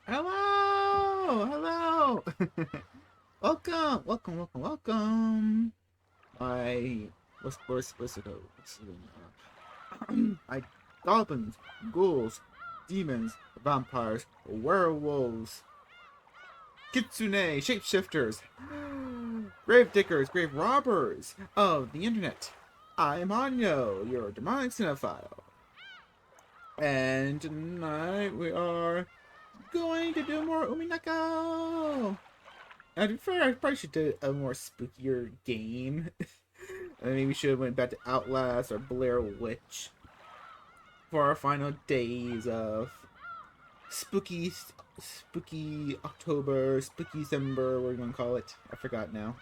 Hello! Hello! Welcome! I what's it called? I goblins, ghouls, demons, vampires, werewolves, kitsune, shapeshifters, grave diggers, grave robbers of the internet. I am Anyo, your demonic cinephile. And tonight we are going to do more Umineko! And to be fair, I probably should do a more spookier game. I mean, we should have went back to Outlast or Blair Witch for our final days of spooky October, spooky December, what are we gonna call it? I forgot now.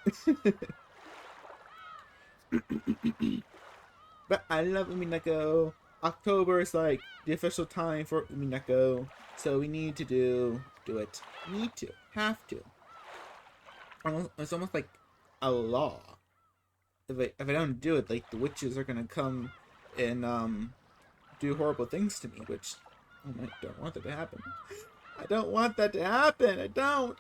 But I love Umineko. October is like the official time for Umineko, so we need to do it. Need to, have to. It's almost like a law. If I don't do it, like the witches are gonna come and do horrible things to me, which I don't want that to happen. I don't want that to happen. I don't.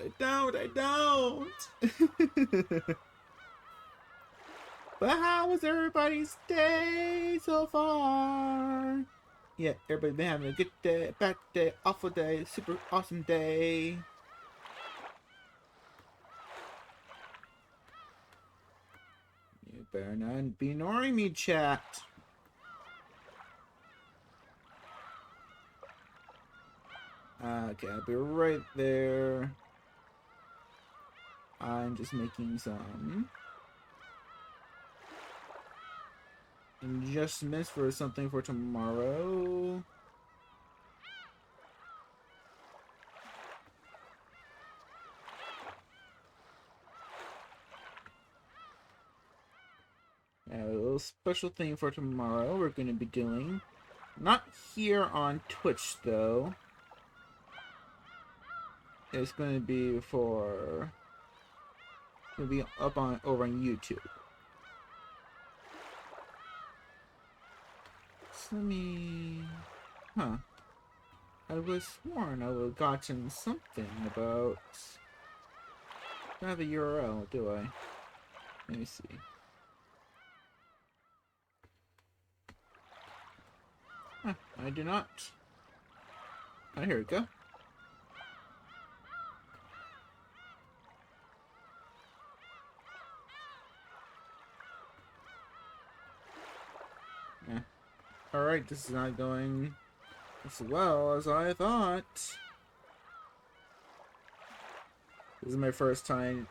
But how was everybody's day so far? Yeah, everybody been having a good day, bad day, awful day, super awesome day. You better not be ignoring me, chat. Okay, I'll be right there. I'm just making some adjustments for something for tomorrow. A little special thing for tomorrow we're going to be doing. Not here on Twitch, though. It's going to be for... It'll be up on over on YouTube. So let me... Huh. I was sworn I would have gotten something about... I don't have a URL, do I? Let me see. Huh, I do not. Oh, here we go. Yeah. Alright, this is not going as well as I thought. This is my first time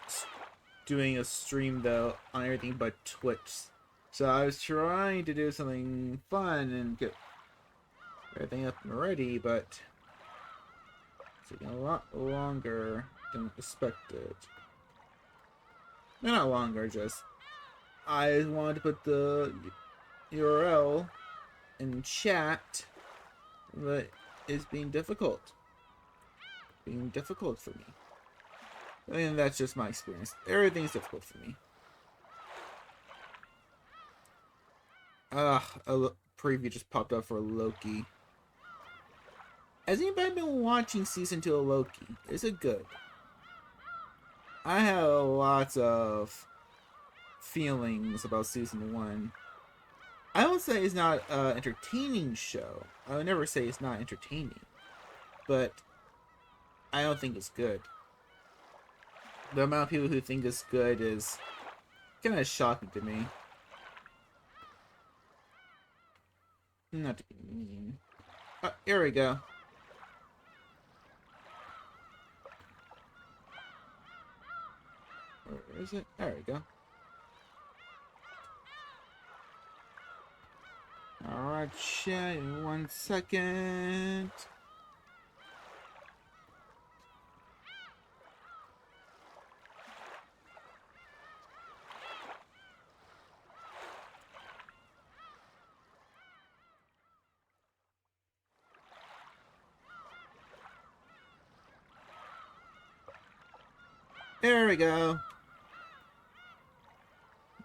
doing a stream, though, on everything but Twitch. So I was trying to do something fun and get everything up and ready, but it's taking a lot longer than expected. No, not longer, just I wanted to put the URL in chat, but it's being difficult. Being difficult for me. I mean, that's just my experience. Everything's difficult for me. A preview just popped up for Loki. Has anybody been watching season 2 of Loki? Is it good? I have lots of feelings about season 1. I won't say it's not an entertaining show. I would never say it's not entertaining. But I don't think it's good. The amount of people who think it's good is kind of shocking to me. Not to be mean. Oh, here we go. Where is it? There we go. Alright, chat, in 1 second. There we go.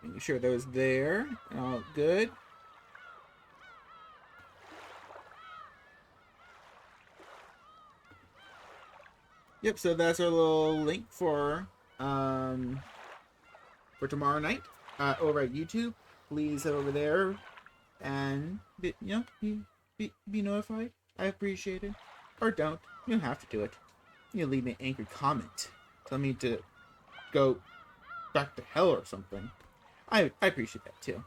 Making sure that was there. All good. Yep, so that's our little link for tomorrow night over at YouTube. Please head over there and be notified. I appreciate it. Or don't. You don't have to do it. You leave me an angry comment. Tell me to go back to hell or something. I appreciate that too.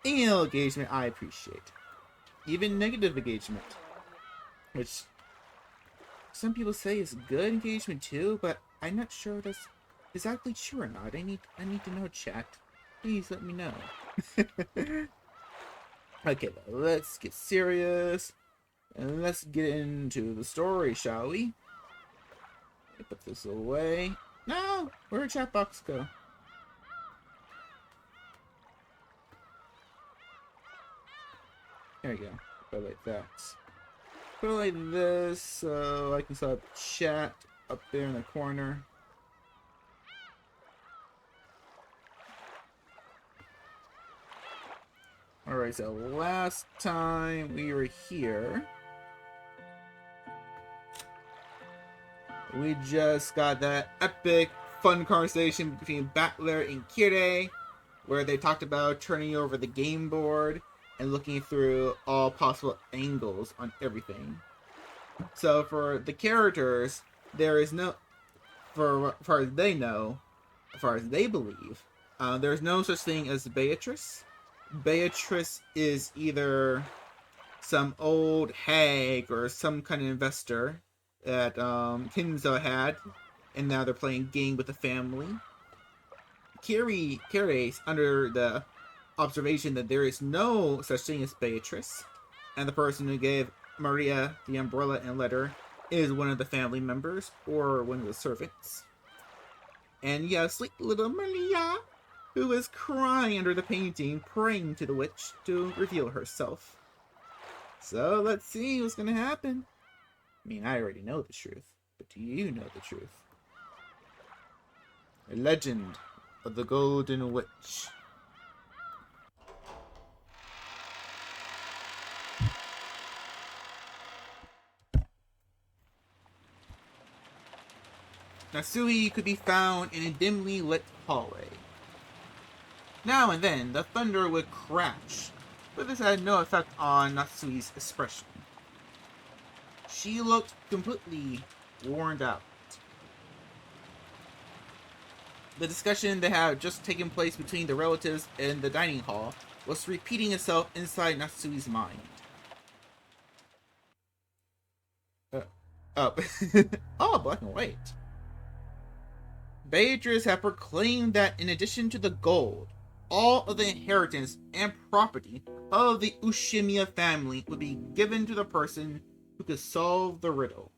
Any little engagement I appreciate. Even negative engagement. Which some people say is good engagement too, but I'm not sure that's exactly true or not. I need to know, chat. Please let me know. Okay, let's get serious. And let's get into the story, shall we? Put this away. No! Where'd the chat box go? There you go. Put it like that. Put it like this so I can set up chat up there in the corner. Alright, so last time we were here, we just got that epic fun conversation between Battler and Kirei, where they talked about turning over the game board and looking through all possible angles on everything. So for the characters, there is no, for as far as they know, as far as they believe, there's no such thing as Beatrice. Beatrice is either some old hag or some kind of investor that Kinzo had, and now they're playing game with the family. Kirei's under the observation that there is no such thing as Beatrice, and the person who gave Maria the umbrella and letter is one of the family members or one of the servants. And you have sweet little Maria, who is crying under the painting, praying to the witch to reveal herself. So let's see what's gonna happen. I mean, I already know the truth, but do you know the truth? A legend of the Golden Witch. Natsui could be found in a dimly lit hallway. Now and then, the thunder would crash, but this had no effect on Natsui's expression. She looked completely worn out. The discussion that had just taken place between the relatives in the dining hall was repeating itself inside Natsui's mind. Oh, black and white. Beatrice had proclaimed that in addition to the gold, all of the inheritance and property of the Ushimiya family would be given to the person who could solve the riddle.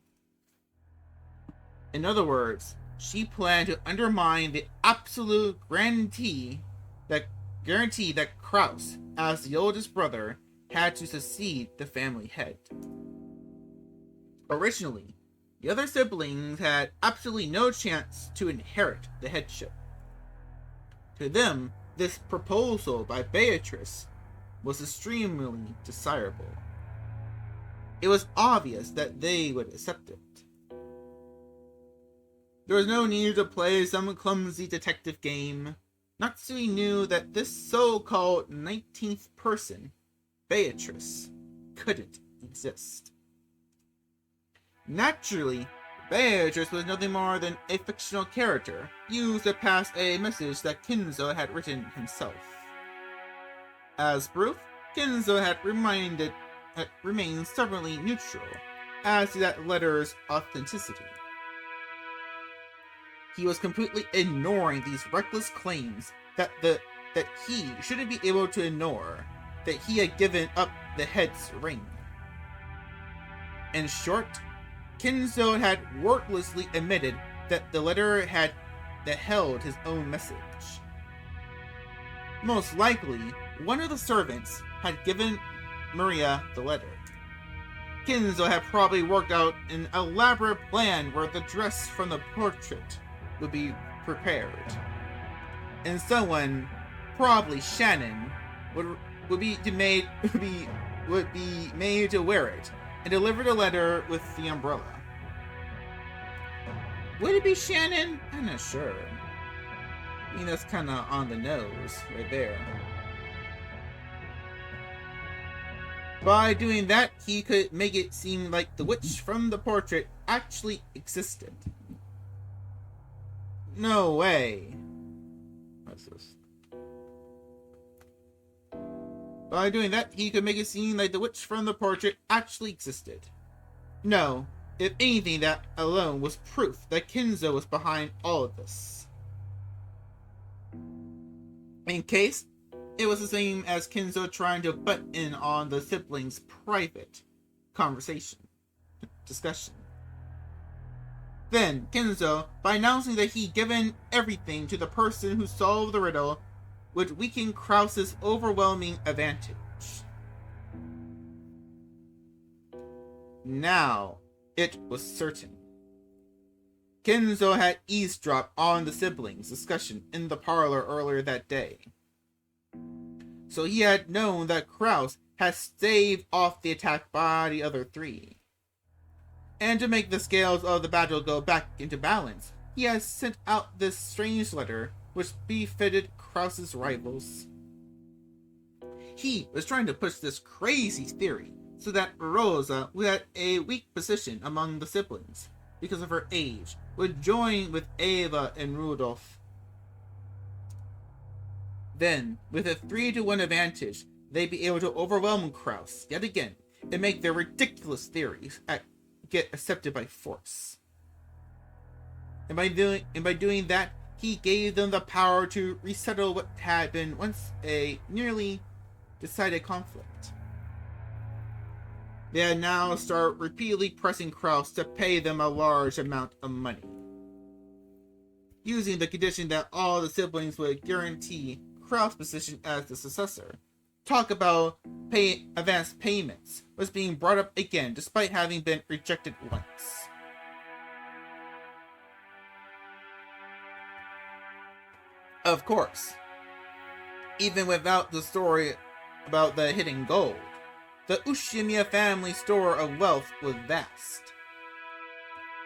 In other words, she planned to undermine the absolute guarantee that Kraus, as the oldest brother, had to succeed the family head. Originally, the other siblings had absolutely no chance to inherit the headship. To them, this proposal by Beatrice was extremely desirable. It was obvious that they would accept it. There was no need to play some clumsy detective game. Natsui knew that this so-called 19th person, Beatrice, couldn't exist. Naturally, Beatrice was nothing more than a fictional character used to pass a message that Kinzo had written himself. As proof, Kinzo had remained stubbornly neutral as to that letter's authenticity. He was completely ignoring these reckless claims that he shouldn't be able to ignore that he had given up the head's ring. In short, Kinzo had wordlessly admitted that the letter held his own message. Most likely, one of the servants had given Maria the letter. Kinzo had probably worked out an elaborate plan where the dress from the portrait would be prepared, and someone, probably Shannon, would be made to wear it and deliver the letter with the umbrella. Would it be Shannon? I'm not sure. I mean, that's kind of on the nose right there. By doing that, he could make it seem like the witch from the portrait actually existed. No way. What's this? By doing that, he could make it seem like the witch from the portrait actually existed. No, if anything, that alone was proof that Kinzo was behind all of this. In case, it was the same as Kinzo trying to butt in on the siblings' private discussion. Then, Kinzo, by announcing that he'd given everything to the person who solved the riddle, would weaken Krause's overwhelming advantage. Now, it was certain. Kinzo had eavesdropped on the siblings' discussion in the parlor earlier that day. So he had known that Krause had staved off the attack by the other three. And to make the scales of the battle go back into balance, he had sent out this strange letter which befitted Krause's rivals. He was trying to push this crazy theory so that Rosa, who had a weak position among the siblings because of her age, would join with Eva and Rudolph. Then, with a 3-to-1 advantage, they'd be able to overwhelm Krause yet again and make their ridiculous theories get accepted by force. And by doing that, he gave them the power to resettle what had been once a nearly decided conflict. They had now started repeatedly pressing Krause to pay them a large amount of money, using the condition that all the siblings would guarantee Krause's position as the successor. Talk about advance payments was being brought up again despite having been rejected once. Of course, even without the story about the hidden gold, the Ushimiya family store of wealth was vast.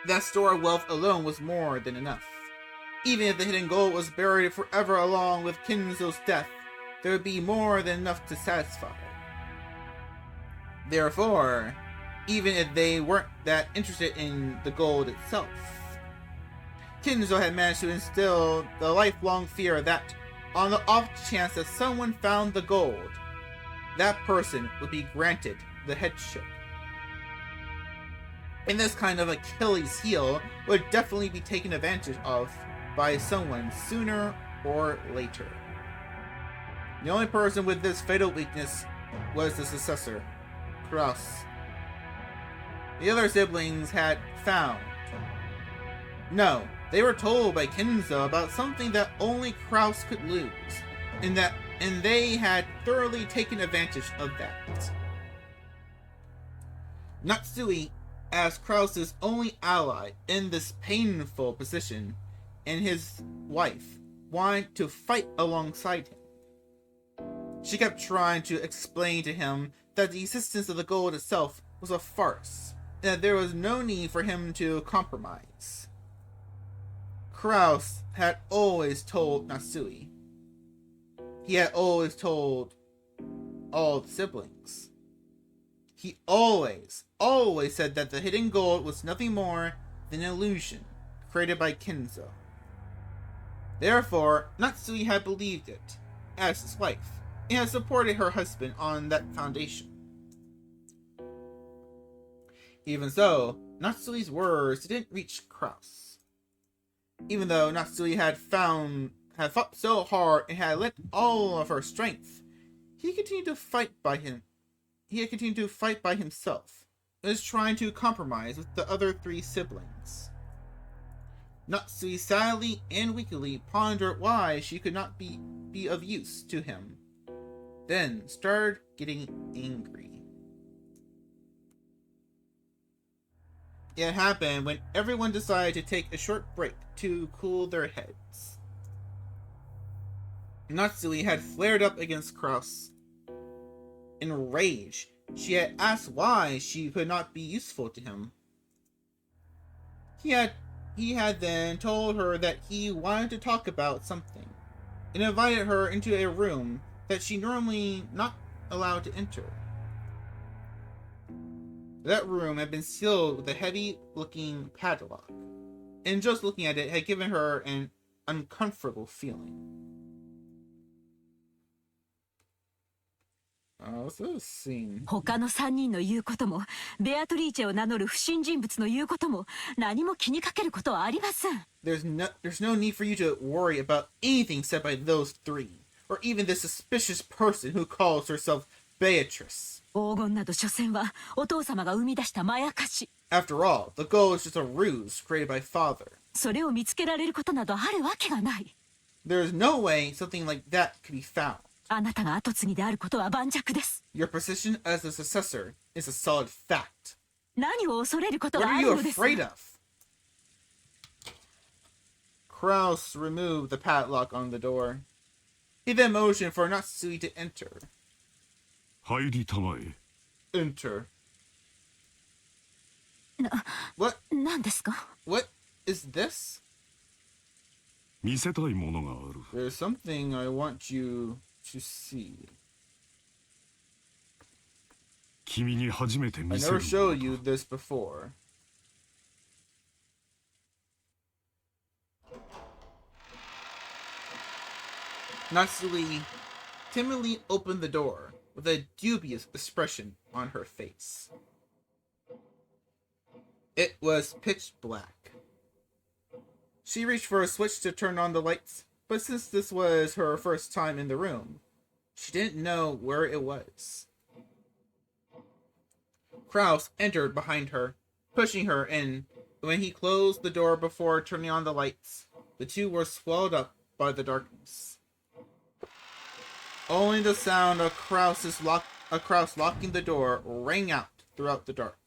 That store of wealth alone was more than enough. Even if the hidden gold was buried forever along with Kinzo's death, there would be more than enough to satisfy. Therefore, even if they weren't that interested in the gold itself, Kinzo had managed to instill the lifelong fear that, on the off chance that someone found the gold, that person would be granted the headship. And this kind of Achilles heel would definitely be taken advantage of by someone sooner or later. The only person with this fatal weakness was the successor, Krause. The other siblings had found. No, they were told by Kinzo about something that only Krause could lose, and they had thoroughly taken advantage of that. Natsui, as Krause's only ally in this painful position, and his wife wanted to fight alongside him. She kept trying to explain to him that the existence of the gold itself was a farce, and that there was no need for him to compromise. Krause had always told Natsui. He had always told all the siblings. He always said that the hidden gold was nothing more than an illusion created by Kinzo. Therefore, Natsui had believed it, as his wife, and had supported her husband on that foundation. Even so, Natsui's words didn't reach Krause. Even though Natsui had fought so hard and had lent all of her strength, he continued to fight by himself, and was trying to compromise with the other three siblings. Natsui sadly and weakly pondered why she could not be of use to him, then started getting angry. It happened when everyone decided to take a short break to cool their heads. Natsui had flared up against Krause. In rage, she had asked why she could not be useful to him. He had He had then told her that he wanted to talk about something, and invited her into a room that she normally not allowed to enter. That room had been sealed with a heavy-looking padlock, and just looking at it had given her an uncomfortable feeling. What's this scene? 他の3人の言うことも、ベアトリーチェを名乗る不審人物の言うことも、何も気にかけることはありません。There's no need for you to worry about anything said by those three, or even this suspicious person who calls herself Beatrice. 黄金など所詮はお父様が生み出したまやかし。After all, the goal is just a ruse created by father. それを見つけられることなどあるわけがない。There is no way something like that could be found. あなたが跡継ぎであることは盤石です。Your position as a successor is a solid fact. 何を恐れることが What あ are る you のです。 afraid of? Kraus removed the padlock on the door. He then motioned for Natsui to enter. 入りたまえ。 Enter. What? 何ですか？ What is this? 見せたいものがある。 There's something I want you to see. 君に初めて I 見せ never る showed も you のだ。 this before. Natsui timidly opened the door with a dubious expression on her face. It was pitch black. She reached for a switch to turn on the lights, but since this was her first time in the room, she didn't know where it was. Kraus entered behind her, pushing her in. When he closed the door before turning on the lights, the two were swallowed up by the darkness. Only the sound of Kraus locking the door rang out throughout the dark.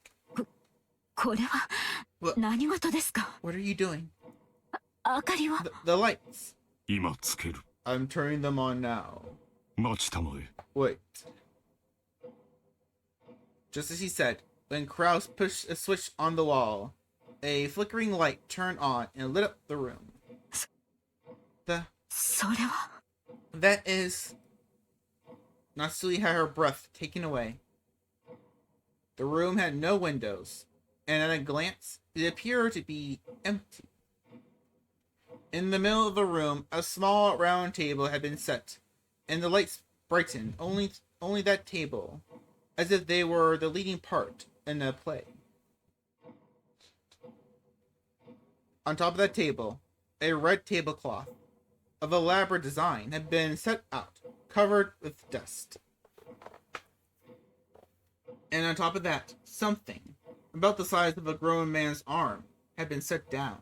これは何事ですか？ What are you doing? 明かりは The lights. 今つける。 I'm turning them on now. 待ちたまえ。 Wait. Just as he said, when Kraus pushed a switch on the wall, a flickering light turned on and lit up the room. それは That is... Natsui had her breath taken away. The room had no windows, and at a glance, it appeared to be empty. In the middle of the room, a small round table had been set, and the lights brightened only that table, as if they were the leading part in a play. On top of that table, a red tablecloth of elaborate design had been set out, covered with dust. And on top of that, something about the size of a grown man's arm had been set down.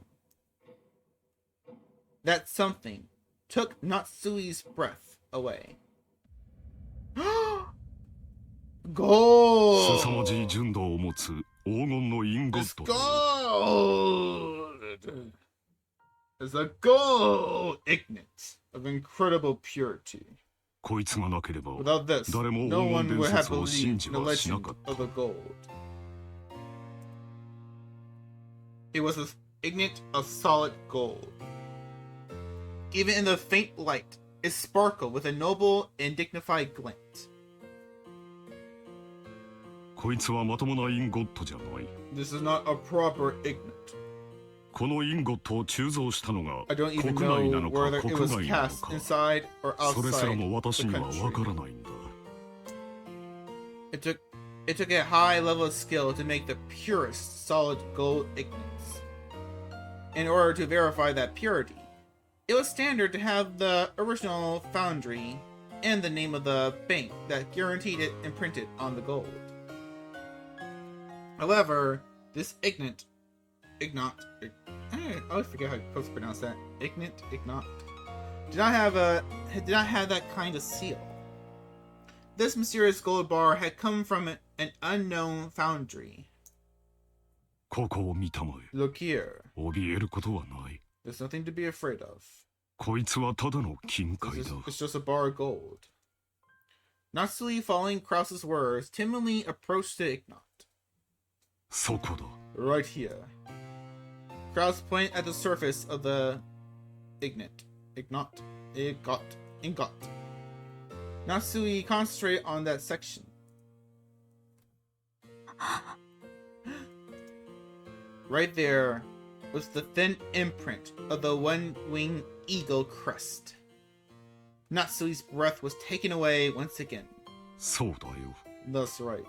That something took Natsui's breath away. Gold! 凄まじい純度を持つ黄金のインゴ It's ット。 gold! It's a gold ignet of incredible purity. こいつがなければ Without this, 誰も no 黄 one 金 would 伝 have 説を信 believed じ the はしな legend かった of the gold. It was an ignet of solid gold. Even in the faint light, it sparkled with a noble and dignified glint. こいつはまともなインゴットじゃない。 This is not a proper ignet. このインゴットを鋳造したのが I don't 国 even 内な know のか whether 国 it was 外なの cast か inside or それすら outside も the 私にはわ country. からないんだ。 It took a high level of skill to make the purest solid gold ignits. In order to verify that purity, it was standard to have the original foundry and the name of the bank that guaranteed it imprinted on the gold. However, this ignat, I always forget how you're supposed to pronounce that. Ignat, did not have that kind of seal. This mysterious gold bar had come from an unknown foundry. ここを見たまえ。 Look here. 怯えることはない。 There's nothing to be afraid of. こいつはただの金 It's 塊だ。 just a bar of gold. Natsui, following Kraus's words, timidly approached the ignat. そこだ。 Right here. Krause pointed at the surface of the ingot. Natsui concentrated on that section. Right there was the thin imprint of the one-winged eagle crest. Natsui's breath was taken away once again. そうだよ。 That's right.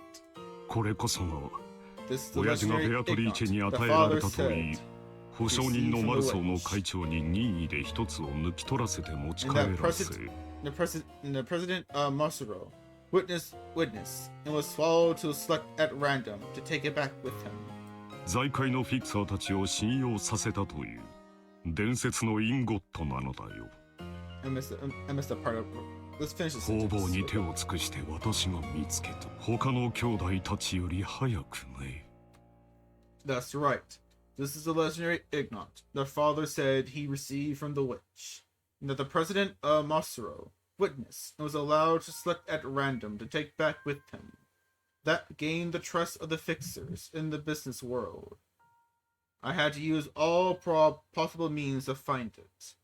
これこそが This is the 親父が legendary ベアトリーチェに ignot. 与 The えられ father たといい said, 保証人のマルソーの会長に任意で一つを抜き取らせて持ち帰らせ the president Masuro witness, and was swallowed to select at random to take it back with him. 財界のフィクサーたちを信用させたという伝説のインゴットなのだよ。I missed the part of. Let's finish the 方々 sentence. に手を尽くして私が見つけた。他の兄弟たちより早くね。That's right. This is the legendary ignot. The father said he received from the witch, and that the president Masuro witnessed and was allowed to select at random to take back with him. That gained the trust of the fixers in the business world. I had to use all possible means to find it.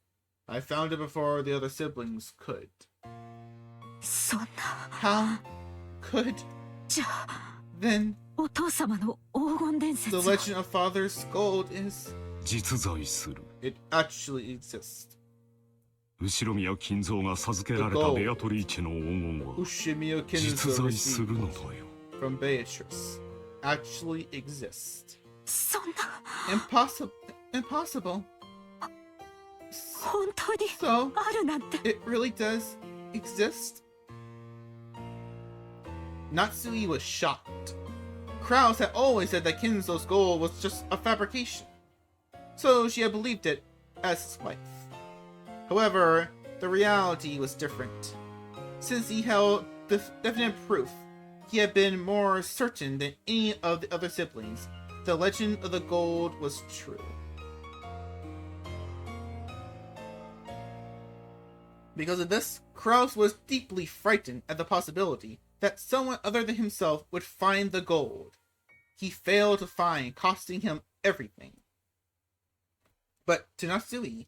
I found it before the other siblings could. そんな。 How could じゃあ then お父様の黄金伝 the 説は legend of Father's Gold is? 実在する。 It actually exists. 後ろ宮金蔵が授けられたベアトリーチェの黄金は Ushimio 実 Kinzo 在する received のだよ。 from Beatrice actually exists. そんな Impossible. 本当に So あるなんて。 it really does exist? Natsui was shocked. Krause had always said that Kinzo's goal was just a fabrication, so she had believed it as his wife. However, the reality was different. Since he held definite proof, he had been more certain than any of the other siblings the legend of the gold was true. Because of this, Krause was deeply frightened at the possibility that someone other than himself would find the gold he failed to find, costing him everything. But to Natsui,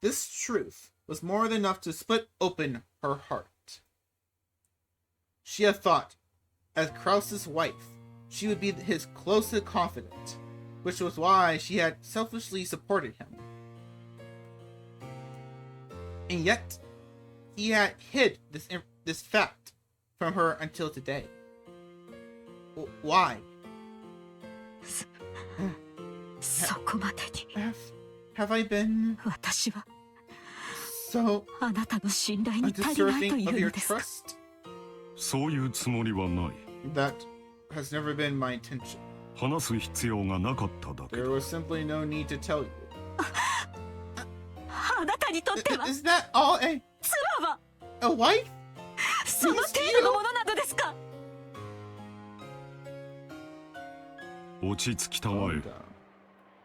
this truth was more than enough to split open her heart. She had thought, as Krause's wife, she would be his closest confidant, which was why she had selfishly supported him. And yet, he had hid this fact from her until today. Why? そこまでに Have I been 私は so あなたの信頼に足りないと undeserving of いう your のですか。 trust? そういうつもりはない。 That has never been my intention. 話す必要がなかっただけ There だ。 was simply no need to tell you. あなたにとっては Is that all 妻は a wife? その程度のものなのですか。落ち着きたまえ。 I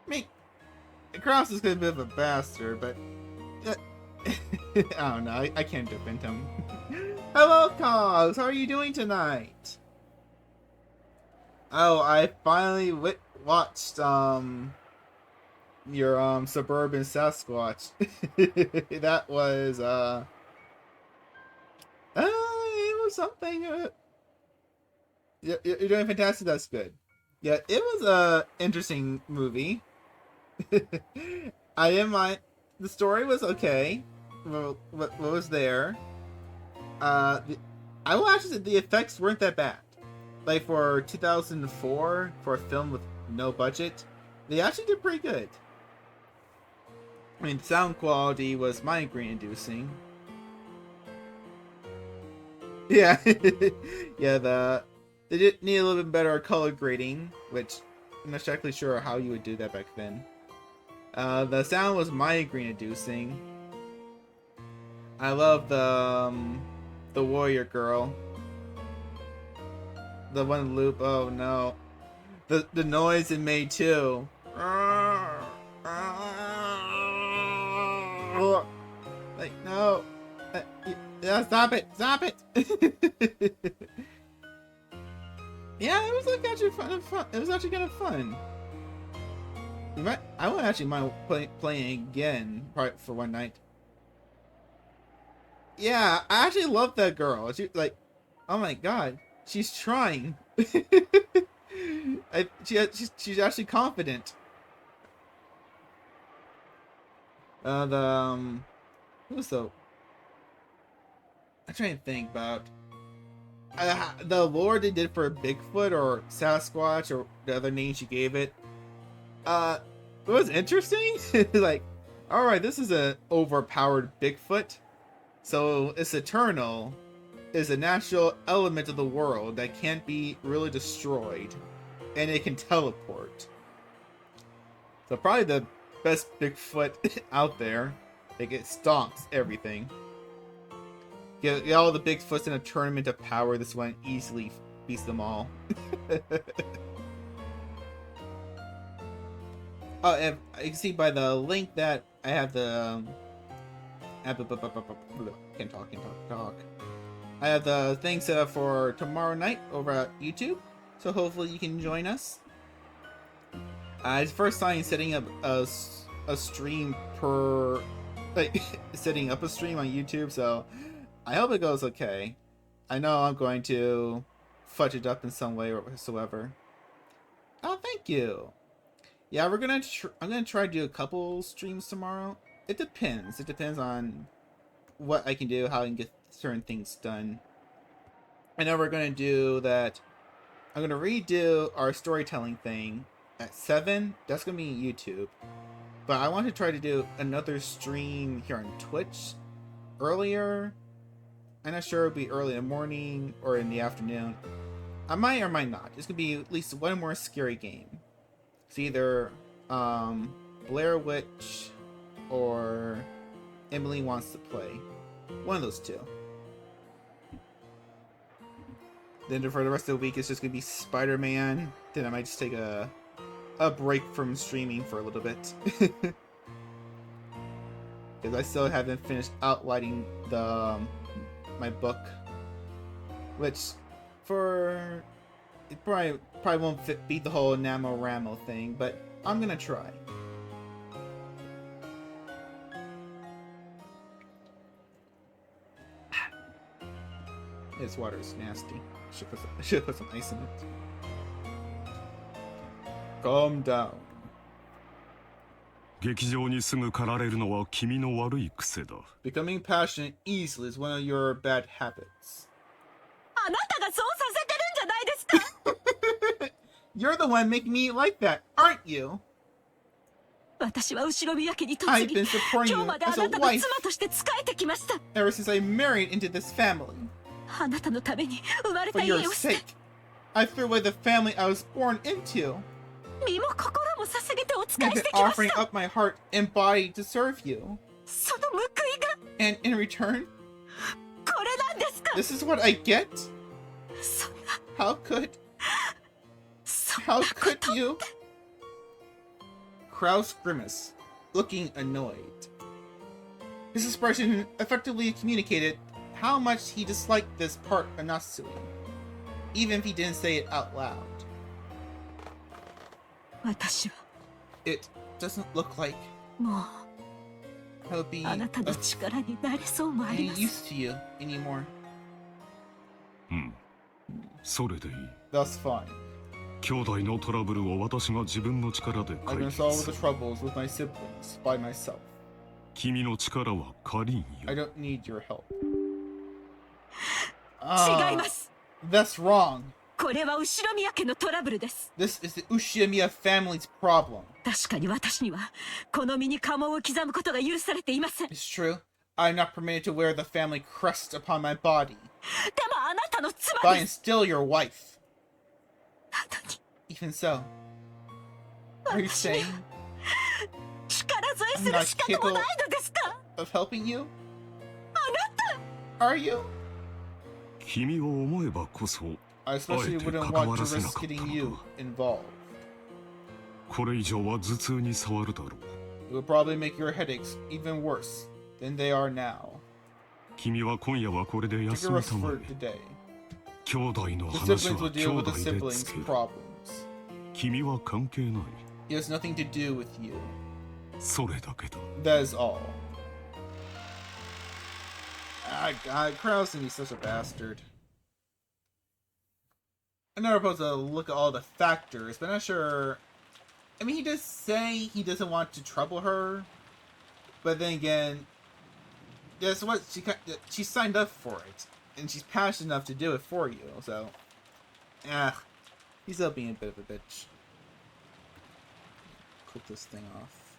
mean, Krause is a bit of a bastard, but I don't know. I can't defend him. Hello, Cogs. How are you doing tonight? Oh, I finally watched your Suburban Sasquatch. That was it was something. You're doing fantastic. That's good. Yeah, it was a interesting movie. I didn't mind. The story was okay. What was there? I will actually say the effects weren't that bad. Like for 2004, for a film with no budget, they actually did pretty good. I mean, the sound quality was migraine-inducing. Yeah, yeah. They did need a little bit better color grading, which I'm not exactly sure how you would do that back then. The sound was migraine-inducing. I love the warrior girl. The one loop. Oh no, the noise it made too. Like no, yeah, stop it, stop it. Yeah, it was like actually fun. It was actually kind of fun. I would actually mind playing again for one night. Yeah, I actually love that girl. She like, oh my god, she's trying. She's actually confident. Who's the? I'm trying to think about the lore they did for Bigfoot or Sasquatch or the other name she gave it. It was interesting. Like, all right, this is an overpowered Bigfoot, so it's eternal. Is a natural element of the world that can't be really destroyed, and it can teleport. So probably the best Bigfoot out there. Like, it stomps everything. Get all the Bigfoots in a tournament of power. This one easily beats them all. Oh, and you can see by the link that I have the can't talk. I have the thing set up for tomorrow night over at YouTube, so hopefully you can join us. It's first time setting up a stream per, like, setting up a stream on YouTube, so I hope it goes okay. I know I'm going to fudge it up in some way or whatsoever. Oh, thank you. Yeah, I'm gonna try to do a couple streams tomorrow. It depends. It depends on what I can do, how I can get certain things done. I know we're gonna do that. I'm gonna redo our storytelling thing at 7. That's gonna be YouTube. But I want to try to do another stream here on Twitch earlier. I'm not sure it'll be early in the morning or in the afternoon. I might or might not. It's gonna be at least one more scary game. It's either Blair Witch or Emily Wants to Play. One of those two. Then for the rest of the week, it's just gonna be Spider-Man. Then I might just take a break from streaming for a little bit. Because I still haven't finished outlining my book. Which, it probably won't beat the whole NaNoWriMo thing, but I'm gonna try. This water is nasty. Should put some ice in it. Calm down. 劇場にすぐ駆られるのは君の悪い癖だ。 Becoming passionate easily is one of your bad habits. あなたがそうさせてるんじゃないですか。 You're the one making me like that, aren't you? 私は後ろ宮家に嫁 I've ぎ、 been supporting 今日 you まであ as な a たの wife 妻として仕えてきました。 ever since I married into this family. あなたのために生まれ For た家 your を捨て、 sake, I threw away the family I was born into. 身も心も捧げてお仕え I've し been てきま offering した。 up my heart and body to serve you. その報いが And in return, これなんですか。 this is what I get? そんな、 How could そん How なこ could と。 you? Kraus grimaced, looking annoyed. His expression effectively communicated how much he disliked this part of Natsui, even if he didn't say it out loud. 私は It doesn't look like も I'll be うあなたの of 力になれそうもあり any ません。 use to you anymore. それでいい。 That's fine. 兄弟のトラブルを私が自分の力で I 解 can 決 solve す the る。 troubles with my siblings by myself. 君の力は借りん I よ。 don't need your help. 違います。 That's wrong. これは後ろ宮家のトラブルです。 This is the Ushimiya family's problem. 確かに私にはこの身に家紋を刻むことが許されていません。で It's true. I'm not permitted to wear the family crest upon my body, もあなたの妻 but I で am す。 still your wife. なのに Even so, are you 私に saying 力添えする資格もないのですか。 of helping you? Are you? 君を思えばこそ、 I especially あえて wouldn't 関 want わ to らせな risk かった getting の you だ。 involved. これ以上は頭痛に触るだろう。 It would probably make your headaches even worse than they are now. 君は今夜はこれで Take 休 a み rest たま for え。 today. 兄弟の The 話 siblings は will 兄 deal 弟 with the で siblings' つける。 problems. 君は関係ない。It has nothing to do with you. それだけだ。 That is all. Ah, God, Krause's gonna be such a bastard. I'm not supposed to look at all the factors, but I'm not sure. I mean, he does say he doesn't want to trouble her, but then again, that's what she signed up for it, and she's passionate enough to do it for you. So, he's still being a bit of a bitch. Click this thing off.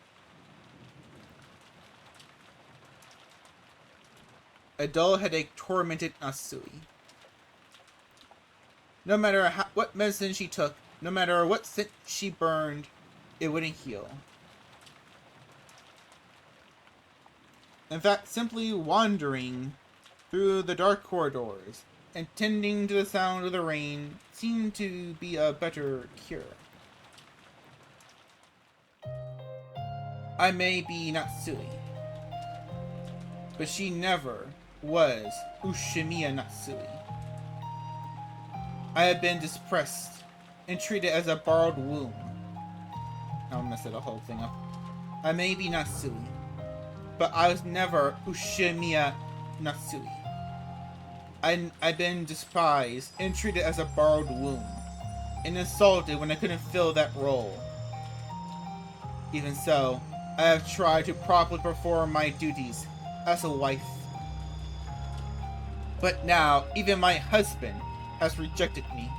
A dull headache tormented Nasui. No matter what medicine she took, no matter what scent she burned, it wouldn't heal. In fact, simply wandering through the dark corridors and tending to the sound of the rain seemed to be a better cure. I may be Natsui, but she never was Ushimiya Natsui. I have been depressed and treated as a borrowed womb. I'll mess the whole thing up. I may be Natsui, but I was never Ushimiya Natsui. I've been despised and treated as a borrowed womb, and insulted when I couldn't fill that role. Even so, I have tried to properly perform my duties as a wife. But now, even my husband has rejected me.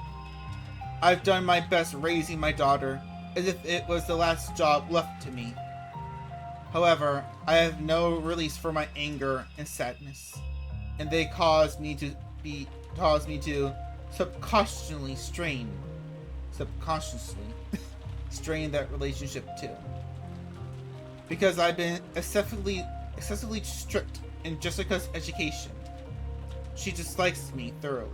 I've done my best raising my daughter, as if it was the last job left to me. However, I have no release for my anger and sadness, and they cause me to subconsciously strain that relationship too. Because I've been excessively strict in Jessica's education, she dislikes me thoroughly.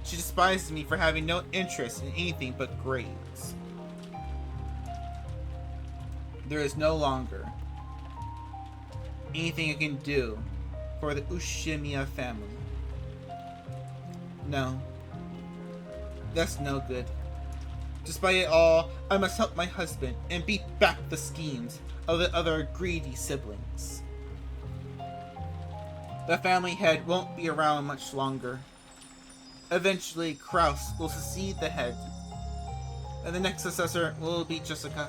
She despises me for having no interest in anything but grades. There is no longer anything I can do for the Ushimiya family. No. That's no good. Despite it all, I must help my husband and beat back the schemes of the other greedy siblings. The family head won't be around much longer. Eventually, Kraus will succeed the head, and the next successor will be Jessica.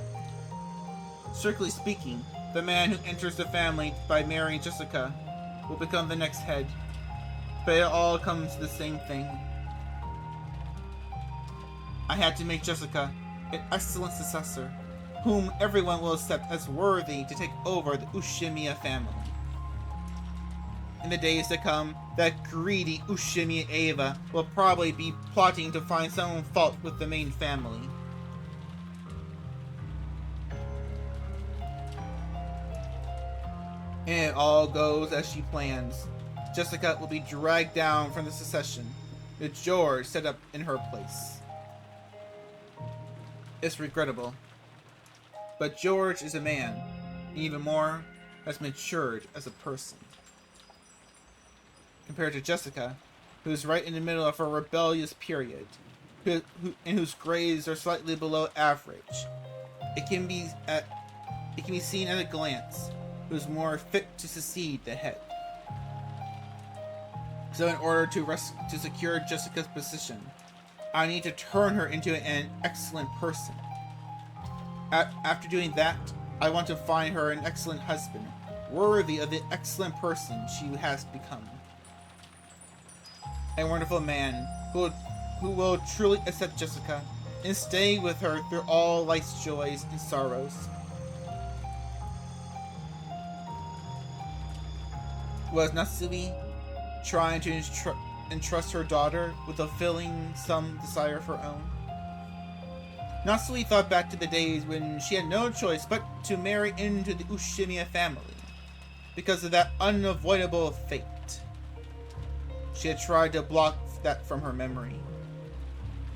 Strictly speaking, the man who enters the family by marrying Jessica will become the next head, but it all comes to the same thing. I had to make Jessica an excellent successor, whom everyone will accept as worthy to take over the Ushimiya family. In the days to come, that greedy Ushimiya Eva will probably be plotting to find some fault with the main family. And it all goes as she plans. Jessica will be dragged down from the succession, with George set up in her place. It's regrettable, but George is a man, and even more, has matured as a person. Compared to Jessica, who's right in the middle of a rebellious period, and whose grades are slightly below average, it can be seen at a glance who's more fit to succeed the head. So in order to secure Jessica's position, I need to turn her into an excellent person. After doing that, I want to find her an excellent husband, worthy of the excellent person she has become. A wonderful man who will truly accept Jessica and stay with her through all life's joys and sorrows. Was Natsui trying to entrust her daughter with fulfilling some desire of her own? Natsui thought back to the days when she had no choice but to marry into the Ushimiya family, because of that unavoidable fate. She had tried to block that from her memory.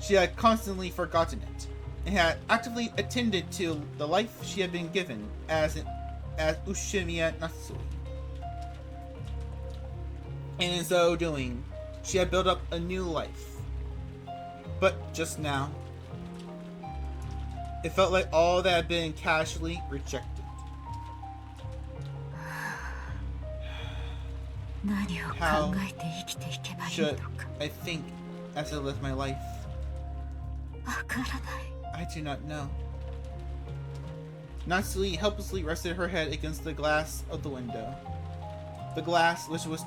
She had constantly forgotten it, and had actively attended to the life she had been given as Ushimiya Natsui. And in so doing, she had built up a new life. But just now, It felt like all that had been casually rejected. 何を考えて生きていけばいい Should のか I think as I live my life? わからない。 I do not know. Natsui helplessly rested her head against the glass of the window. The glass, which was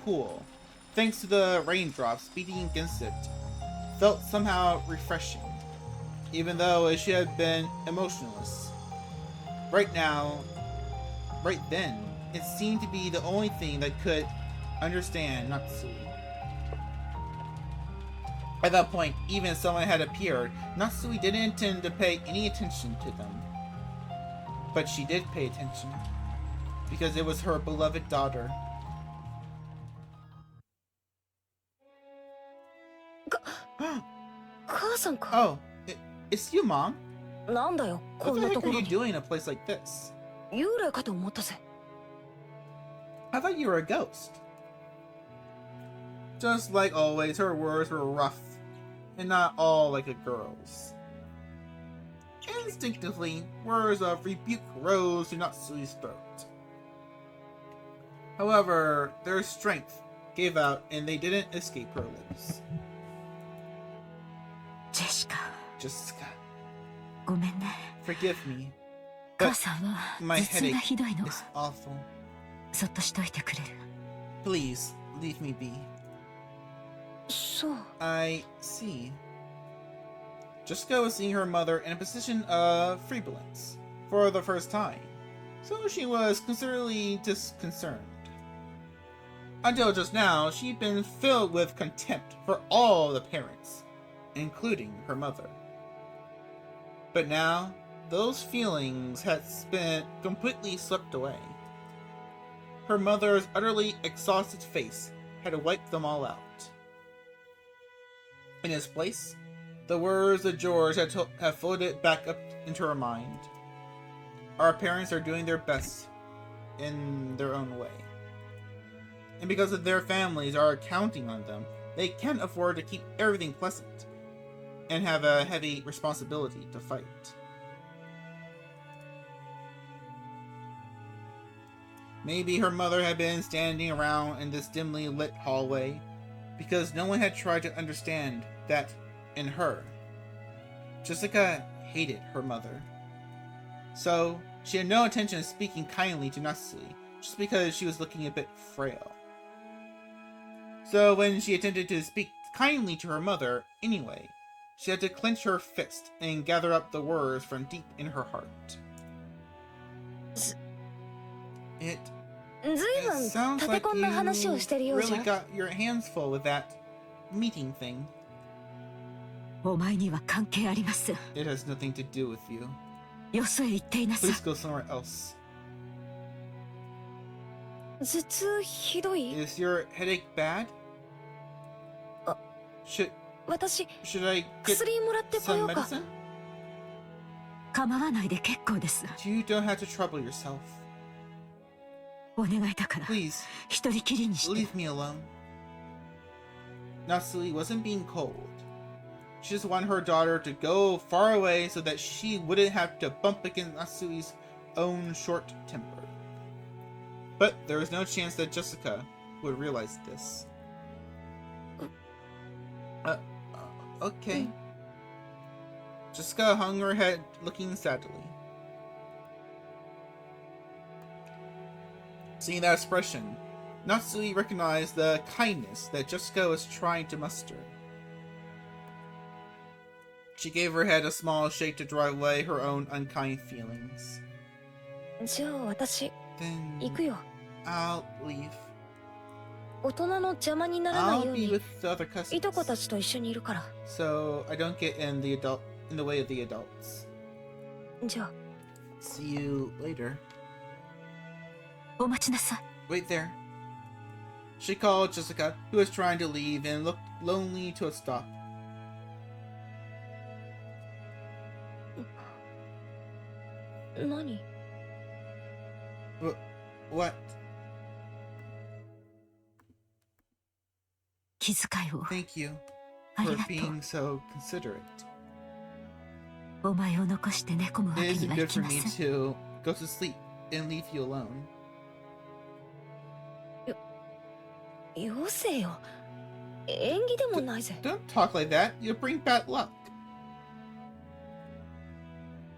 cool, thanks to the raindrops beating against it, felt somehow refreshing, even though she had been emotionless. Right then, it seemed to be the only thing that could understand Natsui. At that point, even if someone had appeared, Natsui didn't intend to pay any attention to them. But she did pay attention, because it was her beloved daughter. 母さんか。 Oh, it's you, Mom. なんだよ、 What こん the な heck と are ころ you に。 doing in a place like this? 幽霊かと思ったぜ。 I thought you were a ghost. Just like always, her words were rough, and not all like a girl's. Instinctively, words of rebuke rose to Natsui's throat. However, their strength gave out and they didn't escape her lips. ジェシカ、 Jessica, ごめんね。 forgive me, 母 but さんは my 頭痛が headache ひどいの。 is awful. そっとしといてくれる？ Please, leave me be. そう。 I see. Jessica was seeing her mother in a position of feebleness for the first time, so she was considerably disconcerted. Until just now, she'd been filled with contempt for all the parents, including her mother. But now, those feelings had been completely swept away. Her mother's utterly exhausted face had wiped them all out. In its place, the words that George had floated back up into her mind. Our parents are doing their best in their own way. And because of their families are counting on them, they can't afford to keep everything pleasant and have a heavy responsibility to fight. Maybe her mother had been standing around in this dimly lit hallway because no one had tried to understand that in her. Jessica hated her mother. So, she had no intention of speaking kindly to Natsui, just because she was looking a bit frail. So when she attempted to speak kindly to her mother anyway, she had to clench her fist and gather up the words from deep in her heart. It ずいぶん sounds 立て like 込んだ話をしてるようじ really ゃ。 got your hands full with that meeting thing. お前には関係あります。 It has nothing to do with you. よそへ行っていなさい。 Please go somewhere else. 頭痛ひどい？ Is your headache bad? Should 私、 I get 薬もらってこよ some うか。 medicine? 構わないで結構です。 You don't have to trouble yourself. お願いだから、 Please, 一人きりにして leave。me alone. Natsui wasn't being cold. She just wanted her daughter to go far away so that she wouldn't have to bump against Natsui's own short temper. But there was no chance that Jessica would realize this. Okay. Jessica hung her head, looking sadly. Seeing that expression, Natsui recognized the kindness that Jessica was trying to muster. She gave her head a small shake to drive away her own unkind feelings. じゃあ私、 Then 行くよ。 I'll leave. 大人の邪魔にならない I'll よう be に、 with the other いとこ cousins, たちと一緒にいるから。 so I don't get in the way of the adults. じゃあ、 See you later. お待ちなさい。 Wait there. She called Jessica, who was trying to leave and looked lonely to a stop. 何？ What? 気遣いを Thank you あり for がとう。 being so considerate. お前を残して寝込むわ It けに isn't はい good き for ま me せん。 to go to sleep and leave you alone. よせよ。縁起でもないぜ。 Don't talk like that. You'll bring bad luck.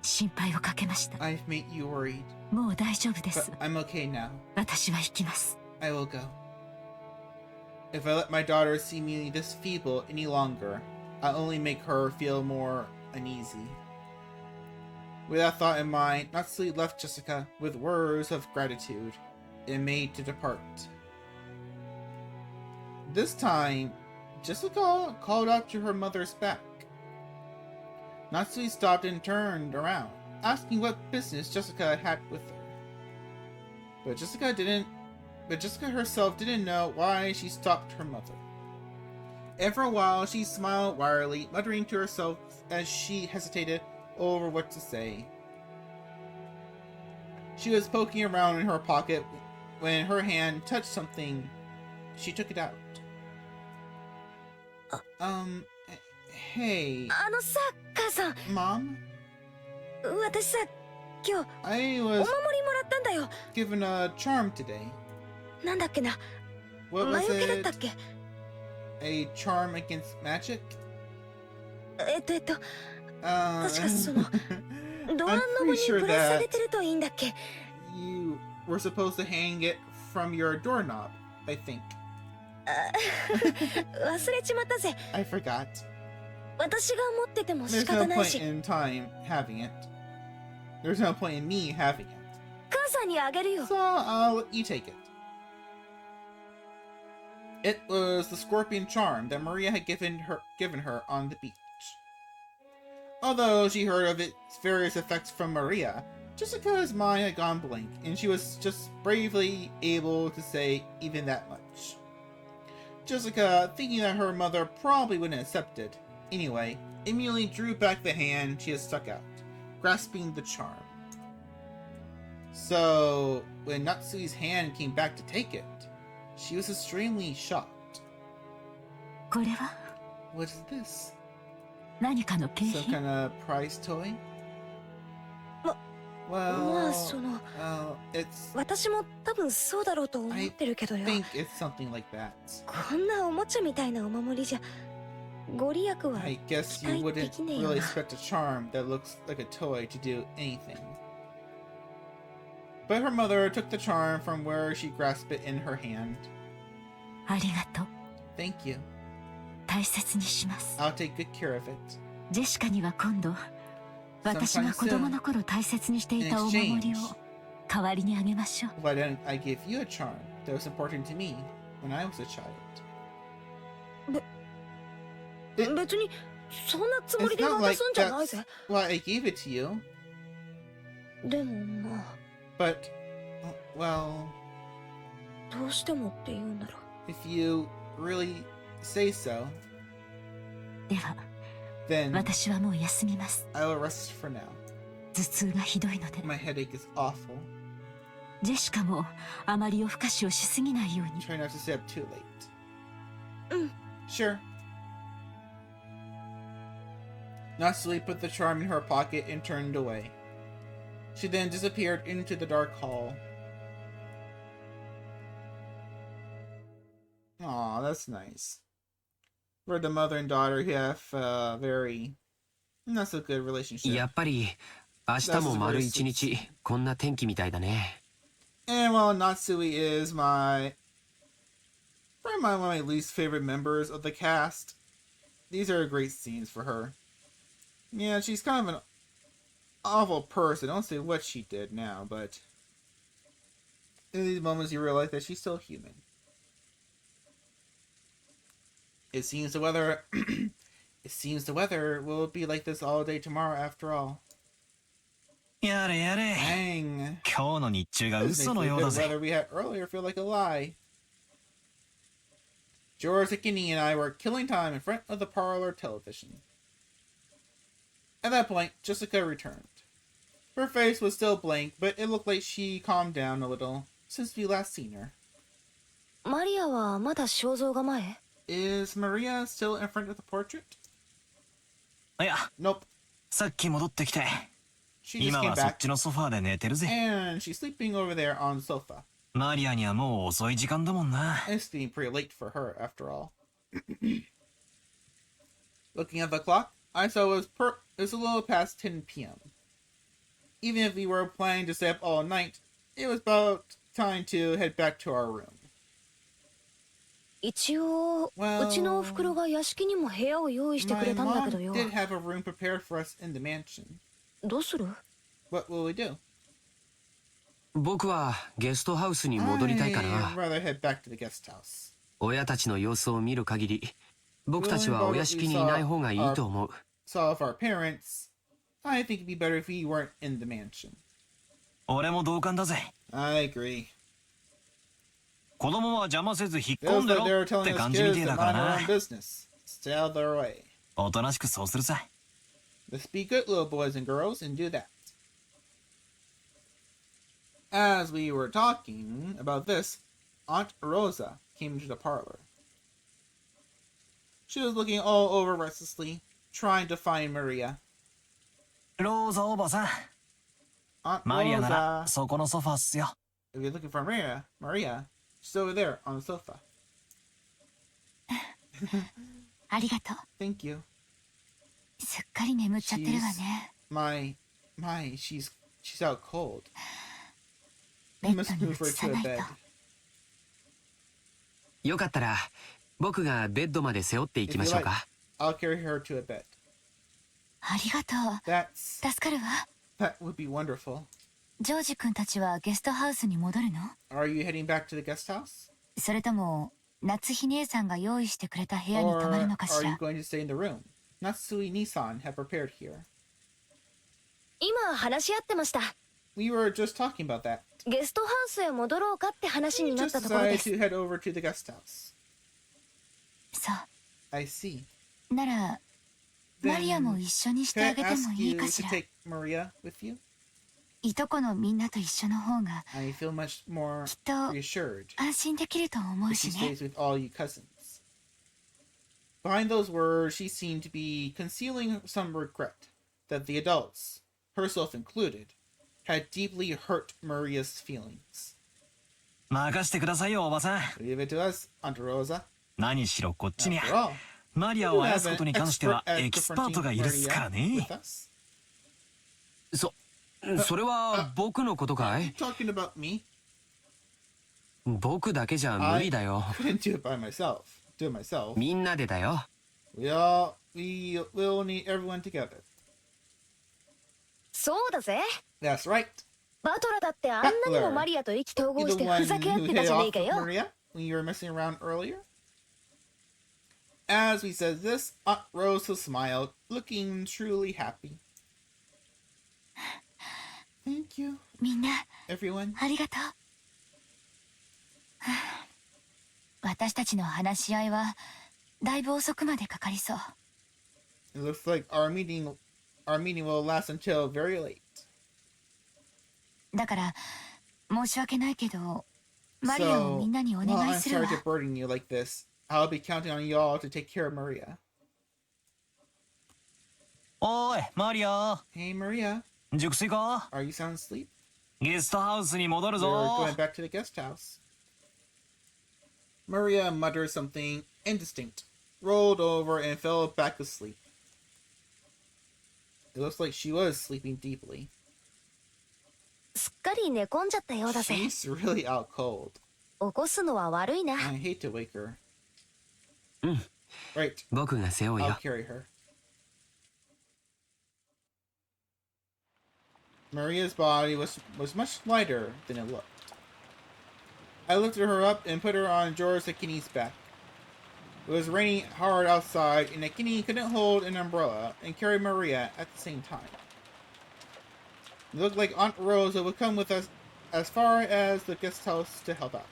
心配をかけました。 I've made you worried. もう大丈夫で But す。 I'm okay now. 私は行きます。 I will go. If I let my daughter see me this feeble any longer, I'll only make her feel more uneasy. With that thought in mind, Natsui left Jessica with words of gratitude and made to depart. This time, Jessica called out to her mother's back. Natsui stopped and turned around, asking what business Jessica had with her. But Jessica herself didn't know why she stopped her mother. And for a while, she smiled wryly, muttering to herself as she hesitated over what to say. She was poking around in her pocket when her hand touched something. She took it out. Hey, さ、母さん。 Mom? 私さ、今日、 I お was 守りもらったんだよ。 given a charm today. なんだっけな。 What 魔 was 除けだったっ it? け？ A charm against magic? 確かそ I'm の、ドアノブ pretty に sure ぶら下げ that てるといいんだっけ？ you were supposed to hang it from your doorknob, I think. 忘れちまったぜ。 I forgot. 私が持ってても仕 There's 方 no ない point し、 in time having it. There's no point in me having it. 母さんにあげるよ。 So I'll let you take it. It was the scorpion charm that Maria had given her on the beach. Although she heard of its various effects from Maria, Jessica's mind had gone blank, and she was just bravely able to say even that much. Jessica, thinking that her mother probably wouldn't accept it anyway, immediately drew back the hand she had stuck out, grasping the charm. So, when Natsui's hand came back to take it, she was extremely shocked. これは What is this? 何かの景 Some 品？ kind of prize toy? ま Well, あその、 it's. 私も多分そうだろうと思ってるけど I よ。 think it's something like that. こんなおもちゃみたいなお守りじゃ、ご利益は I guess 期 you 待で wouldn't きねえよ really な。 expect a charm that looks like a toy to do anything. But her mother took the charm from where she grasped it in her hand. ありがとう。 Thank you. 大切にします。 I'll take good care of it. ジェシカには今度、私が子供の頃大切にしていたお守りを代わりにあげましょう。 Why don't I give you a charm that was important to me when I was a child? 別にそんなつもりで渡すんじゃないぜ。 Why I gave it to you. でもまあ、 But, well, どうしてもって言うなら。 if you really say so, では、 then 私はもう休みます。 I will rest for now. 頭痛がひどいので、 My headache is awful. ジェシカもあまり夜更かしをしすぎないように。 Try not to stay up too late. うん。 Sure. Natsui put the charm in her pocket and turned away. She then disappeared into the dark hall. Aw, that's nice. Where the mother and daughter have a very not so good relationship. やっぱり明日も丸一日こんな天気みたいだね。 And while Natsui is probably one of my least favorite members of the cast, these are great scenes for her. Yeah, she's kind of an awful person. I don't say what she did now, but in these moments you realize that she's still human. It seems the weather will be like this all day tomorrow after all. やれやれ。 Dang. 今日の日中が This 嘘 makes の the ようだ good ぜ。 weather we had earlier feel like a lie. George Akini and I were killing time in front of the parlor television. At that point, Jessica returned. Her face was still blank, but it looked like she calmed down a little since we last seen her. マリアはまだ肖像画前？ Is Maria still in front of the portrait? いや、 Nope. さっき戻ってきて、 She just 今 came はそっ back ちのソファーで寝てるぜ。 and she's sleeping over there on the sofa. マリアにはもう遅い時間だもんな。 It's getting pretty late for her after all. Looking at the clock, I saw it was a little past 10 p.m. Even if we were planning to stay up all night, it was about time to head back to our room. 一応、 Well, うちのお袋が屋敷にも部屋を用意してく My れたんだけ mom どよ。 did have a room prepared for us in the mansion. どうする？ What will we do? 僕はゲストハウスに戻りたいか I'd な。 rather head back to the guest house. 親たちの様子を見る限り、僕たちはお屋敷にいない方がいいと思う。 Saw of our parents, I think it'd be better if we weren't in the mansion. 俺も同感だぜ。 I agree. 子供は邪魔せず引っ It 込 was んでろ like they were っ telling て us 感じみ kids てえ to だから mind our な。 own business. Stay out of their way. おとなしくそうするさ。 Let's be good little boys and girls and do that. As we were talking about this, Aunt Rosa came into the parlor. She was looking all over restlessly, trying to find Maria. ローザおばさん、 Aunt マリアなら Rosa, そこのソファーっすよ。 if you're looking for Maria, she's over there on the sofa. ありがとう。 Thank you. すっかり眠っちゃってるわね。 My, she's out cold. ベ We ッ must ドに move her 移さ to な a いと bed.。よかったら、僕がベッドまで背負っていきましょうか。 I'll carry her to a bed. ありがとう。 That 助かるわ。 would be wonderful. ジョージ君たちはゲストハウスに戻るの？ Are you heading back to the guest house? それとも夏日姉さんが用意してくれた部屋に泊まるのかし Or are ら。 you going to stay in the room Natsui Nissan have prepared here? 今話し合ってました。 We were just talking about that. ゲストハウスへ戻ろうかって話 We になっ just たところ decided です。 to head over to the guest house. そ I see. う。ならマリアも Then 一緒にして can あ I げても ask いい you かし to ら。 take Maria with you? いとこのみんなと一緒の方が I feel much more きっと reassured 安心できると思う if she しね。 stays with all you cousins. Behind those words, she seemed to be concealing some regret that the adults, herself included, had deeply hurt Maria's feelings. 任してくださいよおばさん。 Leave it to us, Aunt Rosa. 何しろこっちに After all, マリア you をあや have すこと an に関しては expert エ at キスパート confronting がいるっすから Maria ね。 with us. それは僕のことか Are you い？ talking about me? 僕だけじゃ無理だよ。 Couldn't do it by myself. Do it myself. みんなでだよ。We will need everyone together. そうだぜ。 That's right. バトラだってあんなにもマリアと意気投 You're 合 the して one ふざけ合っ who てた hit じゃねえ off か with よ。 Maria when you were messing around earlier. As we said this, Aunt Rosa smiled, looking truly happy. Thank you, みんな everyone. ありがとう。はあ私たちの話し合いはだいぶ遅くまでかかりそう。 It looks like our meeting will last until very late. だから申し訳ないけどマリアを So, みんなにお well, 願い I'm するわ sorry。to burden you like this. I'll be counting on you all to take care of Maria. おーいマリア、 Hey, Maria, 熟睡か？ are you sound asleep? ゲストハウスに戻る We're ぞ。 going back to the guest house. Maria muttered something indistinct, rolled over, and fell back asleep. It looks like she was sleeping deeply. すっかり寝込んじゃったようだぜ。 She's really out cold. 起こすのは悪いな。 I hate to wake her. うん。 Right, 僕が背負う I'll よ。 carry her. Maria's body was much lighter than it looked. I lifted her up and put her on George Akini's back. It was raining hard outside, and Akini couldn't hold an umbrella and carry Maria at the same time. It looked like Aunt Rosa would come with us as far as the guest house to help out.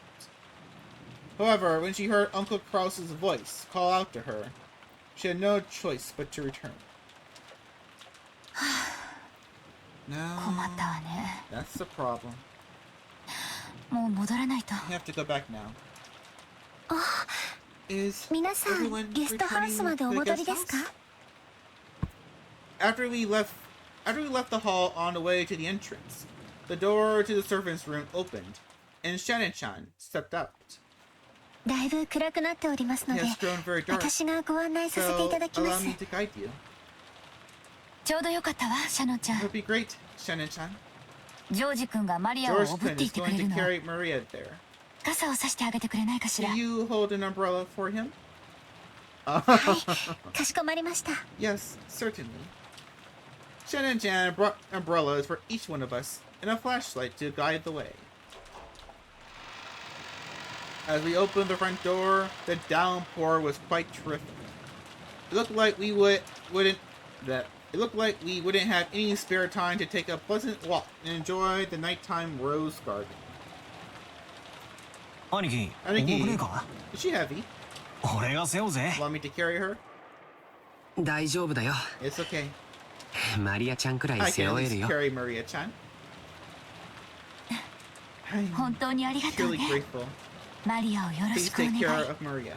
However, when she heard Uncle Krause's voice call out to her, she had no choice but to return. No, 困ったわね。 that's the problem. もう戻らないと。 I have to go back now. Is 皆さん、 everyone ゲストハウスまでお returning to 戻 the りで guest すか？ house? after we left the hall on the way to the entrance, the door to the servants' room opened, and Shannon-chan stepped out. だいぶ暗くなっておりますの It で has grown very dark, 私がご案内させてい so ただきま allow す me to guide you. ちょうどよかったわシャノンちゃ It ん would be great, Shannon-chan. ジョージ君がマリアを George おぶっ Kun てい is ってく going れ to るの carry Maria there. 傘をさしてあげてくれないかしら Can you hold an umbrella for him? はいかしこまりました Yes, certainly. Shannon-chan brought umbrellas for each one of us and a flashlight to guide the way. As we opened the front door, the downpour was quite terrific. It looked like we wouldn't have any spare time to take a pleasant walk and enjoy the nighttime rose garden. 兄貴、兄貴重くねえか？ Is she heavy? 俺が背負うぜ。 Want me to carry her? 大丈夫だよ。 It's okay. マリアちゃんくら I い背 can at 負え least るよ。 carry Maria-chan. 本当にありがとう Truly ね grateful. マリアをよろ Please しくお take 願 care い of Maria.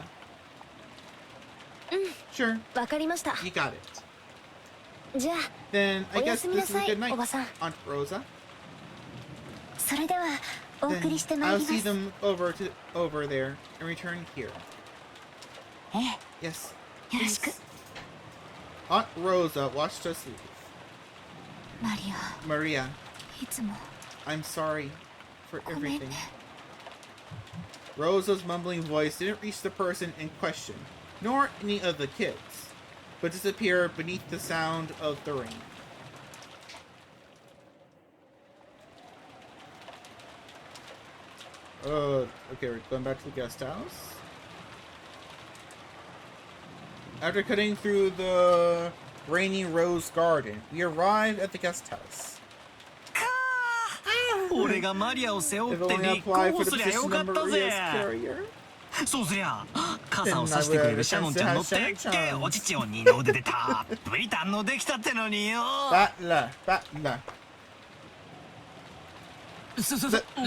Sure, わかりました。 you got it. じゃあ Then I おや guess すみな this is さ a い good night, おばさん。 Aunt Rosa. それではお送 Then りしてまい I'll りま see す them over there and return here. ええ Yes. よろしく please. Aunt Rosa watched us leave. マリア Maria, いつも I'm sorry for ごめん everything. ね Rosa's mumbling voice didn't reach the person in question, nor any of the kids, but disappeared beneath the sound of the rain. Okay, we're going back to the guest house. After cutting through the rainy rose garden, we arrived at the guest house. 俺がマリアを背負 If って only 立 applied 候 for 補 the すりゃよ position か of ったぜ。 Maria's carrier. そうすりゃ傘 Then を I さしてく would れ have る a シャノ chance ン to ちゃん have 乗って Shannon け Chan. お乳を二の腕でたっぷり堪能できたってのによ。 Batla.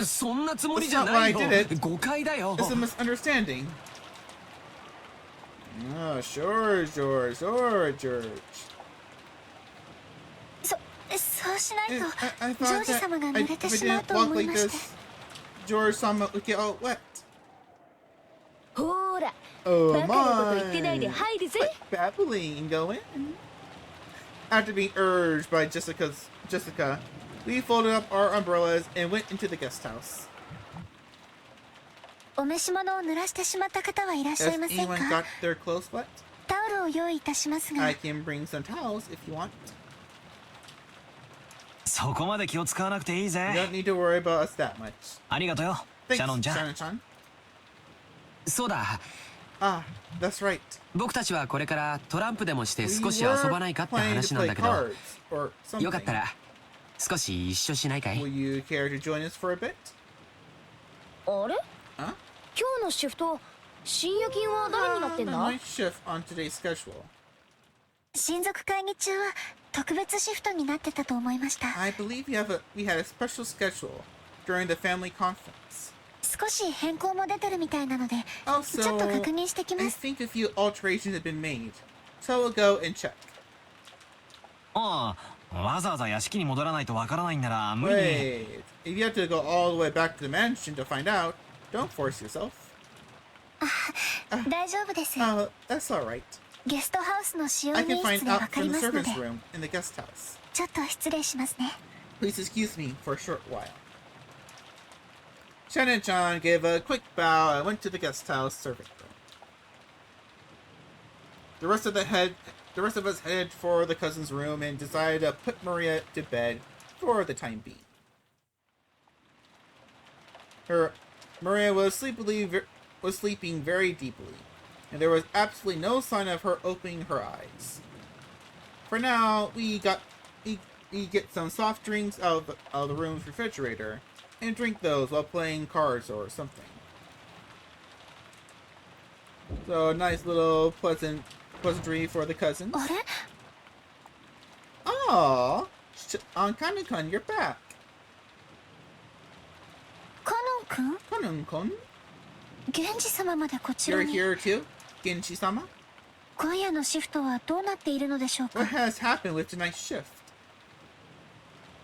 そんなつもりじゃ That's not ないよ why I did it. 誤解だよ It's a misunderstanding. Oh, sure, George. そうしない I と I ジョー thought ジ that 様が I, 濡れ if て I しまう didn't と walk 思い like まして this, George Sama would get all wet. ほーら Oh バカなこと言ってないで my! 入るぜ。 Babbling and go in. After being urged by Jessica, we folded up our umbrellas and went into the guest house. お召し物を濡らしてしまった方はいらっしゃ Has いません anyone か got their clothes wet? タオルを用意いたしますが I can bring some towels if you want. そこまで気を使わなくていい You ぜ。 don't need to worry about us that much. ありがとうよ、 Thanks, シャノンちゃん。 Shannon-chan. そうだ Ah, that's right. 僕たちはこれからトランプでもして We 少し were 遊ばないかって planning to 話なん play だけど cards or よかった something. ら少し一緒しないかい Will you care to join us for a bit? あれ Huh? 今日のシフト深夜勤は誰になってん The だ night shift on today's schedule. 親族会議中は特別シフトになってたと思いました I believe we had a special schedule during the family conference. 少し変更も出てるみたいなので Also, ちょっと確認してき I ます think a few alterations have been made, so we'll go and check. ああ、わざわざ屋敷に戻らないとわからないんなら無理に。 Wait, if you have to go all the way back to the mansion to find out, don't force yourself. 大丈夫です Oh, that's alright. ゲストハウスの使用 I 人 can 室 find でわ out か from り the ますので servants' room in the guest house. ちょっと失礼しますね Please excuse me for a short while. Shannon-chan gave a quick bow and went to the guest house servant room. The rest of us headed for the cousin's room and decided to put Maria to bed for the time being. Maria was sleeping very deeply, and there was absolutely no sign of her opening her eyes. For now, we get some soft drinks out of the room's refrigerator and drink those while playing cards or something. So a nice little pleasantry for the cousins. あれ Aww, Aunt Kanun-kun, you're back. カノン君 Kanun-kun, 源氏様までこちら you're に here too, Genshi-sama. 今夜のシフトはどうなっているのでしょうか。 What has happened with tonight's shift?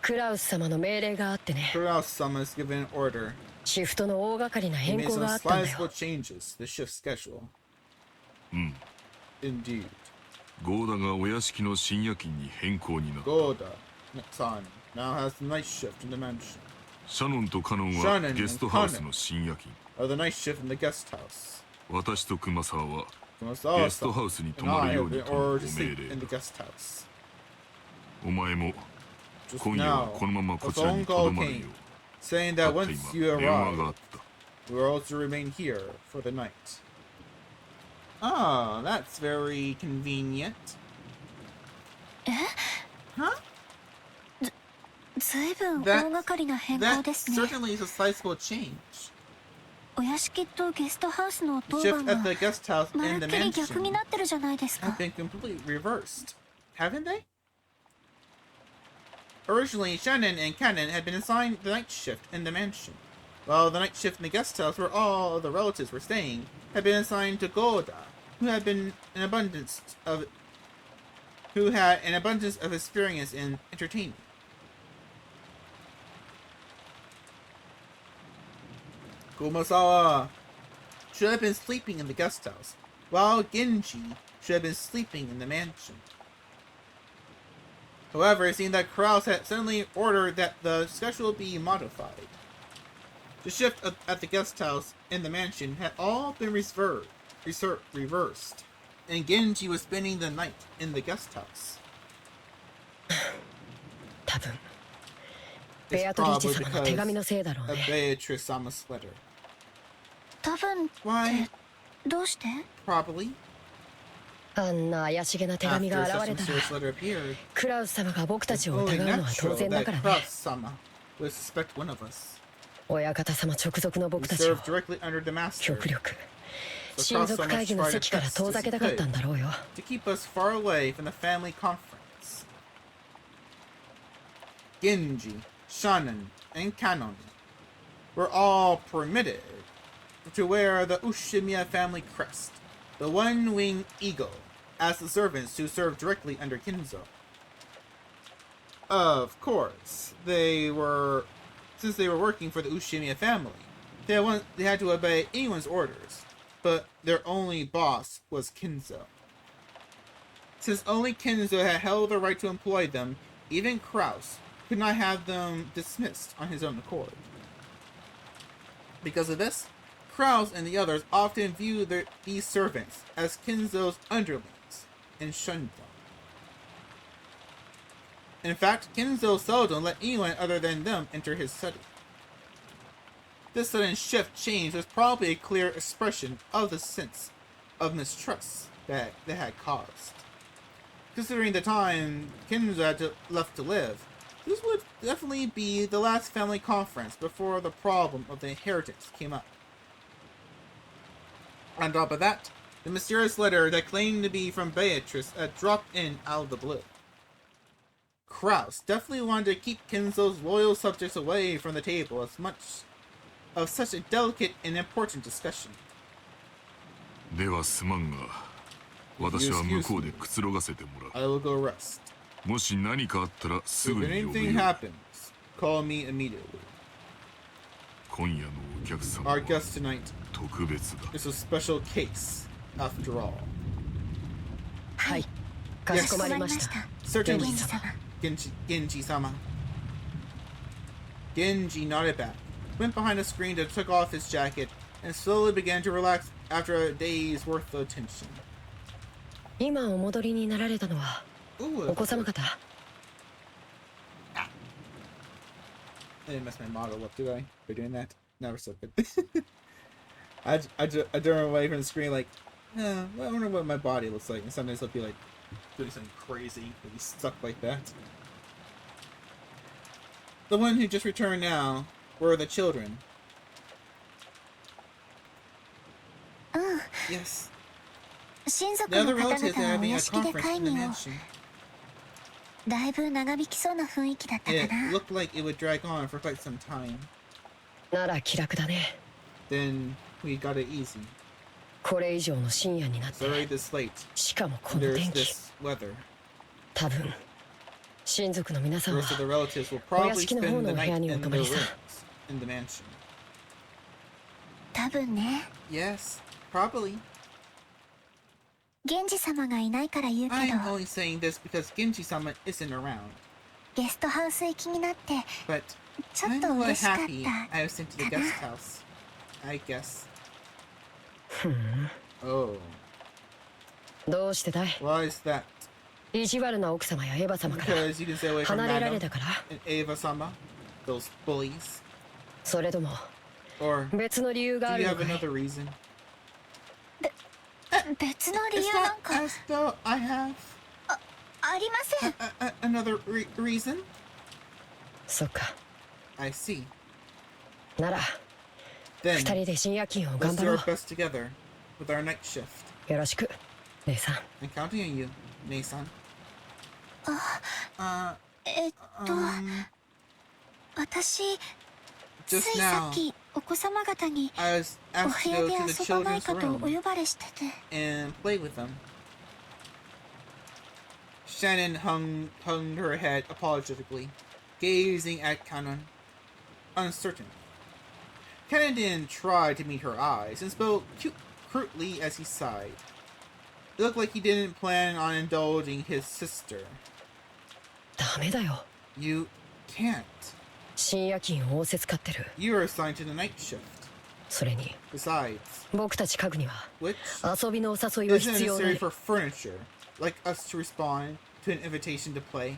クラウス様の命令があってね。 Kurosawa is given an order. シフトの大掛かりな He 変 made 更 some があったんだ sizable よ。 changes to the shift schedule. うん Indeed. ゴーダがお屋敷の深夜勤に変更になった Goda-san now has the night shift in the mansion. シャノンとカノンは Shannon ゲストハウスの深夜勤 Or the night shift in the guest house. 私と熊沢は Kurosawa-san ゲストハウスに泊 and ま I るよ have うに been とのご ordered to 命 sleep 令 in the だ guest house. お前も Just 今夜は now, このまま a こちら phone にと call どまるよ came う saying た that った once 今 you 電話があっ arrive, た we are all to remain here for the night. Oh, that's very convenient. え、 Huh? ずいぶん大 That- 掛かりな変更 That ですね。 certainly is a sizable change. お屋敷とゲストハウスの The 当 shift 番 at が the guest house まる and っ the きり逆に mansion なってるじゃないですか。 have been completely reversed, haven't they? Originally, Shannon and Cannon had been assigned the night shift in the mansion, while the night shift in the guest house where all of the relatives were staying had been assigned to Goda, who had an abundance of experience in entertainment. Kumasawa should have been sleeping in the guest house, while Genji should have been sleeping in the mansion. However, it seemed that Krause had suddenly ordered that the schedule be modified. The shift at the guest house and the mansion had all been reversed, and Genji was spending the night in the guest house. 多分 It's ベアトリーチ probably 様の手紙 because のせいだろう of ね。 Beatrice-sama's letter. 多分 Why? どうして？ Probably. あんな怪しげな手紙 After が such 現 a れたら mysterious letter appeared, クラウス様が僕た it's ちを疑 only うのは当 natural 然だ that からね。 Krause-sama would suspect one of us. 親方様直属の We 僕たちを served directly under the master 極力 So 親族 Krause-sama 会議の tried 席 her から best 遠 as ざけ he たかった could んだろうよ。 to keep us far away from the family conference. Genji, Shannon, and Kanon were all permitted to wear the Ushimiya family crest, the one-winged eagle, as the servants who served directly under Kinzo. Of course, since they were working for the Ushimiya family, they had to obey anyone's orders, but their only boss was Kinzo. Since only Kinzo had held the right to employ them, even Krause could not have them dismissed on his own accord. Because of this, Krause and the others often viewed these servants as Kinzo's underlings and shunned them. In fact, Kinzo seldom let anyone other than them enter his study. This sudden change was probably a clear expression of the sense of mistrust that they had caused. Considering the time Kinzo had left to live, this would definitely be the last family conference before the problem of the inheritance came up. On top of that, the mysterious letter that claimed to be from Beatrice had dropped in out of the blue. Krause definitely wanted to keep Kinzo's loyal subjects away from the table as much of such a delicate and important discussion. ではすまんが私は向こうでくつろがせてもら I will go rest. うもし何かあったらす If ぐに呼ぶ anything よ happens, call me immediately. 今夜のお客様 Our は guest tonight 特別だ is a special case, after all. はい、かしこまりました。 Certainly, 源氏様。 Genji-sama. Genji nodded back, went behind a screen and took off his jacket, and slowly began to relax after a day's worth of tension. 今お戻りになられたのは Ooh, お子様方。 I didn't mess my model up, did I? By doing that? Never so good. I turn away from the screen like, I wonder what my body looks like. And sometimes I'll be like, doing something crazy, and be stuck like that. The one who just returned now were the children. うん、 Yes. 親族 The の other 方 relatives 々 are はお having 屋 a 敷で conference 会 in the 議を。 mansion. だいぶ長引きそうな雰囲気だったか It な。 looked like it would drag on for quite some time. なら気楽だね。 Then we got it easy. これ以上の深夜になっ It's て already this late. しかもこの There's 天気 this weather. 多分親族の皆さん The は rest of the relatives will お probably 屋敷の方 spend の the お部 night 屋にお in 泊 their まりさ rooms in the mansion. 多分ね。 Yes, probably. 源氏様がいないから言うけど、 I'm only saying this because Genji-sama isn't around. ゲストハウス行きになって But ちょっ I'm と a little 嬉しかっ happy た。 I was sent to the guest house. I guess. ふん Oh, どうしてだい why is that? 意地悪な奥様やエヴァ様から Because you can stay away from 離れられ Madam たから and Eva-sama, those bullies. それとも Or 別の理由が do あ you るの have かい another reason? 別の理 It's 由なん not か as though I have ありません。 another reason. そっか I see. なら Then 二人で深夜勤を頑 let's 張 do ろ our best together with our night shift. うよろしく姉さん I'm counting on you, Nei-san. 私、つ Just いさ now, っきお子様方に I was お asked 部 to 屋 go で to the 遊ばない children's かとお room 呼ばれしてて。 and play with them. Shannon hung her head apologetically, gazing at Kanon, uncertain. Kanon didn't try to meet her eyes and spoke crudely as he sighed. It looked like he didn't plan on indulging his sister. ダメだよ You can't. 深夜勤を仰せつかってる You are assigned to the night shift. それに Besides, 僕たち家具には which 遊びのお誘いは isn't 必要な necessary い for furniture, like us to respond to an invitation to play.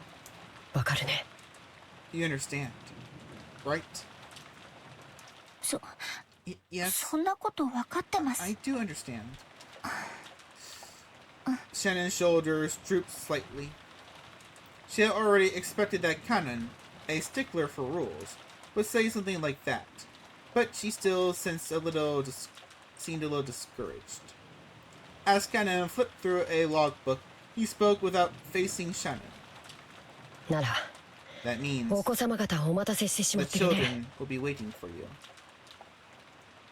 わかるね You understand, right? そ Yes, そんなこと分かってます。 I do understand. Shannon's shoulders drooped slightly. She had already expected that Kanon, a stickler for rules, would say something like that, but she still sensed seemed a little discouraged. As Kanon flipped through a logbook, he spoke without facing Shannon. なら That means お子様方お待たせしてしま the ってるね children will be waiting for you.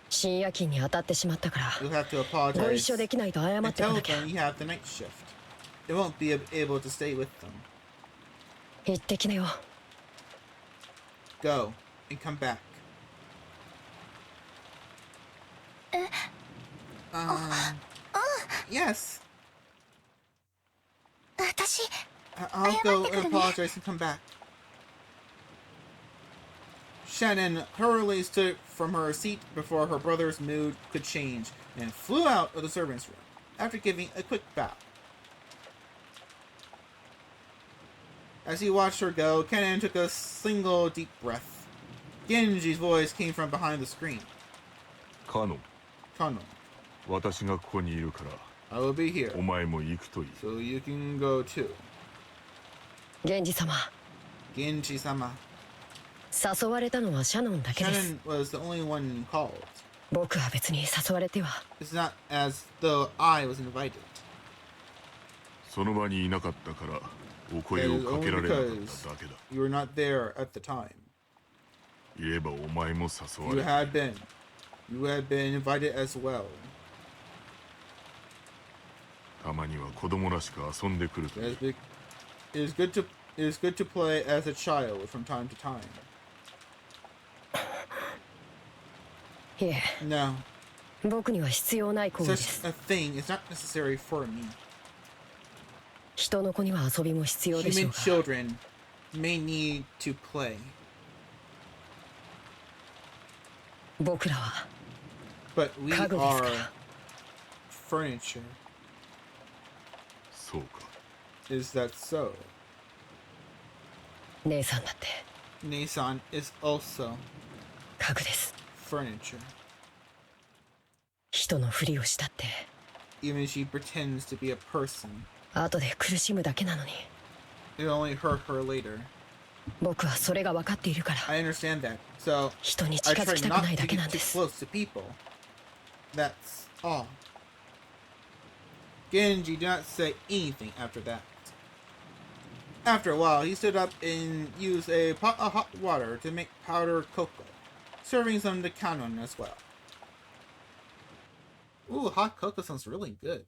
深夜勤に当たってしまったから You'll have to ご一 apologize 緒できないと謝っ and てこ tell なきゃ them you have the night shift. They won't be able to stay with them. 行ってきなよ Go and come back. Yes. 私、 I'll go and apologize and come back. Shannon hurriedly stood from her seat before her brother's mood could change and flew out of the servants' room after giving a quick bow. As he watched her go, Kennen took a single deep breath. Genji's voice came from behind the screen. カノン Kono, 私がここにいるから I will be here, お前も行くといい so you can go too. 源氏様 Genji-sama. 誘われたのはシャノンだけです Shannon was the only one called. 僕は別に誘われては It's not as though I was invited. その場にいなかったからお声をかけられなかっただけだ You were not there at the time. 言えばお前も誘わ You れた had been. You had been invited as well. たまには子供らしく遊んでくるといい It is good to play as a child from time to time. いえ No, 僕には必要ない行為で such す a thing is not necessary for me. 人の子には遊びも必要でしょ Human うが children may need to play, 僕らは but we 家具ですから are furniture. そうか Is that so? 姉さんだって Nason is also 家具です furniture. 人のふりをしたって Even if she pretends to be a person, 後で苦しむだけなのに it'll only hurt her later. 僕はそれが分かっているから I understand that. So 人に I 近づ try きたく not ない to だけな get んで too す close to people. That's all. Genji did not say anything after that. After a while, he stood up and used a pot of hot water to make powdered cocoa, serving some to Kanon as well. Ooh, hot cocoa sounds really good.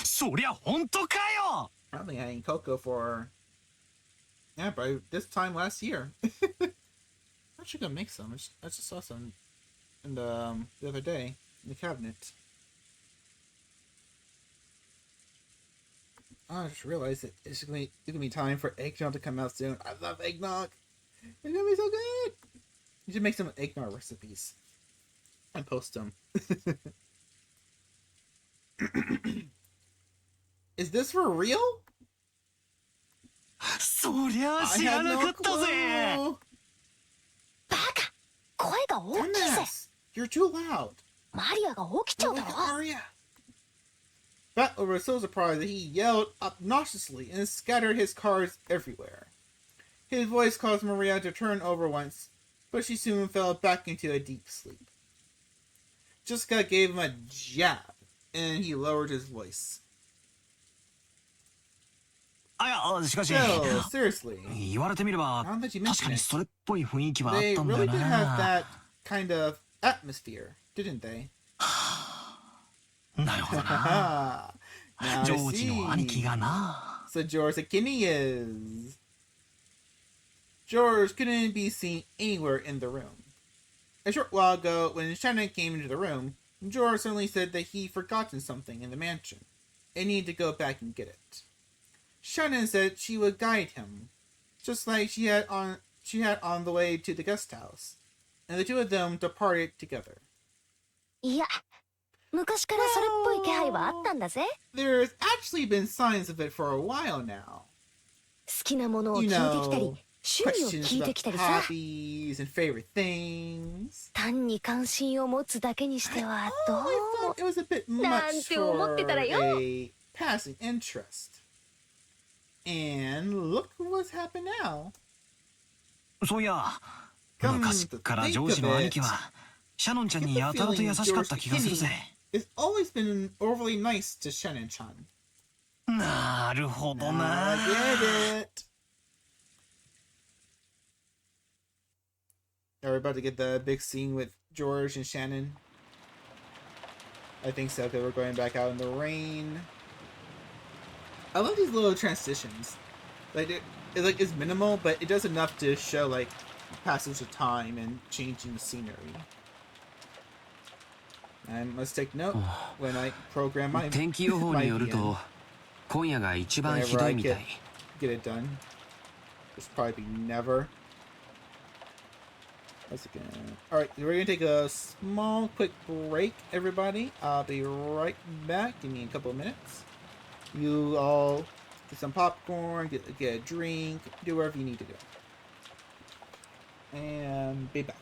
そりゃ本当かよ。 I don't think I had cocoa for by this time last year. I'm actually gonna make some. I just saw some in the other day in the cabinet. Oh, I just realized that it's gonna be time for eggnog to come out soon. I love eggnog. It's gonna be so good. You should make some eggnog recipes and post them. Is this for real? そりゃ I 知ら had な no かったぜ。 clue. バカ、声が大きいぜ。 Dumbass, you're too loud. マリアが起きちゃうだろ。 Aria. Battler was so surprised that he yelled obnoxiously and scattered his cards everywhere. His voice caused Maria to turn over once, but she soon fell back into a deep sleep. Jessica gave him a jab, and he lowered his voice. あ、いや、しかし No, seriously. 言われてみれば Now that you 確か mention に it, それっぽい雰囲気はあっ they たんだよ really did have な。 that kind of atmosphere, didn't they? なるほどな。 Now I ジョージの兄貴 see. がな。 So George Akini is. George couldn't be seen anywhere in the room. A short while ago, when Shannon came into the room, George suddenly said that he'd forgotten something in the mansion and needed to go back and get it. Shannon said she would guide him, just like she had on the way to the guest house, and the two of them departed together. いや、昔からそれっぽい気配はあったんだぜ。 There's actually been signs of it for a while now. 好きなものを聞いてきたり、趣味を Questions 聞いて about きたりさ。 hobbies and favorite things. 単に関心を持つだけにしてはどう I も thought it was a bit なん much て思ってたらよ。 for a passing interest. And look what's happened now. そういや、 Come 昔 to から think ジョージ of の兄 it, 貴はシャノンちゃん I に get や the たらと優 feeling しかっ George た気がするぜ。 Kinney has always been overly nice to Shannon-chan. なるほど I な。 get it. Are we about to get the big scene with George and Shannon? I think so, because we're going back out in the rain. I love these little transitions. Like it's minimal, but it does enough to show like passage of time and changing the scenery. I must take note when I program my 天気予報による my と今夜が一番ひどいみたい。 get it done. It's probably never. Once again. Alright, we're gonna take a small quick break, everybody. I'll be right back. Give me a couple of minutes. You all get some popcorn, get a drink, do whatever you need to do. And be back.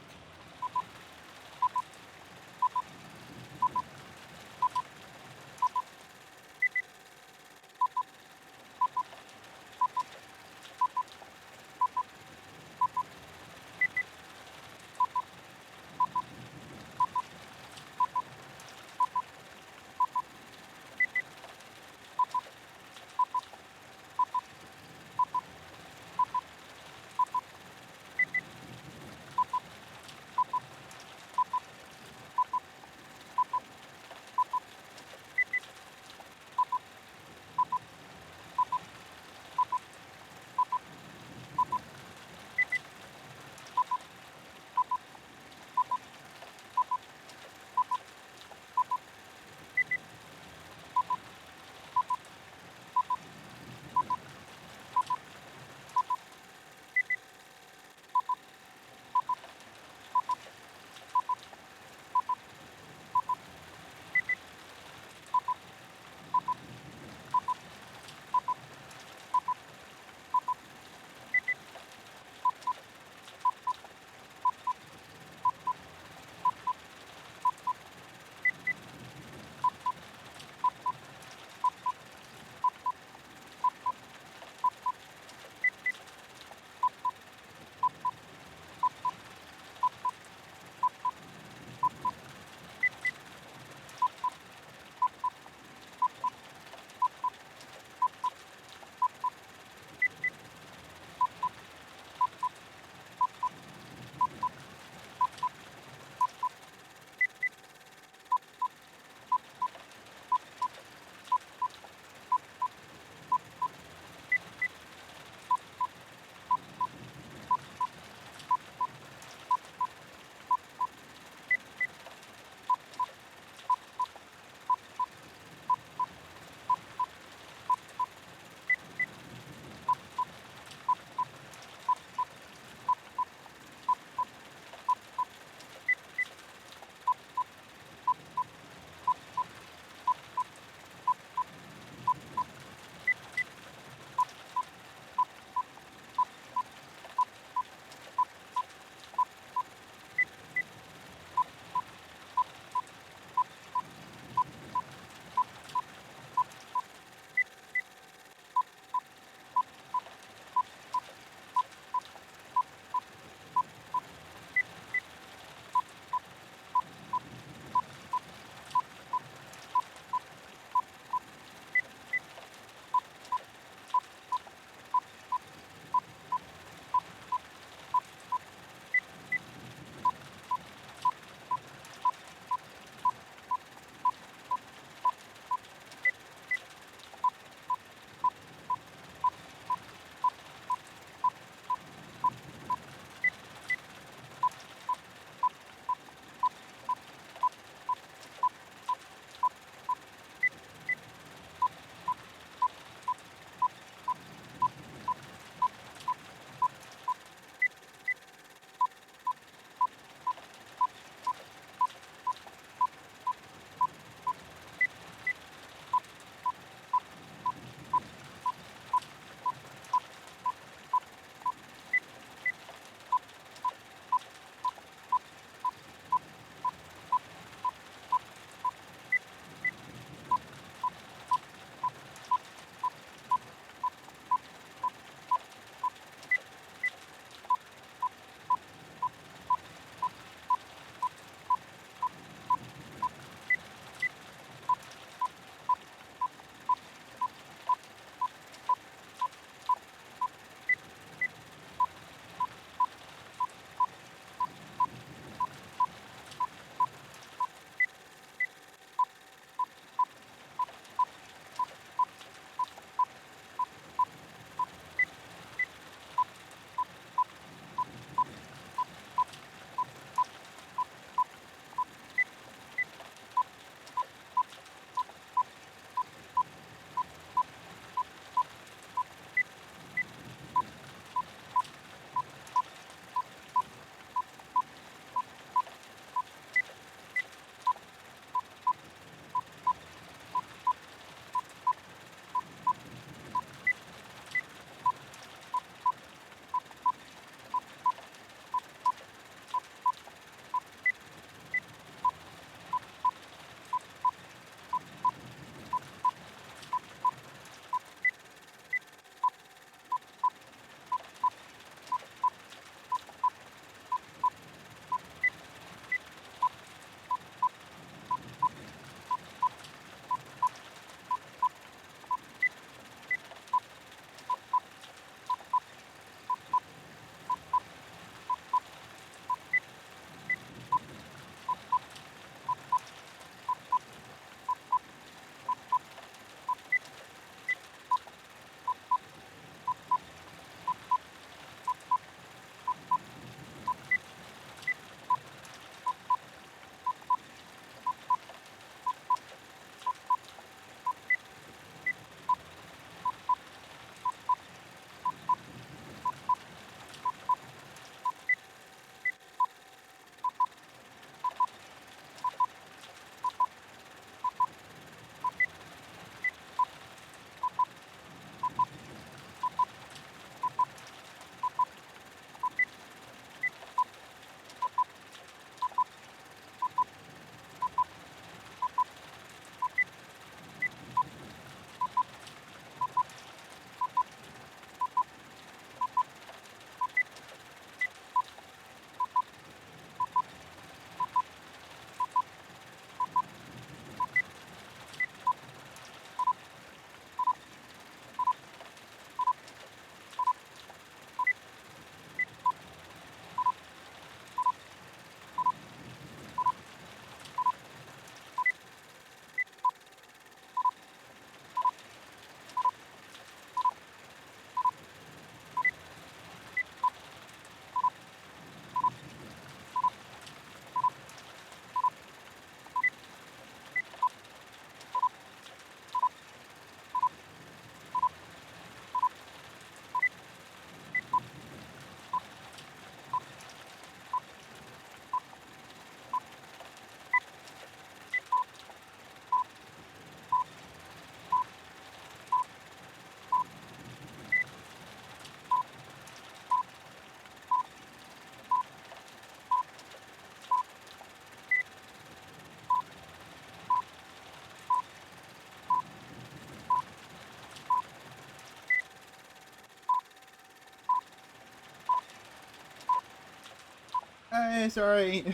Hey, sorry.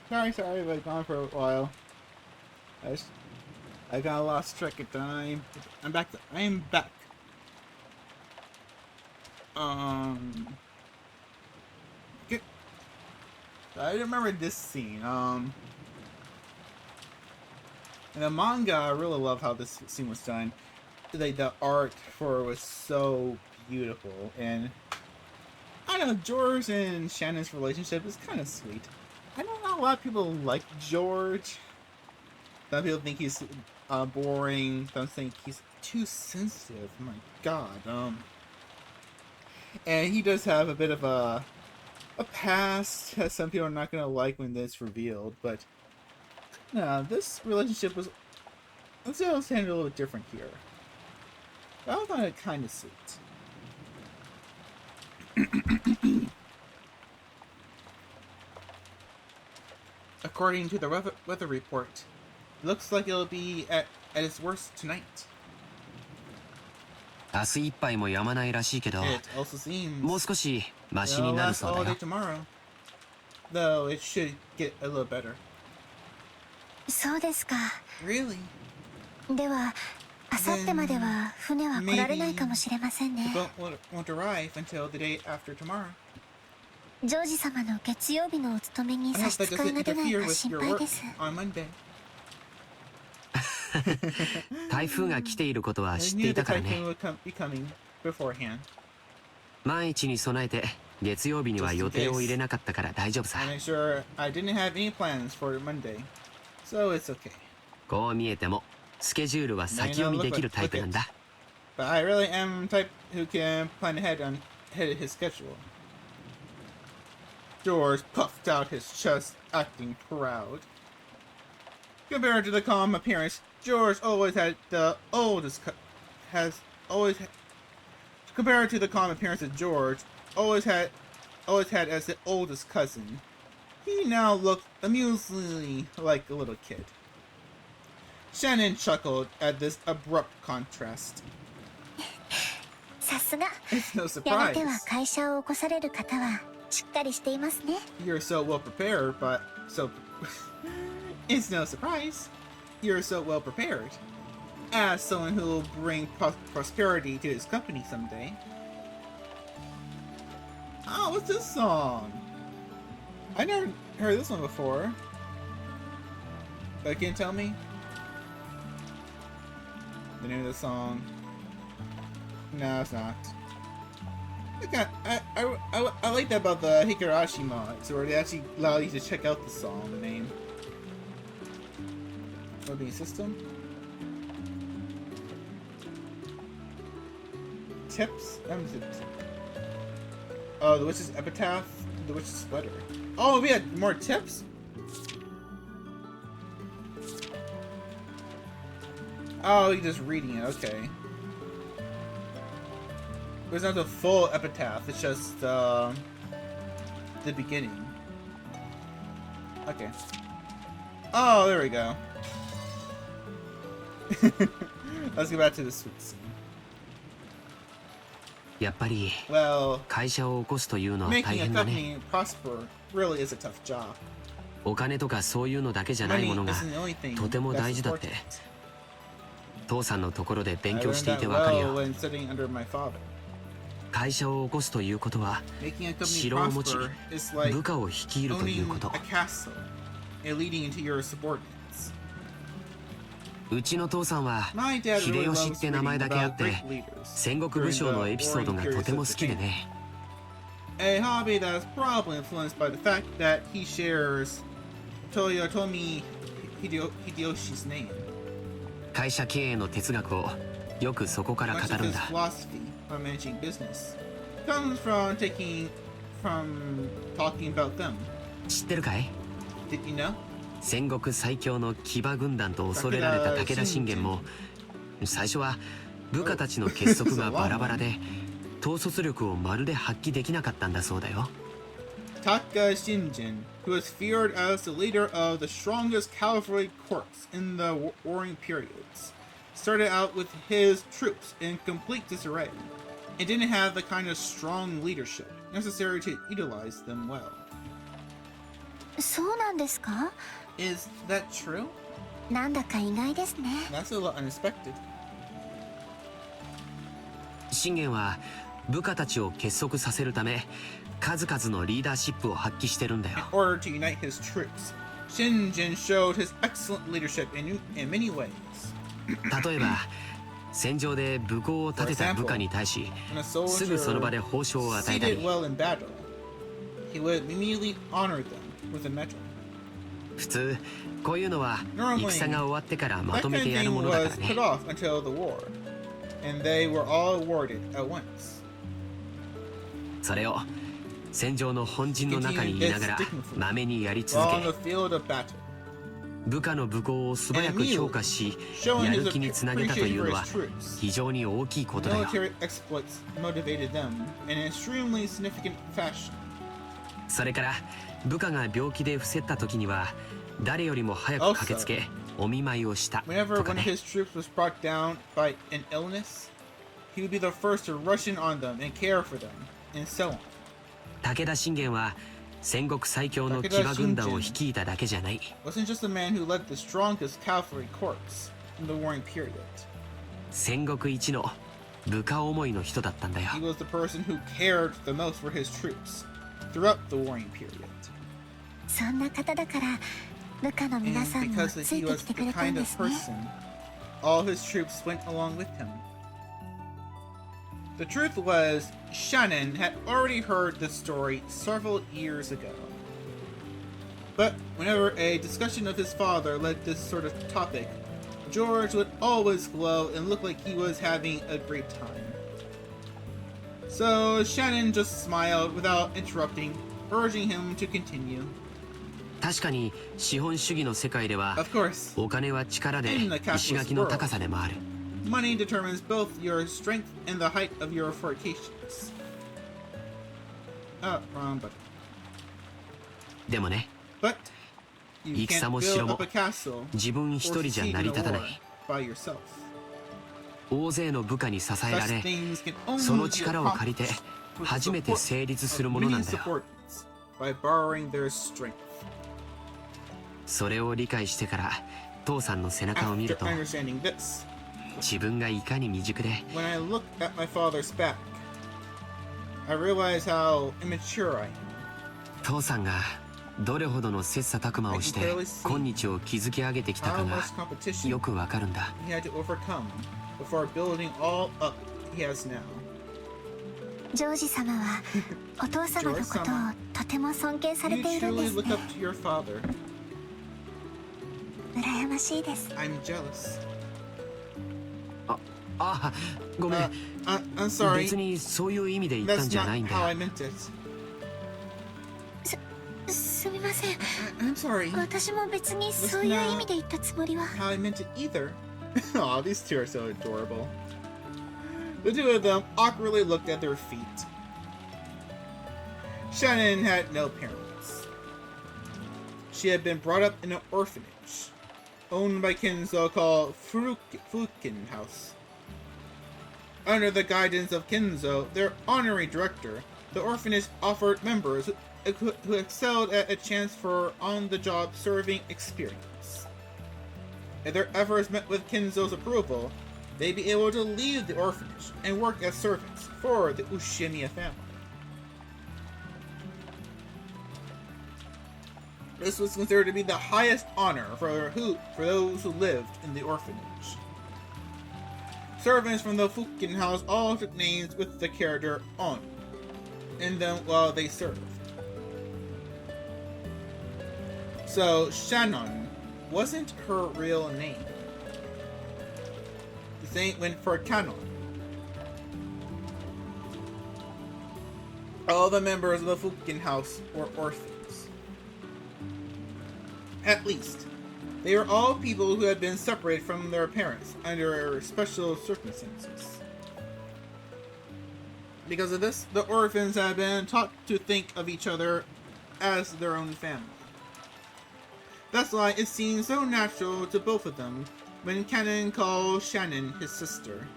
sorry, but gone for a while. I got lost track of time. I'm back. I am back. Get, I remember this scene. In the manga, I really love how this scene was done. Like, the art for it was so beautiful, and I don't know, George and Shannon's relationship is kind of sweet. I don't know, a lot of people like George. Some people think he's boring. Some think he's too sensitive. My God. And he does have a bit of a past that some people are not gonna like when this revealed. But no, this relationship was, let's say, handled a little different here. But I found it kind of sweet. According to the weather report, it looks like it'll be at its worst tonight. 明日いっぱいもやまないらしいけど、 It also seems もう少しマシに it'll なる last そう all だ day よ。 tomorrow. Though it should get a little better. そうですか。 Really? では明後日までは船は来られないかもしれません The ね。 boat won't arrive until the day after tomorrow. ジョージ様の月曜日のお勤めに I 差 hope し that 支え doesn't が出ない interfere か with 心 your 配 work です。 on Monday. 台風が来ていることは I 知って knew い the たから typhoon ね。 would be coming beforehand. 万一に備えて月曜日には予定を入れなかったから大丈夫さ。 I made sure I didn't have any plans for Monday. So it's okay. こう見えてもスケジュールは先読みできるタイプなんだ。 But I really am the type who can plan ahead of his schedule. George puffed out his chest, acting proud. Compared to the calm appearance, George always had the oldest compared to the calm appearance of George always had as the oldest cousin, he now looked amusingly like a little kid. Shannon chuckled at this abrupt contrast. さすが。 It's no やが surprise. ては会社を起こされる方はしっかりしていますね。 You're so well prepared, but it's no surprise. You're so well prepared. As someone who will bring prosperity to his company someday. Oh, what's this song? I never heard this one before. But can you tell me the name of the song? No, it's not. I like that about the Hikarashi mods, where they actually allow you to check out the song name. Loading system. Tips? Oh, the Witch's Epitaph, the Witch's Sweater. Oh, we had more tips? Oh, you're just reading it, okay. It's not the full epitaph, it's just the beginning. Okay. Oh, there we go. Let's go back to the sweet scene. やっぱり Well, 会社を起こすというのは大 making a 変だね。 company prosper really is a tough job. お金とかそういうのだけじゃないも Money のが isn't the only thing とても that's 大事だって。 important. 父さんのところで I 勉強 learned してい that てわかる well よ。 when studying under my father. 会社を起こすということは Making a company 城を持ち prosper is like 部下を率いるという owning こと a castle and leading into your subordinates. うちの父さんは My dad 秀 really 吉 loves って名前 reading だけあっ about て great leaders 戦国武将のエピソードがとても好きでね。 A hobby that is probably influenced by the fact that he shares Toyotomi Hideyoshi's name. 会社経営の哲学をよくそこから Much 語 of るん his だ。 philosophy on managing business comes from talking about them. 知ってるかい？ Did you know? 戦国最強の騎馬軍団と恐れられた武田信玄も最初は部下たちの結束がバラバラで統率力をまるで発揮できなかったんだそうだよ。 Taka Shinjin, who was feared as the leader of the strongest cavalry corps in the warring periods, started out with his troops in complete disarray, and didn't have the kind of strong leadership necessary to utilize them well. そうなんですか？ Is that true? なんだか意外ですね。 That's a little unexpected. 信玄は部下たちを結束させるため数々のリーダーシップを発揮してるんだよ。 In order to unite his troops, Shinjin showed his excellent leadership in many ways. 例えば戦場で武功を立てた部下に対し When a すぐその場 soldier で報奨を与えたり succeeded well in battle, he would immediately honor them with a medal. 普通こういうのは Normally, 戦が終わってからま that とめ kind て of やる thing ものだか was らね put off until the war, and they were all awarded at once. それを戦場の本陣の中にいながらまめにやり続 While on the け field of battle, 部下の武功を素早く評価し showing や his る気につなげたという appreciation の for は his troops, 非常に大きいことだよ。 military exploits motivated them in an extremely significant fashion. それから部下が病気で伏せった時には誰よりも早く駆けつけお見舞いをした Whenever とか one of ね。 his troops was brought down by an illness, he would be the first to rush in on them and care for them, and so on. 武田信玄は戦国最強の騎馬軍団を率いただけじゃない。 Wasn't just a man who led the strongest cavalry corps in the warring period. 戦国一の部下思いの人だったんだよ。 He was the person who cared the most for his troops throughout the warring period. そんな方だから部下の And 皆さんも because つ he いて was きてく the れたん kind で of すね。 person, all his troops went along with him. The truth was, Shannon had already heard this story several years ago. But whenever a discussion of his father led this sort of topic, George would always glow and look like he was having a great time. So Shannon just smiled without interrupting, urging him to continue. 確かに資本主義の世界では Of course, お金は力で In the capitalist 石垣の高さでもある。 money determines both your strength and the height of your fortifications. Wrong button. でもね But you 戦 can't も城 build も up a castle 自分 or 一人じゃ succeed 成 in り a 立たな war い。 by yourself. 大勢の部下に支えら Such れ things can only その be 力を借りて accomplished with the 初めて support 成立する of ものな many んだよ。 subordinates by borrowing their strength. それを理解してから父さんの背中を見 After ると understanding this, 自分がいかに未熟で when I look at my father's back, I realize how immature I am. 父さんがどれほどの切磋琢磨をして今日を築き上げてきたか How が much competition よくわかるんだ。 he had to overcome before building all up he has now. ジョージ様はお父様のことをとても尊敬され You ているんで truly す look ね。 up to your father. 羨ましいです。 I'm jealous. あ、ごめん。 I'm sorry. 別にそういう意味で言ったん That's じゃ not ないん how だ I よ。 meant it. すみません。 I'm sorry. 私も別にそういう意味で言ったつもりは。 How I meant it either. Aw, these two are so adorable. The two of them awkwardly looked at their feet. Shannon had no parents. She had been brought up in an orphanage, owned by Kinzo called Furukin House. Under the guidance of Kinzo, their honorary director, the orphanage offered members who excelled at a chance for on-the-job serving experience. If their efforts met with Kinzo's approval, they'd be able to leave the orphanage and work as servants for the Ushimiya family. This was considered to be the highest honor for those who lived in the orphanage. Servants from the Fukin house all took names with the character On in them while they served. So Shannon wasn't her real name. The same went for Canon. All the members of the Fukin house were orphans. At least, they were all people who had been separated from their parents under special circumstances. Because of this, the orphans had been taught to think of each other as their own family. That's why it seemed so natural to both of them when Canon called Shannon his sister.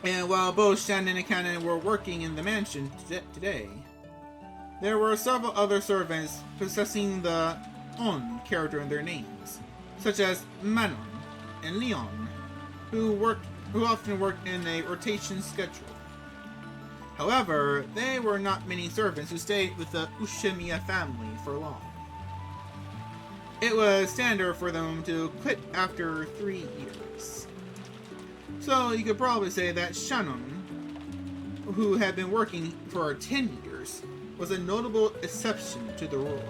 And while both Shannon and Canon were working in the mansion today, There were several other servants possessing the on character in their names, such as Manon and Leon, who often worked in a rotation schedule. However, there were not many servants who stayed with the Ushimiya family for long. It was standard for them to quit after 3 years. So you could probably say that Shannon, who had been working for 10 years, was a notable exception to the rule.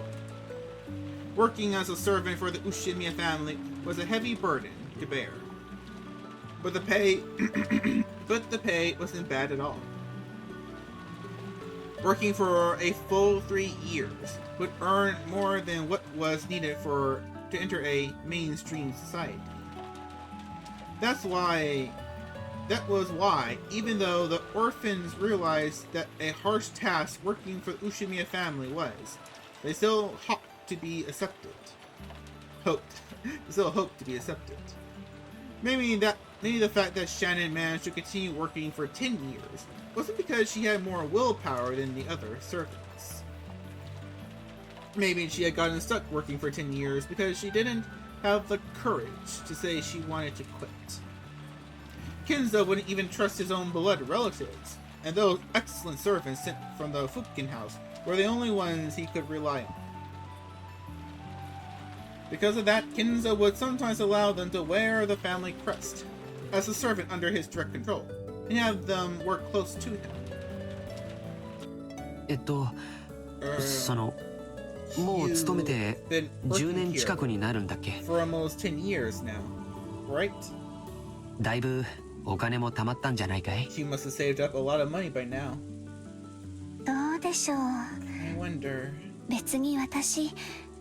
Working as a servant for the Ushimiya family was a heavy burden to bear. But the pay wasn't bad at all. Working for a full 3 years would earn more than what was needed to enter a mainstream society. That was why, even though the orphans realized that a harsh task working for the Ushimiya family was, they still hoped to be accepted. Maybe the fact that Shannon managed to continue working for 10 years wasn't because she had more willpower than the other servants. Maybe she had gotten stuck working for 10 years because she didn't have the courage to say she wanted to quit. Kenzo wouldn't even trust his own blood relatives, and those excellent servants sent from the Fukin house were the only ones he could rely on. Because of that, Kenzo would sometimes allow them to wear the family crest as a servant under his direct control, and have them work close to him. もう勤めて 10年近くになるんだっけ For almost 10 years now, right? だいぶお金も貯まったんじゃないかい She must have saved up a lot of money by now. どうでしょう。 I wonder. 別に私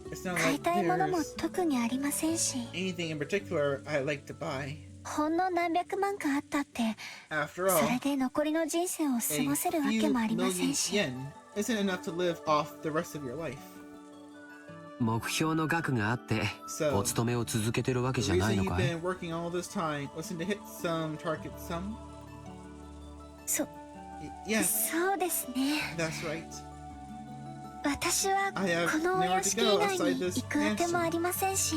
It's not 買い like たいものも there's 特にありませんし、 anything in particular I'd like to buy. ほんの何百万かあったって After そ all, れで残りの人生を過 a ごせるわけ few もありませ million んし、 yen isn't enough to live off the rest of your life. 目標の額があって So, お勤めを続けてるわけ the じゃない reason の you've かい been working all this time wasn't to hit some target sum? そう Yes, そうですね。 that's right. 私は I have このお nowhere 屋 to 敷 go 以外 outside に this 行くあてもあ mansion. りませんし、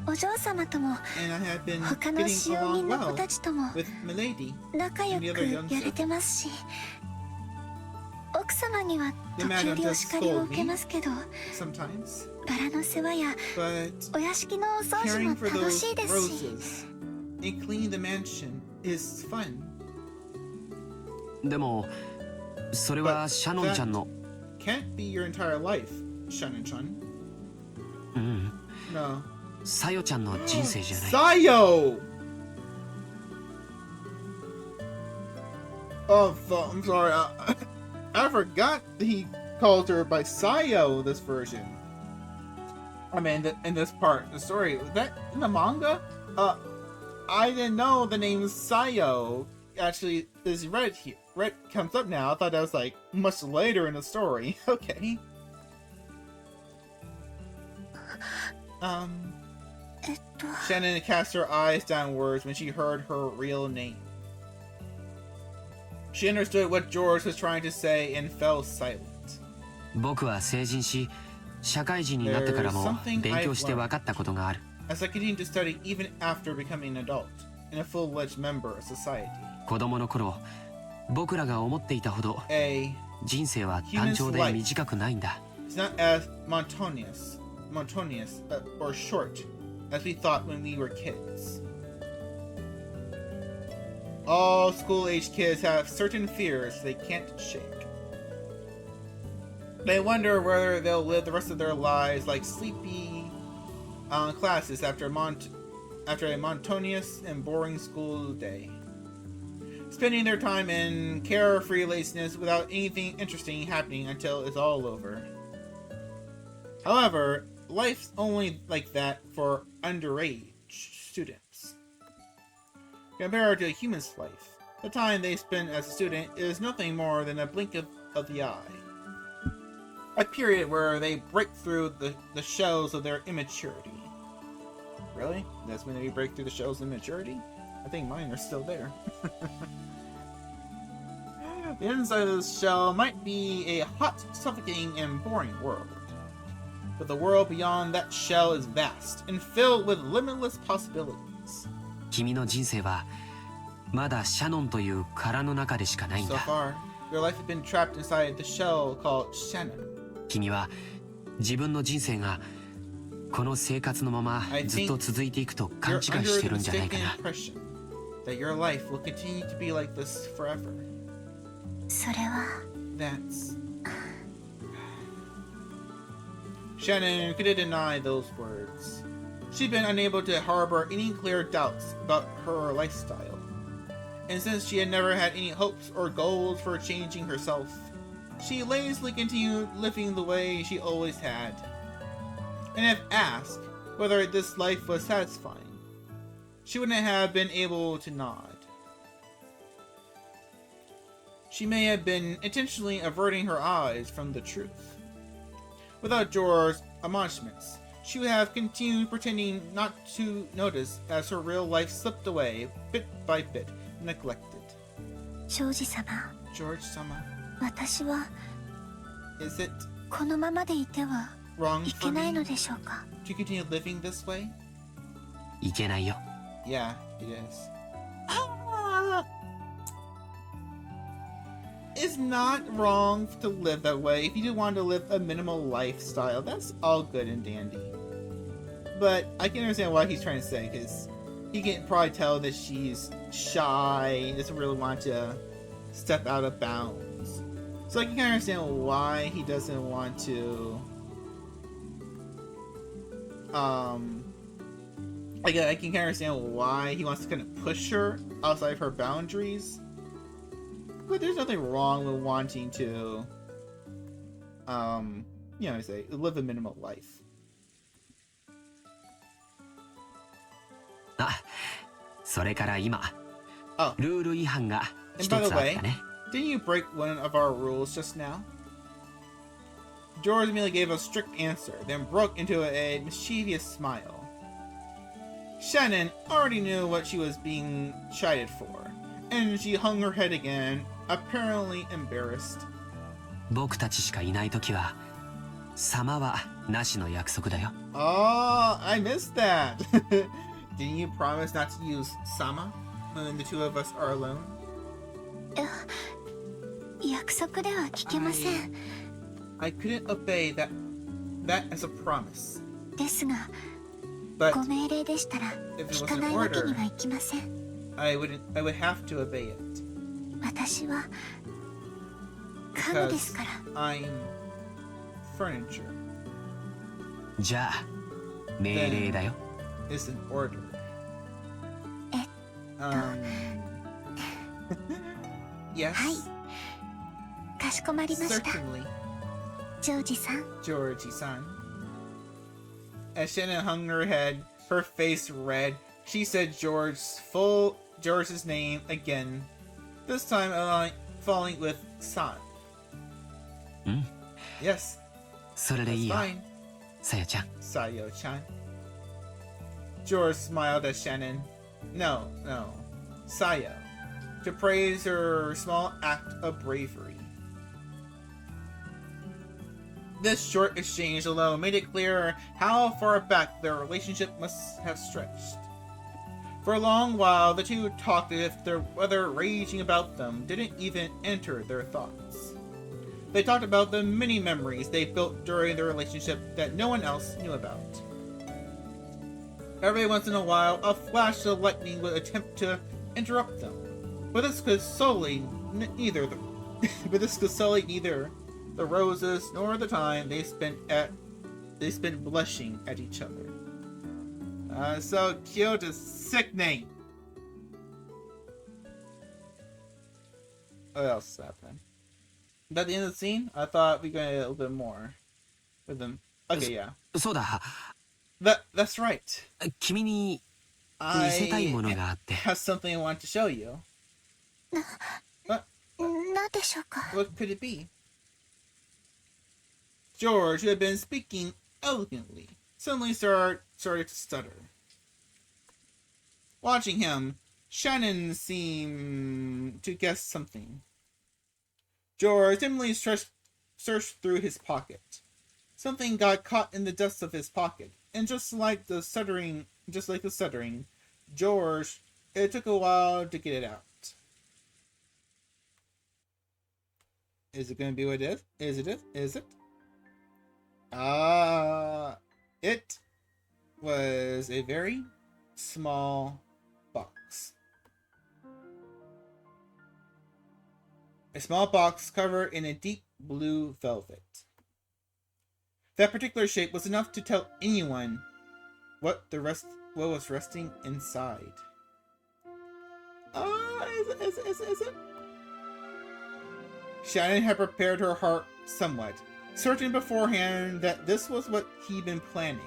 お嬢様とも And I have been 他の getting 使用 along 人の子 well たちとも with Milady. 仲良く and the other young やれてますし、奥様には The 時 madam 折 does お叱りを scold 受け me ますけど、 sometimes, バラの世話や but お屋敷のお掃除 caring も for 楽 those しいですし、 roses and cleaning the mansion is fun. でもそれはシャノンちゃんの Can't be your entire life, Shannon-chan. うん No. サヨちゃんの人生じゃない Sayo! Oh, I'm sorry. I forgot he called her by Sayo this version. I mean, in this part, the story. Was that in the manga? I didn't know the name Sayo actually is read here. Red comes up now. I thought that was like much later in the story. Okay. と Shannon cast her eyes downwards when she heard her real name. She understood what George was trying to say and fell silent. 僕は成人し社会人になってからも There's something 勉強して分かったことがある As I continued to study even after becoming an adult and a full-fledged member of society. 子供の頃僕らが思っていたほど A 人生は単調で短くないんだ It's not as monotonous, or short as we thought when we were kids. All school-age kids have certain fears they can't shake. They wonder whether they'll live the rest of their lives like sleepy classes after a monotonous and boring school day. Spending their time in carefree laziness without anything interesting happening until it's all over. However, life's only like that for underage students. Compared to a human's life, the time they spend as a student is nothing more than a blink of the eye. A period where they break through the shells of their immaturity. Really? That's when they break through the shells of immaturity? I think mine are still there. The inside of this shell might be a hot, suffocating, and boring world. But the world beyond that shell is vast and filled with limitless possibilities. 君の人生はまだシャノンという殻の中でしかないん So だ。 far, your life has been trapped inside the shell called Shannon. 君は自分の人生がこの生活のままずっと続いていくと勘違 You're いし under て the るんじゃない mistaken かな。 impression that your life will continue to be like this forever. それは That's... Shannon couldn't deny those words. She'd been unable to harbor any clear doubts about her lifestyle. And since she had never had any hopes or goals for changing herself, she lazily continued living the way she always had. And if asked whether this life was satisfying, she wouldn't have been able to nod. She may have been intentionally averting her eyes from the truth. Without George's admonishments, she would have continued pretending not to notice as her real life slipped away, bit by bit, neglected. ジョージ様、 George-sama, 私は is it このままでいては wrong い for けない me のでしょうか。 to continue living this way? いけないよ。 Yeah, it is. It's not wrong to live that way. If you do want to live a minimal lifestyle, that's all good and dandy. But I can understand what he's trying to say, because he can probably tell that she's shy, doesn't really want to step out of bounds. So I can kind of understand why he doesn't want to... I can kind of understand why he wants to kind of push her outside of her boundaries. But there's nothing wrong with wanting to, live a minimal life. あ、それから今、 Oh, ルール違反が and 一 by つ the あっ way, たね。 didn't you break one of our rules just now? George merely gave a strict answer, then broke into a mischievous smile. Shannon already knew what she was being chided for, and she hung her head again, apparently embarrassed. 僕たちしかいないときは、様はなしの約束だよ。 Oh, I missed that. Didn't you promise not to use Sama when the two of us are alone? 約束では聞けません。 I couldn't obey that as a promise. ですが、 But ご命令でしたら if it 聞 was か an ないわけ order, にはいきません。 I would have to obey it 私は家具で because すから。 I'm furniture. じゃあ、命令だよ。 It's an order. Yes, はい、かしこまりました。 certainly, ジョージさん、 Georgie-san. As Shannon hung her head, her face red, she said George's name again. This time falling with san. うん、 Yes, それでいい that's よ。 fine. さやちゃん。 Sayo-chan. George smiled at Shannon. No, Sayo. To praise her small act of bravery. This short exchange alone made it clear how far back their relationship must have stretched. For a long while, the two talked as if their weather raging about them didn't even enter their thoughts. They talked about the many memories they built during their relationship that no one else knew about. Every once in a while, a flash of lightning would attempt to interrupt them, but this could sully neither the roses nor the time they spent blushing at each other. So cute, it's sickening. What else happened? Is that the end of the scene? I thought we got a little bit more with them. Okay, yeah. そうだ。 That's right. 君に見せたいものがあって。 have something I want to show you. 何でしょうか。 What could it be? George, who had been speaking elegantly, suddenly started to stutter. Watching him, Shannon seemed to guess something. George timidly searched through his pocket. Something got caught in the dust of his pocket, and just like the stuttering, George, it took a while to get it out. Is it going to be what it is? Is it? It was a very small box. A small box covered in a deep blue velvet. That particular shape was enough to tell anyone what was resting inside. Is it? Shannon had prepared her heart somewhat, certain beforehand that this was what he'd been planning.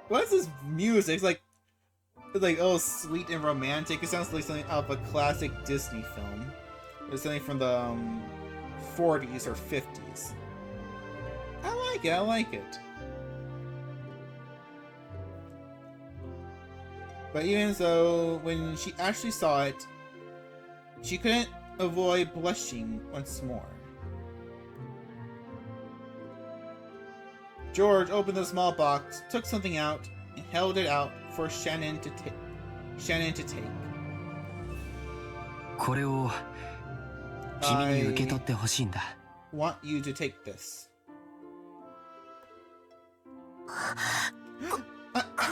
What is this music? It's like oh, sweet and romantic. It sounds like something out of a classic Disney film. It's something from the 40s or 50s. I like it. But even so, when she actually saw it, she couldn't avoid blushing once more. George opened the small box, took something out, and held it out for Shannon to take. これを君に受け取ってほしいんだ。 Want you to take this. こ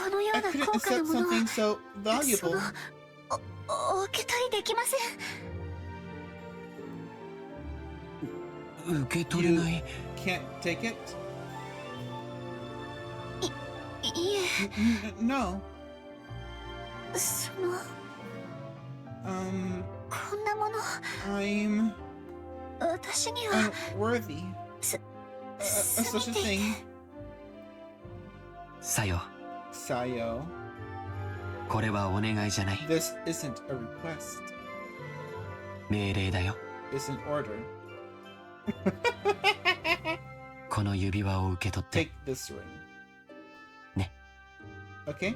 のよう I な couldn't 高価な accept もの something は so valuable. 受け取りできません。受け取れない。 Can't take it? いえ、 No. そのこんなもの I'm 私には unworthy. す Such a てい thing. てさよ、 Sayo, これはお願いじゃない。 this isn't a request. 命令だよ。 It's an order. この指輪を受け取って。 Take this ring. ね。 Okay?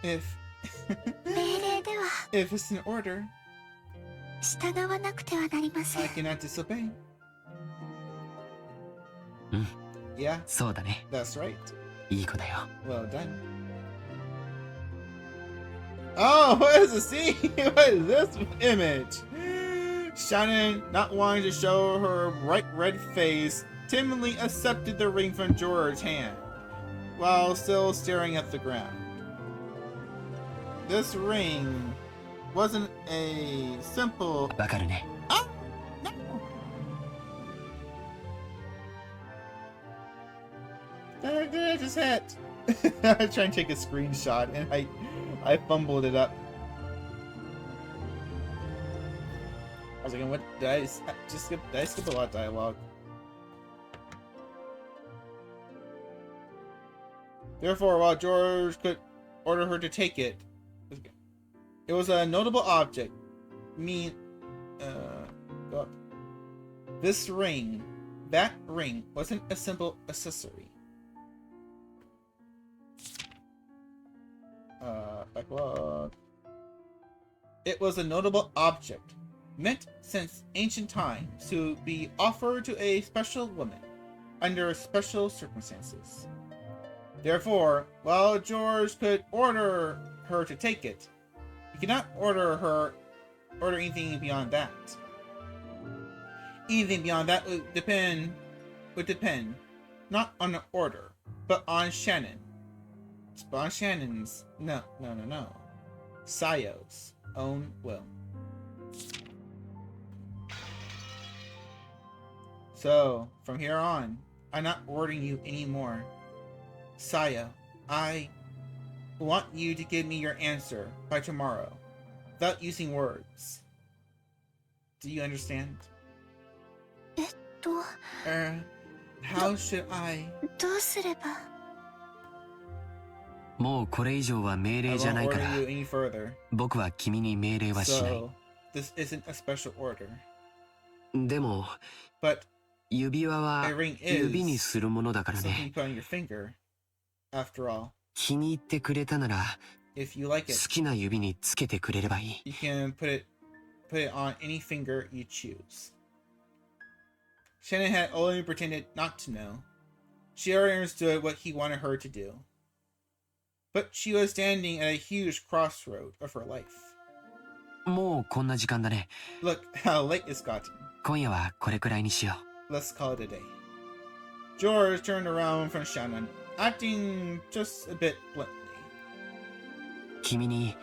If 命令では if it's an order, 従わなくてはなりませ I ん。 cannot disobey. うん、 Yeah, そうだね。 that's right. いい子だよ。 Well done. Oh, what is the scene? What is this image? Shannon, not wanting to show her bright red face, timidly accepted the ring from George's hand, while still staring at the ground. This ring wasn't a simple... わかるね。 Oh, no! Did I just hit? I was trying to take a screenshot and I fumbled it up. I was like, what did I just skip? Did I skip a lot of dialogue? Therefore, while George could order her to take it, it was a notable object. Go up. This ring, that ring, wasn't a simple accessory. Backlog. It was a notable object, meant since ancient times to be offered to a special woman under special circumstances. Therefore, while George could order her to take it, he could not order anything beyond that. Anything beyond that would depend not on an order, but on Shannon. On Shannon's no. Sayo's own will. So, from here on, I'm not ordering you anymore. Sayo, I want you to give me your answer by tomorrow, without using words. Do you understand? ど How should I? どうすればもうこれ以上は命 I 令じゃ won't ないか order ら、 you any further. 僕は君に命令はしない。 So, this isn't a special order. でも、 But 指輪は a ring 指に is するものだから something ね you。put on your finger, after all. 気に入ってくれたなら If you like 好 it, きな指につけてくれればいい。 you can put it on any finger you choose. Shannon had only pretended not to know. She already understood what he wanted her to do. But she was standing at a huge crossroad of her life. もうこんな時間だね。 Look how late it's gotten. 今夜はこれくらいにしよ Let's call it a day. George turned around from Shannon, acting just a bit bluntly. う。君に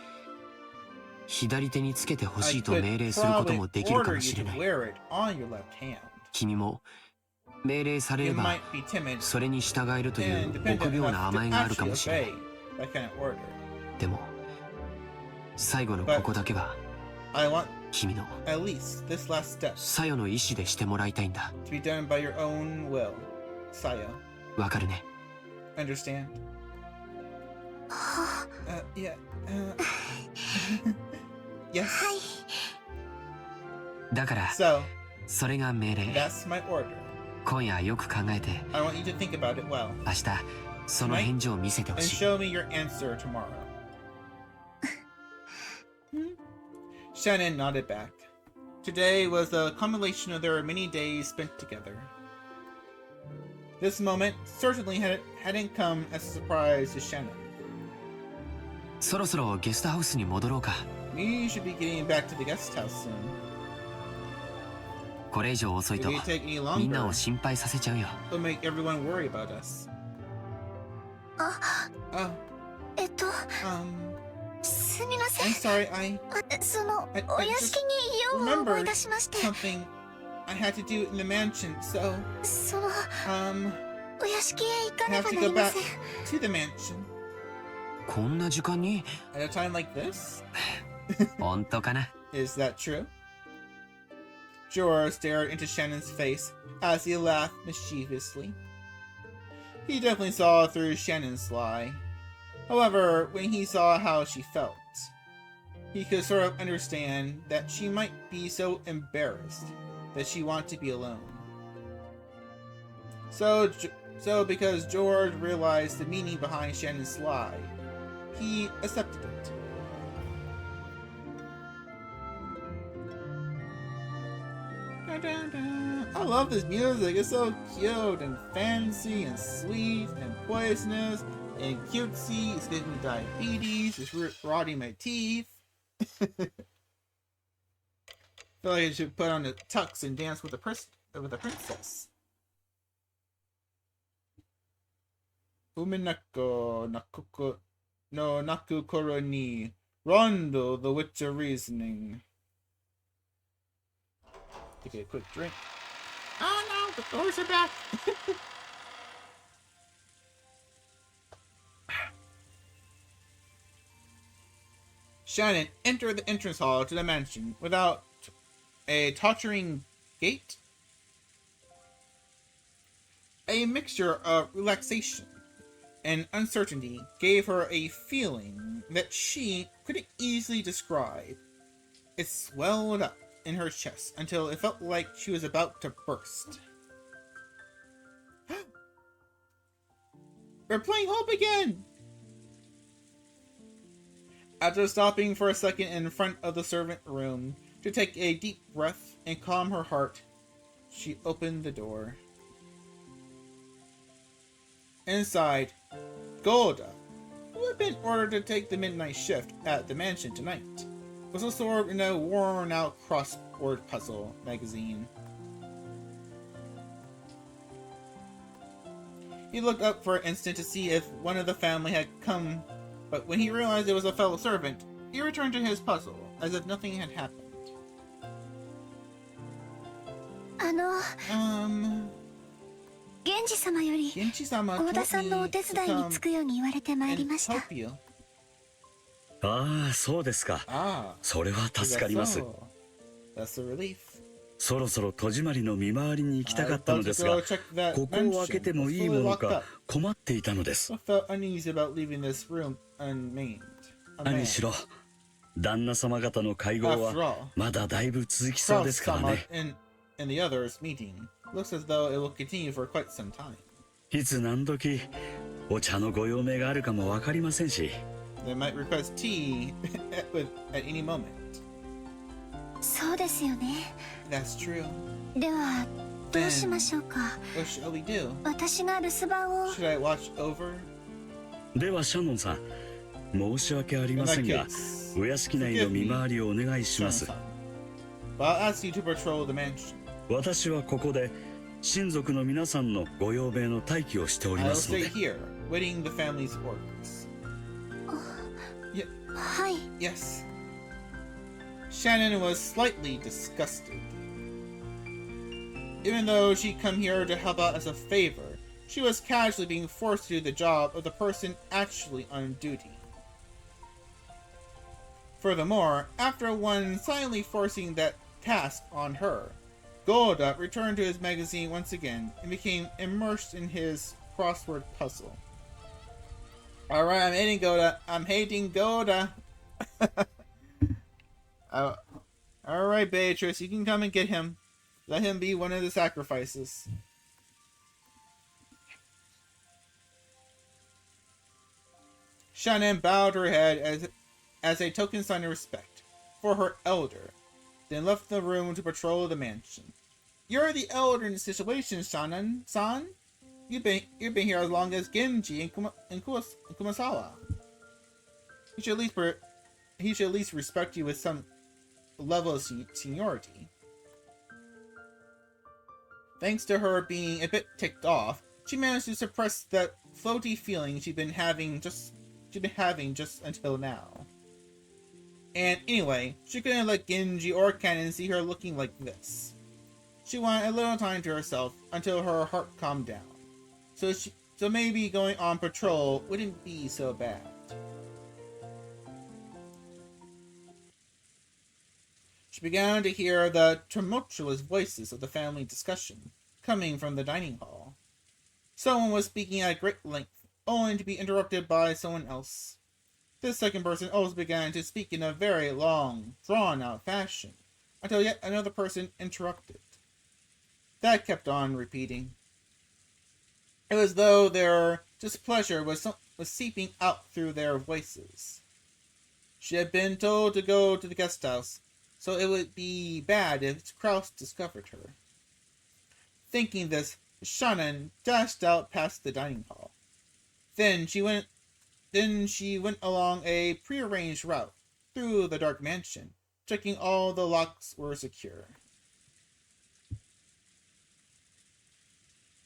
左手につけてほし I いと could 命令することも probably できるか order もし you れ to ない。 wear it on your left hand. 君も命令され You れば might be timid それに従えるという and dependent 臆病な enough 甘え to があるか actually もしれない。 obey that kind of order. でも最後のここだけは I want 君の at least this last step サヨの意志でしてもらいたいんだ。 to be done by your own will. Saya, わかるね。 understand? Yeah. Yes. だから So, それが命令。 that's my order. 今夜よく考えて I want you to think about it well 明日その返事を見せてほ and しい。 show me your answer tomorrow. Shannon nodded back. Today was a culmination of their many days spent together. This moment certainly hadn't come as a surprise to Shannon. そろそろゲストハウスに戻ろうか。 We should be getting back to the guest house soon. これ以上遅い If と we take any みんな longer, を心配させちゃうよ。 it'll make everyone worry about us. あ、 Oh, すみませ I'm ん。 sorry, I その I お屋敷に用を思い出しまして、 something I had to do in the mansion, so その um お屋敷へ行か I ね have ば to な go りま back せん。 to the mansion こんな時間に at a time like this. 本当かな。 Is that true? Jorah stared into Shannon's face as he laughed mischievously. He definitely saw through Shannon's lie. However, when he saw how she felt, he could sort of understand that she might be so embarrassed that she wanted to be alone. So because George realized the meaning behind Shannon's lie, he accepted it. I love this music. It's so cute and fancy and sweet and poisonous and cutesy. It's giving me diabetes. It's rotting my teeth. I feel like I should put on the tux and dance with the princess. Umineko no naku koro ni rondo the witch of reasoning. Take a quick drink. Oh no, the doors are back. Shannon entered the entrance hall to the mansion without a tottering gait. A mixture of relaxation and uncertainty gave her a feeling that she couldn't easily describe. It swelled up in her chest until it felt like she was about to burst. We're playing Hope again! After stopping for a second in front of the servant room to take a deep breath and calm her heart, she opened the door. Inside, Golda, who had been ordered to take the midnight shift at the mansion tonight, was absorbed in a worn-out crossword puzzle magazine. He looked up for an instant to see if one of the family had come, but when he realized it was a fellow servant, he returned to his puzzle, as if nothing had happened. 源氏様より Genchi-sama 幸田 told さんのお me 手 to 伝いに come つくように言われてまいり and ました。 help you. ああ、そうですか。 Ah, それは is 助か that ります。 so? That's a relief. そろそろ戸締まりの見回りに行きたかったの I で was す about が、 to go check that ここを開け mansion. ても It's いい fully もの locked か up. 困っていたのです。 I felt uneasy about leaving this room unmanned. 何しろ、旦那様方の会合 After は all, まだだいぶ続きそうですから Cross-sama ね。and the others meeting looks as though it will continue for quite some time. いつ何時お茶のご用命があるかもわかりませんし。 They might request tea at any moment. そうですよね。 That's true. ではどうしましょうか。 What shall we do? 私が留守番を。 Should I watch over? ではシャノンさん、申し訳ありませんが、お屋敷内の見回りをお願いします。 But I'll ask you to patrol the mansion. 私はここで親族の皆さんのご用命の待機をしており I'll ますの stay で。 here, waiting the family's orders. はい。 Yes. Shannon was slightly disgusted. Even though she'd come here to help out as a favor, she was casually being forced to do the job of the person actually on duty. Furthermore, after one silently forcing that task on her, Golda returned to his magazine once again and became immersed in his crossword puzzle. Alright, I'm hating Golda. I'm hating Golda. Alright, Beatrice, you can come and get him. Let him be one of the sacrifices. Shannon bowed her head as a token sign of respect for her elder, then left the room to patrol the mansion. You're the elder in the situation, Shannon-san. You've been here as long as Genji and Kumasawa. He should at least respect you with some level of seniority. Thanks to her being a bit ticked off, she managed to suppress that floaty feeling she'd been having just until now. And anyway, she couldn't let Genji or Canon see her looking like this. She wanted a little time to herself until her heart calmed down. So maybe going on patrol wouldn't be so bad. She began to hear the tumultuous voices of the family discussion coming from the dining hall. Someone was speaking at great length, only to be interrupted by someone else. This second person also began to speak in a very long, drawn-out fashion, until yet another person interrupted. That kept on repeating. It was as though their displeasure was seeping out through their voices. She had been told to go to the guest house, so it would be bad if Kraus discovered her. Thinking this, Shannon dashed out past the dining hall. Then she went along a prearranged route through the dark mansion, checking all the locks were secure.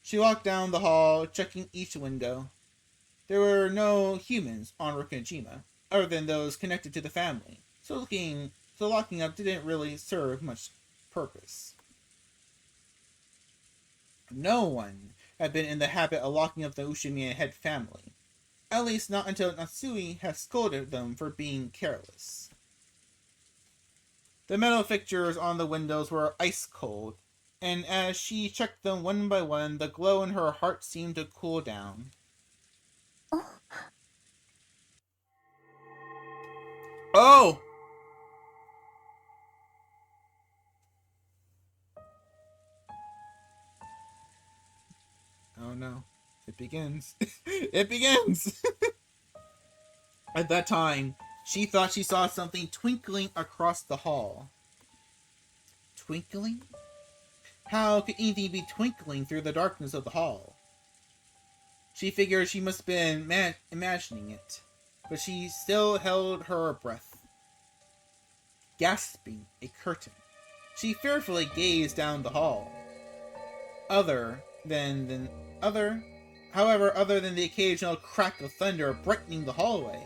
She walked down the hall, checking each window. There were no humans on Rokujima, other than those connected to the family, so locking up didn't really serve much purpose. No one had been in the habit of locking up the Ushimiya head family, at least not until Natsui had scolded them for being careless. The metal fixtures on the windows were ice cold, and as she checked them one by one, the glow in her heart seemed to cool down. Oh! Oh no. It begins. It begins! At that time, she thought she saw something twinkling across the hall. Twinkling? How could anything be twinkling through the darkness of the hall? She figured she must have been imagining it, but she still held her breath. Gasping a curtain, she fearfully gazed down the hall. Other than the occasional crack of thunder brightening the hallway,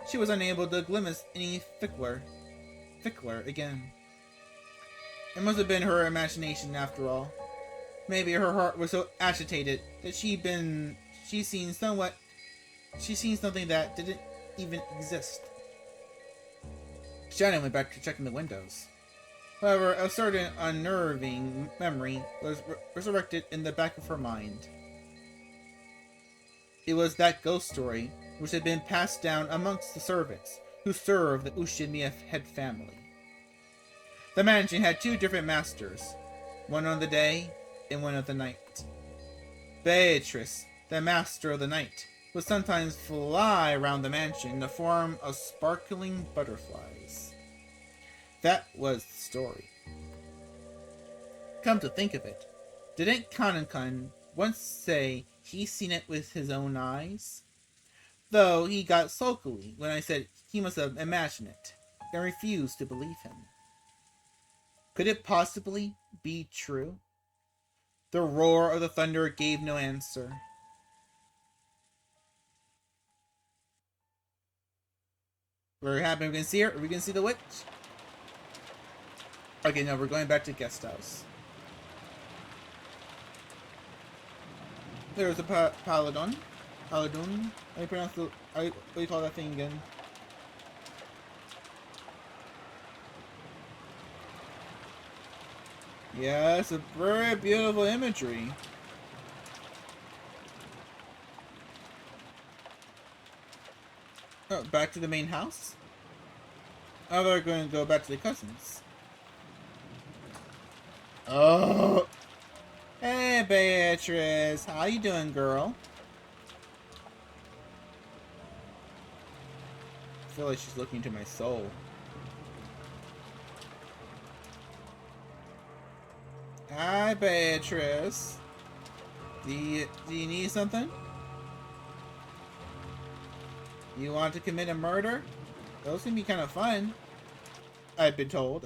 she was unable to glimpse any fickler again. It must have been her imagination after all. Maybe her heart was so agitated that she'd seen something that didn't even exist. Shannon went back to checking the windows. However, a certain unnerving memory was resurrected in the back of her mind. It was that ghost story which had been passed down amongst the servants who served the Ushimiya head family. The mansion had two different masters, one on the day and one of the night. Beatrice, the master of the night, would sometimes fly around the mansion in the form of sparkling butterflies. That was the story. Come to think of it, didn't Kankan once say he seen it with his own eyes? Though he got sulky when I said he must have imagined it, and refused to believe him. Could it possibly be true? The roar of the thunder gave no answer. We're happy we can see her. Are we gonna see the witch? Okay, no, we're going back to guest house. There's a paladon. Paladon? How do you pronounce the... what do you call that thing again? Yeah, it's a very beautiful imagery. Oh, back to the main house? Oh, they're going to go back to the cousins. Oh! Hey, Beatrice! How you doing, girl? I feel like she's looking into my soul. Hi, Beatrice. Do you need something? You want to commit a murder? Those can be kind of fun. I've been told.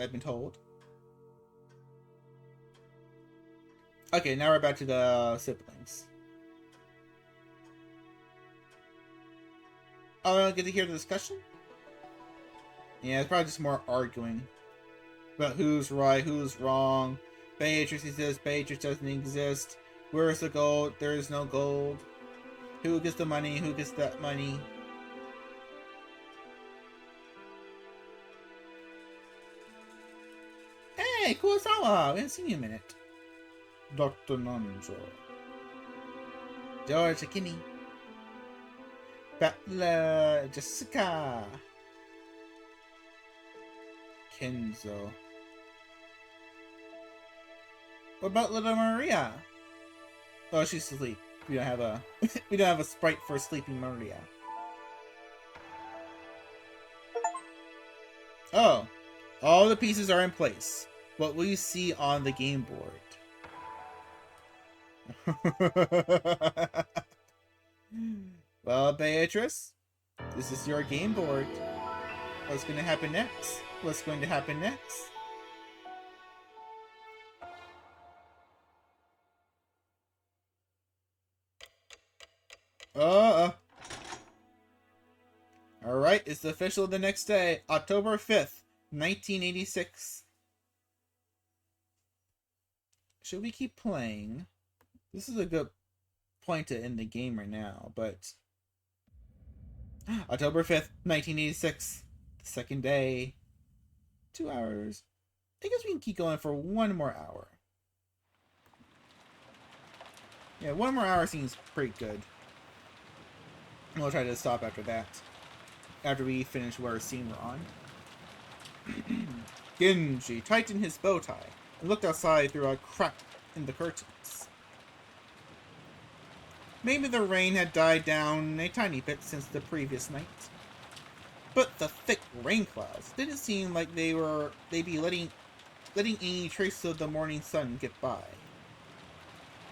Okay, now we're back to the siblings. Oh, I don't get to hear the discussion? Yeah, it's probably just more arguing about who's right, who's wrong. Beatrice exists, Beatrice doesn't exist. Where's the gold? There is no gold. Who gets the money? Who gets that money? Hey, Kurosawa! We haven't seen you in a minute. Dr. Nanjo. George Akini. Butler Jessica. Kenzo. What about little Maria? Oh, she's asleep. We don't have a we don't have a sprite for sleeping Maria. Oh, all the pieces are in place. What will you see on the game board? Well, Beatrice, this is your game board. What's going to happen next? What's going to happen next? Alright, it's official the next day, October 5th, 1986. Should we keep playing? This is a good point to end the game right now, but... October 5th, 1986. The second day. 2 hours. I guess we can keep going for 1 more hour. Yeah, 1 more hour seems pretty good. We'll try to stop after that. After we finish whatever scene we're on. Genji tightened his bow tie and looked outside through a crack in the curtains. Maybe the rain had died down a tiny bit since the previous night. But the thick rain clouds didn't seem like they'd be letting any trace of the morning sun get by.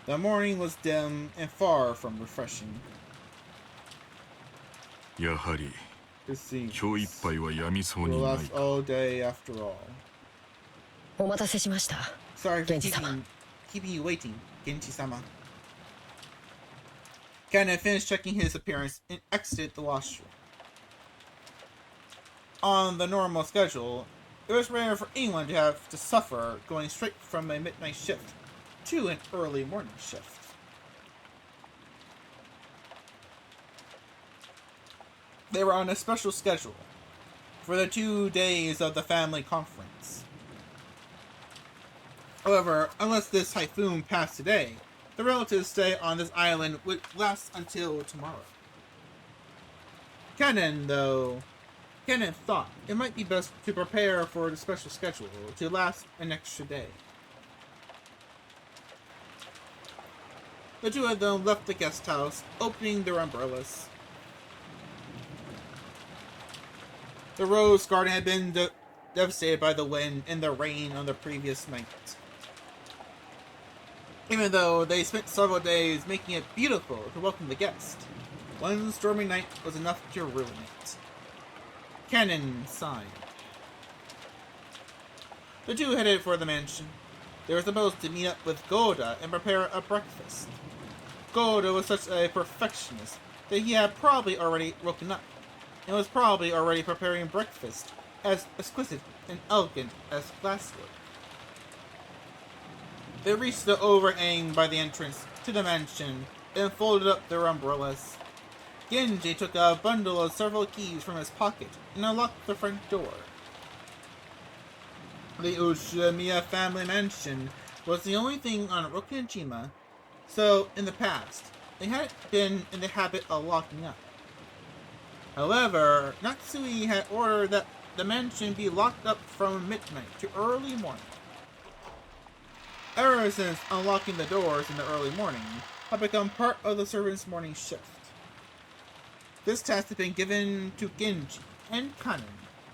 The morning was dim and far from refreshing. やはり It seems 今日いっぱいはやみそう we'll にない last か all day after all. お待たせしました。 Sorry for 源氏様。 keeping you waiting, Genji-sama. Ken finished checking his appearance and exited the washroom. On the normal schedule, it was rare for anyone to have to suffer going straight from a midnight shift to an early morning shift. They were on a special schedule for the 2 days of the family conference. However, unless this typhoon passed today, the relatives' stay on this island would last until tomorrow. Kennen thought it might be best to prepare for the special schedule to last an extra day. The two of them left the guest house, opening their umbrellas. The rose garden had been devastated by the wind and the rain on the previous night. Even though they spent several days making it beautiful to welcome the guest, one stormy night was enough to ruin it. Cannon sighed. The two headed for the mansion. They were supposed to meet up with Goda and prepare a breakfast. Goda was such a perfectionist that he had probably already woken up, and was probably already preparing breakfast as exquisite and elegant as glasswork. They reached the overhang by the entrance to the mansion and folded up their umbrellas. Genji took a bundle of several keys from his pocket and unlocked the front door. The Ushimiya family mansion was the only thing on Rokujima, so in the past, they hadn't been in the habit of locking up. However, Natsui had ordered that the mansion be locked up from midnight to early morning. Ever since unlocking the doors in the early morning had become part of the servants' morning shift. This task had been given to Genji and Kanen,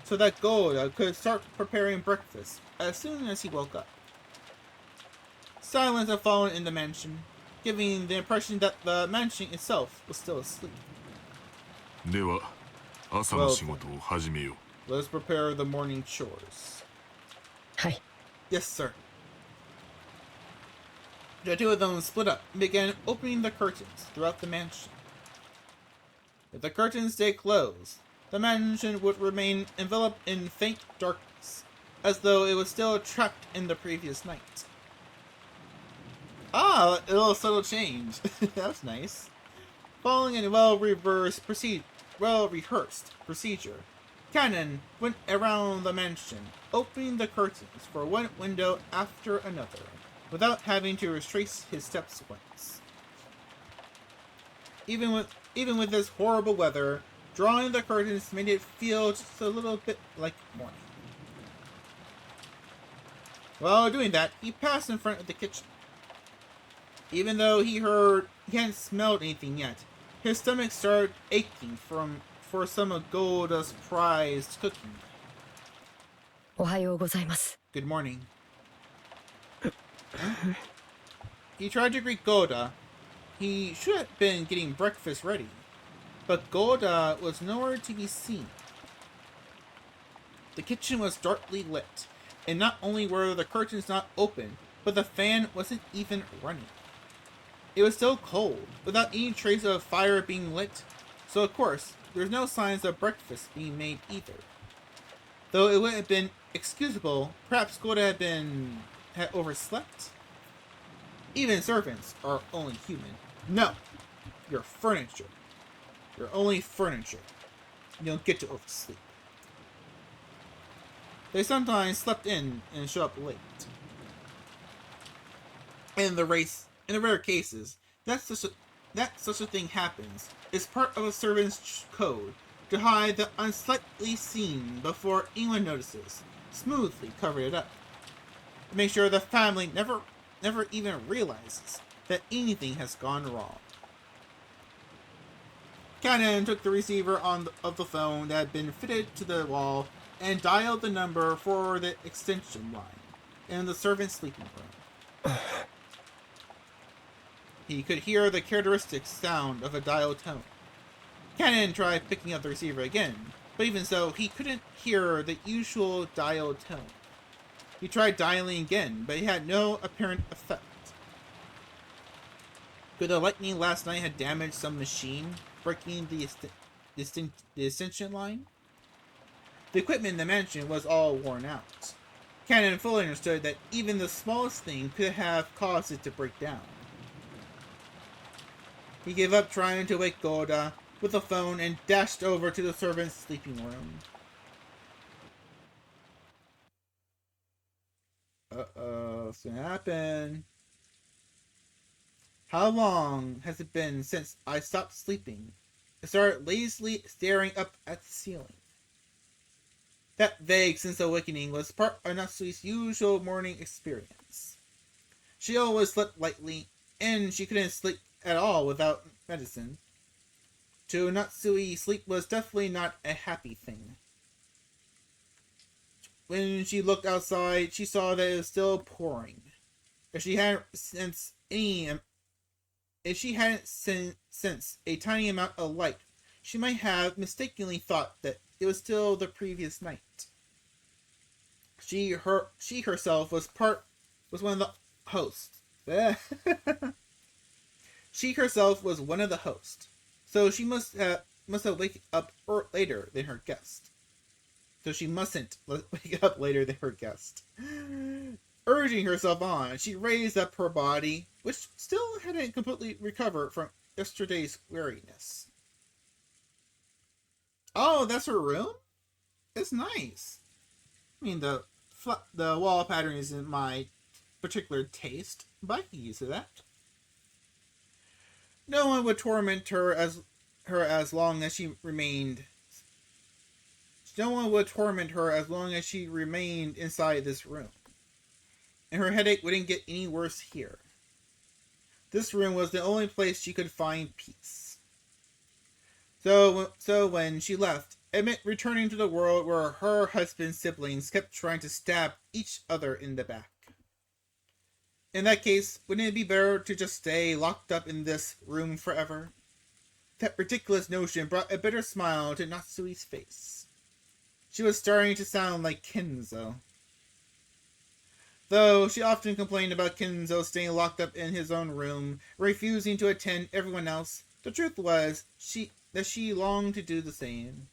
so that Goda could start preparing breakfast as soon as he woke up. Silence had fallen in the mansion, giving the impression that the mansion itself was still asleep. では朝の仕事を始めよう。 Let's prepare the morning chores. はい。 Yes, sir. The two of them split up and began opening the curtains throughout the mansion. If the curtains stayed closed, the mansion would remain enveloped in faint darkness, as though it was still trapped in the previous night. Ah, a little subtle change. That's nice. Following a well-rehearsed procedure, Cannon went around the mansion, opening the curtains for one window after another, without having to retrace his steps once. Even with this horrible weather, drawing the curtains made it feel just a little bit like morning. While doing that, he passed in front of the kitchen. Even though he hadn't smelled anything yet, his stomach started aching for some of Golda's prized cooking. おはようございます。 Good morning. He tried to greet Golda. He should have been getting breakfast ready, but Golda was nowhere to be seen. The kitchen was darkly lit, and not only were the curtains not open, but the fan wasn't even running. It was still cold, without any trace of fire being lit, so of course, there's no signs of breakfast being made either. Though it would have been excusable, perhaps Golda had overslept? Even servants are only human. No! You're furniture. You're only furniture. You don't get to oversleep. They sometimes slept in and showed up late. In the rare cases that such a thing happens is part of a servant's code to hide the unsightly scene before anyone notices, smoothly cover it up. To make sure the family never even realizes that anything has gone wrong. Cannon took the receiver of the phone that had been fitted to the wall and dialed the number for the extension line in the servant's sleeping room. He could hear the characteristic sound of a dial tone. Cannon tried picking up the receiver again, but even so, he couldn't hear the usual dial tone. He tried dialing again, but it had no apparent effect. Could the lightning last night have damaged some machine, breaking the extension line? The equipment in the mansion was all worn out. Cannon fully understood that even the smallest thing could have caused it to break down. He gave up trying to wake Golda with the phone and dashed over to the servant's sleeping room. Uh-oh, what's gonna happen? How long has it been since I stopped sleeping and started lazily staring up at the ceiling? That vague sense of awakening was part of Natsui's usual morning experience. She always slept lightly and she couldn't sleep at all without medicine. To Natsui, sleep was definitely not a happy thing. When she looked outside, she saw that it was still pouring. If she hadn't sensed a tiny amount of light, she might have mistakenly thought that it was still the previous night. She herself was one of the hosts. She herself was one of the hosts, so she must have waken up later than her guest. So she mustn't wake up later than her guest. Urging herself on, she raised up her body, which still hadn't completely recovered from yesterday's weariness. Oh, that's her room? It's nice. I mean, the wall pattern isn't my particular taste, but I can use that. No one would torment her as long as she remained. No one would torment her as long as she remained inside this room. And her headache wouldn't get any worse here. This room was the only place she could find peace. So when she left, it meant returning to the world where her husband's siblings kept trying to stab each other in the back. In that case, wouldn't it be better to just stay locked up in this room forever? That ridiculous notion brought a bitter smile to Natsui's face. She was starting to sound like Kenzo. Though she often complained about Kenzo staying locked up in his own room, refusing to attend everyone else, the truth was that she longed to do the same.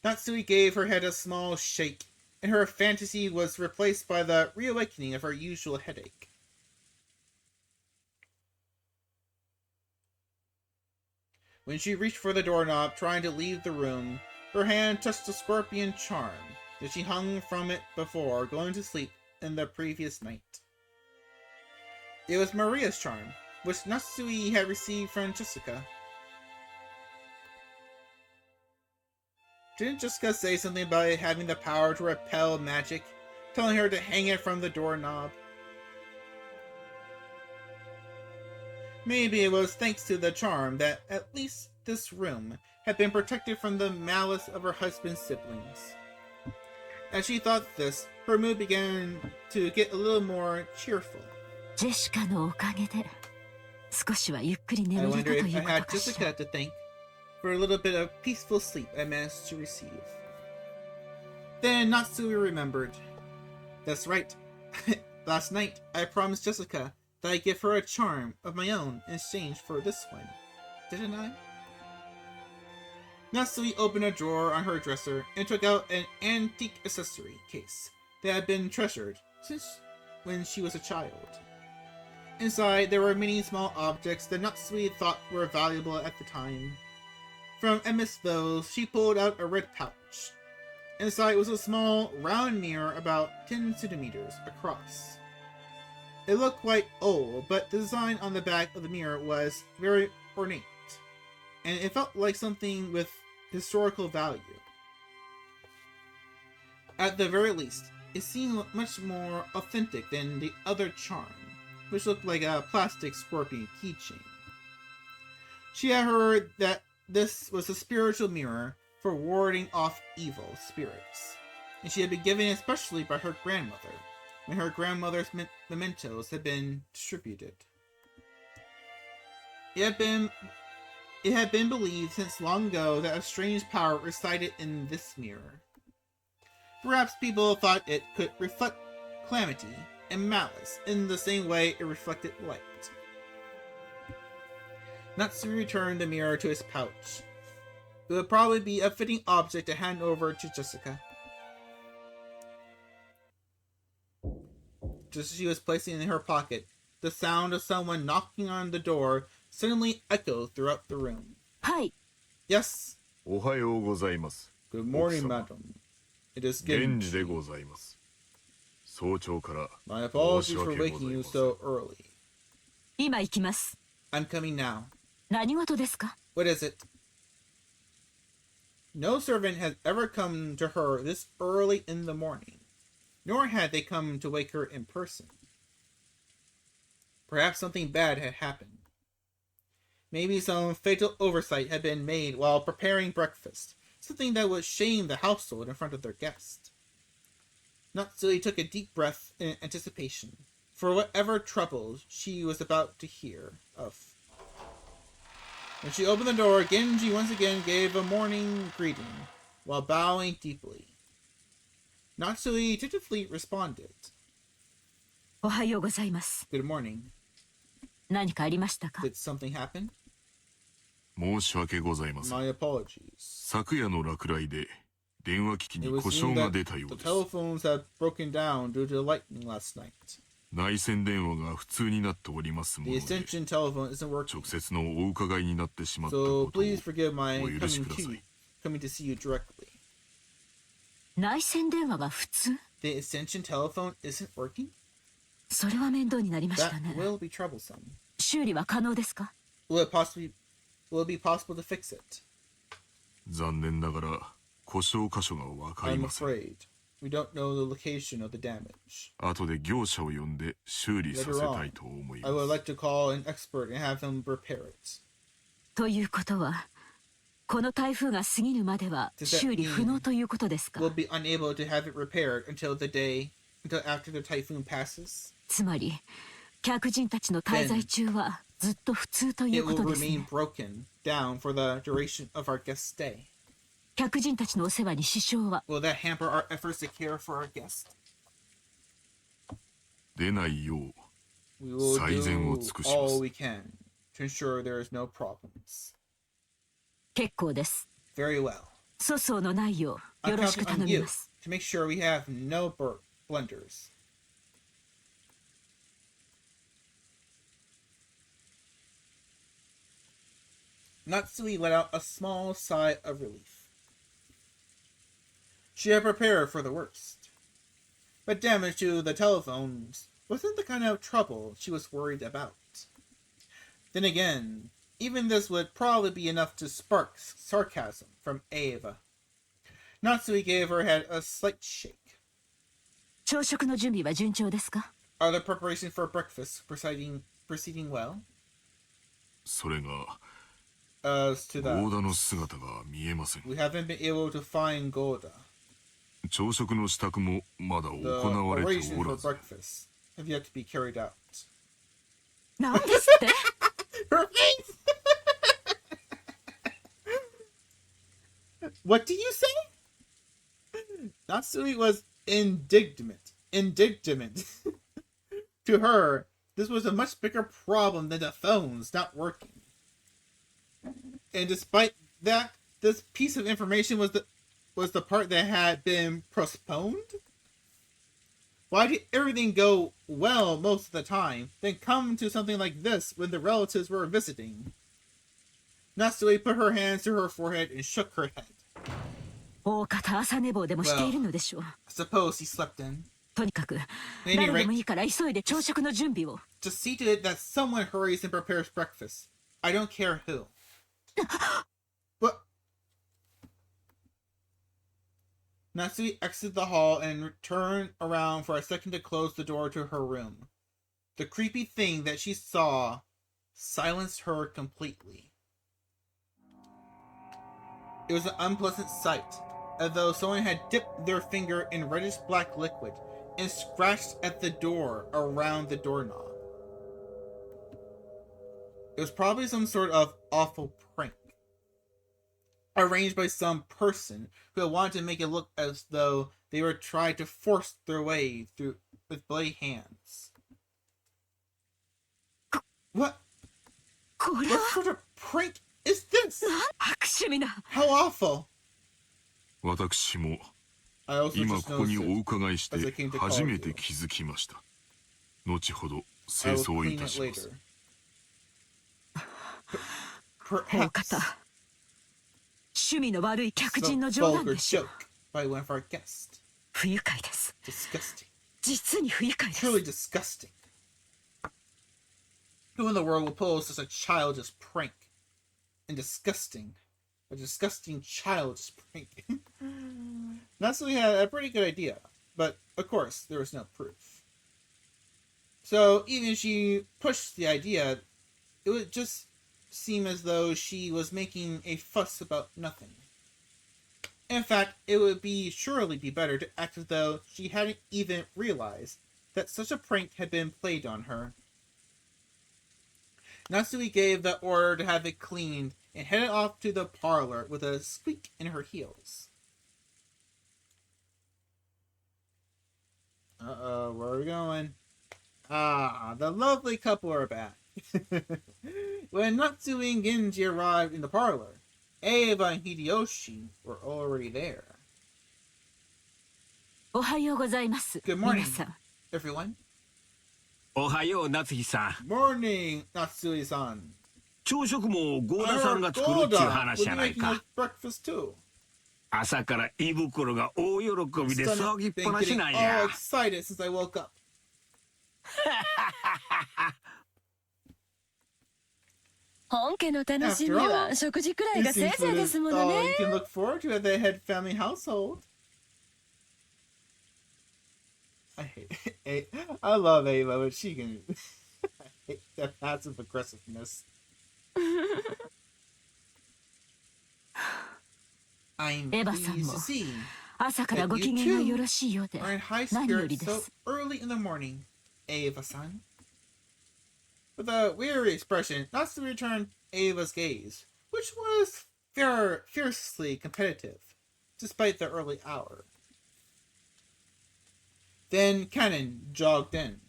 Natsui gave her head a small shake, and her fantasy was replaced by the reawakening of her usual headache. When she reached for the doorknob, trying to leave the room, her hand touched the scorpion charm that she hung from it before going to sleep in the previous night. It was Maria's charm, which Natsui had received from Jessica. Didn't Jessica say something about it having the power to repel magic, telling her to hang it from the doorknob? Maybe it was thanks to the charm that at least this room had been protected from the malice of her husband's siblings. As she thought this, her mood began to get a little more cheerful. ジェシカのおかげで少しはゆっくり I 眠れ wonder たと if い I うこと had かしら。 Jessica to thank for a little bit of peaceful sleep I managed to receive. Then Natsui remembered. That's right. Last night, I promised Jessica that I'd give her a charm of my own in exchange for this one. Didn't I? Natsui opened a drawer on her dresser and took out an antique accessory case that had been treasured since when she was a child. Inside, there were many small objects that Natsui thought were valuable at the time. From amidst those, she pulled out a red pouch. Inside was a small, round mirror about 10 centimeters across. It looked quite old, but the design on the back of the mirror was very ornate, and it felt like something with historical value. At the very least, it seemed much more authentic than the other charm, which looked like a plastic scorpion keychain. She had heard that this was a spiritual mirror for warding off evil spirits, and she had been given it especially by her grandmother, when her grandmother's mementos had been distributed. It had been believed since long ago that a strange power resided in this mirror. Perhaps people thought it could reflect calamity and malice in the same way it reflected light. Natsui returned the mirror to its pouch. It would probably be a fitting object to hand over to Jessica. Just as she was placing it in her pocket, the sound of someone knocking on the door suddenly echoed throughout the room. Hi. Yes. おはようございます。 Good morning, 奥様。 madam. It is 源氏で Genji. ございます。早朝から My 申 apologies し for 訳ござ waking い you ません。 so early. 今行きます。 I'm coming now. 何事ですか？ What is it? No servant had ever come to her this early in the morning, nor had they come to wake her in person. Perhaps something bad had happened. Maybe some fatal oversight had been made while preparing breakfast, something that would shame the household in front of their guest. Natsui took a deep breath in anticipation for whatever troubles she was about to hear of. When she opened the door, Genji once again gave a morning greeting, while bowing deeply. Natsui tentatively responded. おはようございます。 Good morning. 何かありましたか？ Did something happen? 申し訳ございません。 My apologies. 昨夜の落雷で電話機器 It に was 故 seen 障が that 出たよう the です。 telephones had broken down due to lightning last night. 内線電話が普通になっておりますも The ので、 extension telephone isn't working. 直接のお伺いになってしまった So ことを please forgive my お許しください。 coming to see you directly. 内線電話が普通？ The extension telephone isn't working? それは面倒になりまし That たね。 will be troublesome. 修理は可能ですか？ Will it be possible to fix it? 残念ながら故障箇所がわかり I'm ません。 afraid. We don't know the location of the damage. 後で業者を呼んで修理させたいと思いま I would す。 like to call an expert and have him repair it. ということは、この台風が過ぎるまでは Does that 修理不能ということですか？ We'll be unable to have it repaired until after the typhoon passes. つまり、客人たちの滞在中はずっと普通とい It うこ will とです remain ね。 broken down for the duration of our guest stay. 客人たちのお世話に支障は？ Will that hamper our efforts to care for our guests? 出ないよう We will 最善を do 尽くします all we can to ensure there is no problems. 結構です。 Very well. 粗相のないよう I'm よろしく counting 頼 on み you ます。 to make sure we have no blunders. Natsui let out a small sigh of relief. She had prepared for the worst. But damage to the telephones wasn't the kind of trouble she was worried about. Then again, even this would probably be enough to spark sarcasm from Eva. Natsui gave her head a slight shake. 朝食の準備は順調ですか？ Are the preparations for breakfast proceeding well? それが As to ゴ that, ーダの姿が見えません。 we haven't been able to find Golda. 朝食の支度もまだ The 行われて arrangements お for らず、 breakfast have yet to be carried out. なんですって？ Her face! What do you say? Natsui was indignant. To her, this was a much bigger problem than the phones not working. And despite that, this piece of information was the part that had been postponed? Why did everything go well most of the time, then come to something like this when the relatives were visiting? Natsui put her hands to her forehead and shook her head. 大方朝寝坊でもしているのでしょう。 I suppose he slept in. とにかく any 誰で rate- もいいから急いで朝食の準備を。 Just see to it that someone hurries and prepares breakfast. I don't care who. What? Natsui exited the hall and turned around for a second to close the door to her room. The creepy thing that she saw silenced her completely. It was an unpleasant sight, as though someone had dipped their finger in reddish black liquid and scratched at the door around the doorknob. It was probably some sort of awful prank, arranged by some person who had wanted to make it look as though they were trying to force their way through with bloody hands. What? これ What は sort of prank is this? 悪趣味な。 How awful! 私も I also 今 just ここに noticed お it. 伺いして初めて気づきました。後ほど I 清 will 掃い clean た it しま later. す。大 Perhaps 方趣味の悪い客人 some の冗談 vulgar でしょう。 joke by one of our guests. 不愉快です。 Disgusting. 実に不愉快です Truly。disgusting. Who in the world will pull such a childish prank? And disgusting. A disgusting childish prank. Natsui had a pretty good idea, but of course there was no proof. So even if she pushed the idea, it would just seem as though she was making a fuss about nothing. In fact, it would surely be better to act as though she hadn't even realized that such a prank had been played on her. Natsui gave the order to have it cleaned and headed off to the parlor with a squeak in her heels. Uh-oh, where are we going? Ah, the lovely couple are back. When Natsui and Genji arrived in the parlor, Eva and Hideyoshi were already there. おはようございます Good 皆 morning, さん everyone. おはよう夏日さん Morning, Natsui-san. 朝食もゴー I ダさん heard が作るっちゅう Goda 話 would じ be ゃない making か us breakfast too. 朝から胃袋が大喜びで Son 騒 of ぎっ been ぱなし getting なん all や excited since I woke up. 本家の楽しみ After は all, 食事くらい It がせい seems ぜい that で is すもの all ね you can look forward to at the head family household. I love Ava, but she can. I hate that passive aggressiveness. I'm Eva-san pleased も to see 朝からご機嫌がよろしいようで are in high 何より spirits で so す early in the morning, Ava-san. With a weary expression, Natsu returned Ava's gaze, which was fiercely competitive, despite the early hour. Then Cannon jogged in.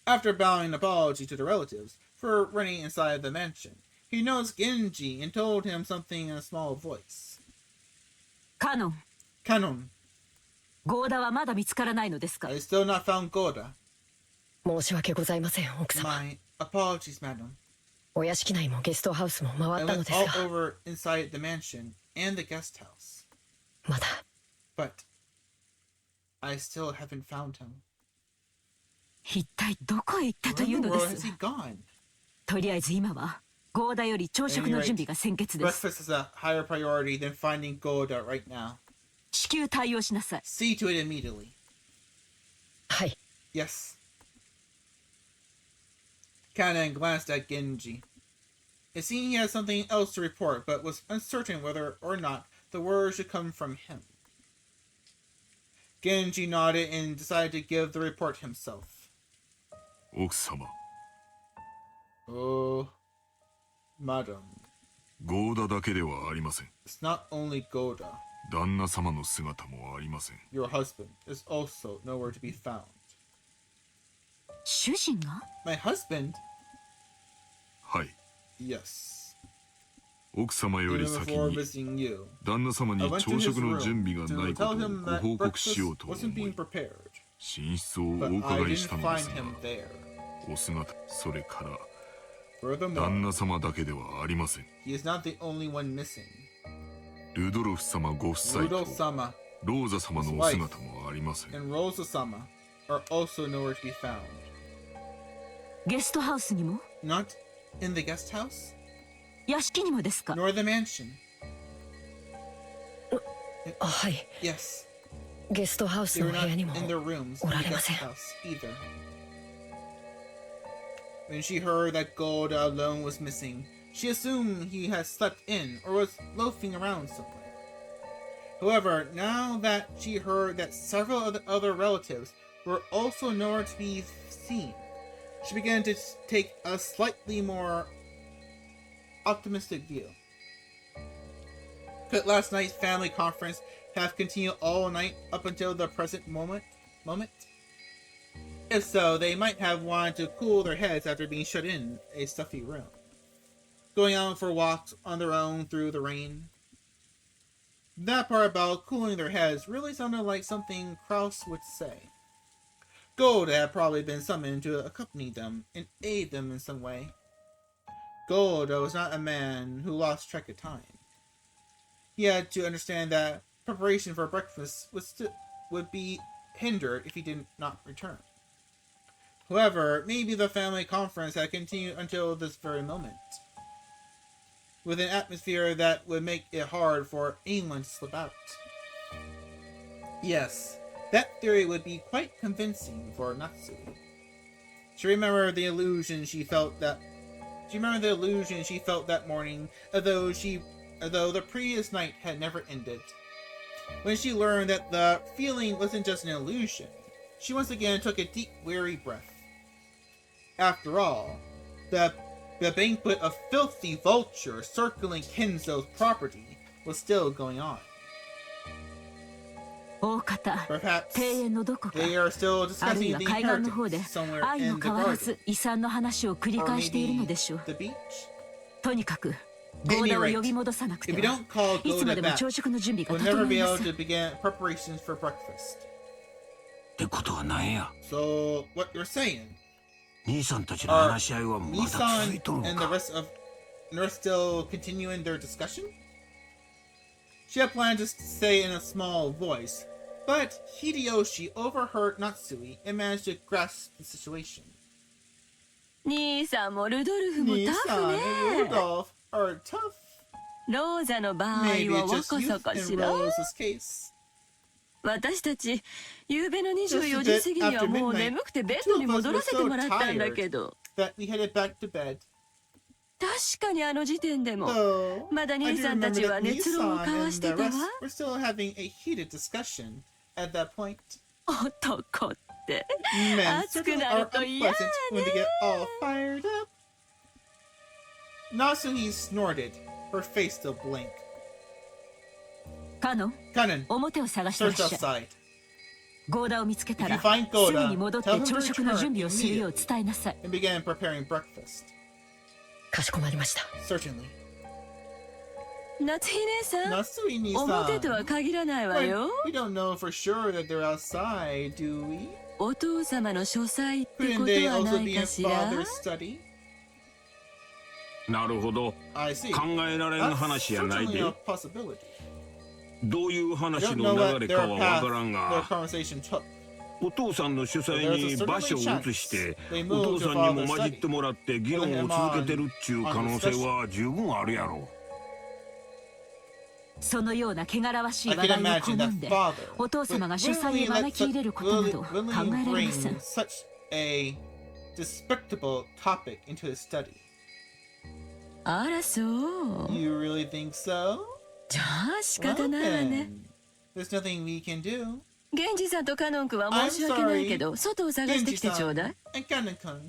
After bowing an apology to the relatives for running inside the mansion, he noticed Genji and told him something in a small voice. カノン Cannon, ゴーダはまだ見つからないのですか I still not found Goda. 申し訳ございません奥様 My apologies, madam. お屋敷内もゲストハウスも I 回ったの went です all が over inside the mansion and the guest house, まだ but I still haven't found him. 一体どこへ行ったと Where い in う the ので world has す he gone? とりあえず今はゴーダより朝食の準備が先決です Breakfast is a higher priority than finding Goda right now. 至急対応しなさい See to it immediately. はい Yes. Kanan glanced at Genji. It seemed he had something else to report, but was uncertain whether or not the words should come from him. Genji nodded and decided to give the report himself. 奥様 Oh, madam. ゴーダだけではありません It's not only Goda. 旦那様の姿もありません Your husband is also nowhere to be found. 主人が My husband? はい Yes. 奥様よ Even り先 before に visiting you, 旦那様 I に went to 朝 his 食の room 準備がない to こと tell を him ご that 報告し breakfast ようと思 wasn't being い prepared, 寝室をお but I 伺い didn't したので find すが him there. お姿それから旦 Furthermore, 那様だけではありません he is not the only one missing. ルドルフ様ご夫妻と Ludo-sama ローザ様のお姿もありません and Rosa-sama are also nowhere to be found. ゲストハウスにも Not in the guest house, 屋敷にもですか nor the mansion. あはい Yes, ゲストハウス they の were 部 not 屋にも in their rooms in the おられま guest せん house either. When she heard that Golda alone was missing, she assumed he had slept in or was loafing around somewhere. However, now that she heard that several of the other relatives were also nowhere to be seen, she began to take a slightly more optimistic view. Could last night's family conference have continued all night up until the present moment? If so, they might have wanted to cool their heads after being shut in a stuffy room, going out for walks on their own through the rain. That part about cooling their heads really sounded like something Kraus would say. Gold had probably been summoned to accompany them and aid them in some way. Gold was not a man who lost track of time. He had to understand that preparation for breakfast would be hindered if he did not return. However, maybe the family conference had continued until this very moment, with an atmosphere that would make it hard for anyone to slip out. Yes, that theory would be quite convincing for Natsui. She remembered the illusion she felt that morning, although the previous night had never ended. When she learned that the feeling wasn't just an illusion, she once again took a deep, weary breath. After all, the banquet of filthy vultures circling Kenzo's property was still going on. 大方 Perhaps 庭園のどこか they are still ある discussing いは the 海岸の方で inheritance somewhere 愛の in the 変わら garden. ず遺産の話を繰り Or 返しているの maybe でしょう。 the beach. とにかく At ゴー any ダを rate, 呼び戻さなくて if you は don't call いつまで Goda も back, 朝食の準備が we'll never 整 be いま able せ to ん。 begin preparations for breakfast. ってことは何や So, what you're saying, 兄さんたちの話し合いはまだ続 Nissan いとるの and the か rest still continuing their discussion? She had planned to say in a small voice, but Hideyoshi overheard Natsui and managed to grasp the situation. 兄さんもルドルフもタフ Nissan ね。 and Rudolph are tough. ローザの場合 Maybe は it's 若 just さ youth か in しら。 Rose's case. 私たち夕べの24 Just 時 a 過 bit ぎには after もう midnight, 眠くてベッ two ドに of us 戻 were らせて so もらったんだけ tired ど、 that we headed back to bed. 確かにあの時点でも Though, まだ I 兄 do さんた remember ちは that 熱論を Nissan 交わ and して the たわ。 rest were still having a heated discussion at that point. 男って Men 熱く certainly な are ると嫌 unpleasant when they get all fired up. Nasuhi snorted, her face still blank. カノン、 Kanan, 表を探してらっ search しゃい。 outside. ゴーダを見つけた If ら you find すぐ Goda, に戻って tell him 朝 to 食の return 準備をするよう immediately 伝えなさい。 and began preparing breakfast. かしこまりました。 Certainly. 夏日姉さん、 Nasui 表とは Nisan. 限らないわよ。 We don't know for sure that they're outside, do we? お父様の書斎ってこ Couldn't と they はな also い be か in しら。 father's study? なるほど I see. 考えられん That's 話やない certainly で a possibility. どういう I 話 don't の know 流 what れ their かはわ path からん their が conversation took. お父さんの主催に場所を移してお父さんにも混じってもらって議論を続けてるっちゅう可能性は十分あるやろそのような汚らわしい I 話 can 題を imagine 好ん that で father お父様が主催 willingly へ招き入れることなど考え willingly られ bring ません。 such a despicable topic into his study. あらそう。 You really think so? じゃあ仕方 Well ないわね。 then, there's nothing we can do. 源氏さんとカノン君は申し訳ないけど、外を探してきてちょうだい。 and Kanan-kun,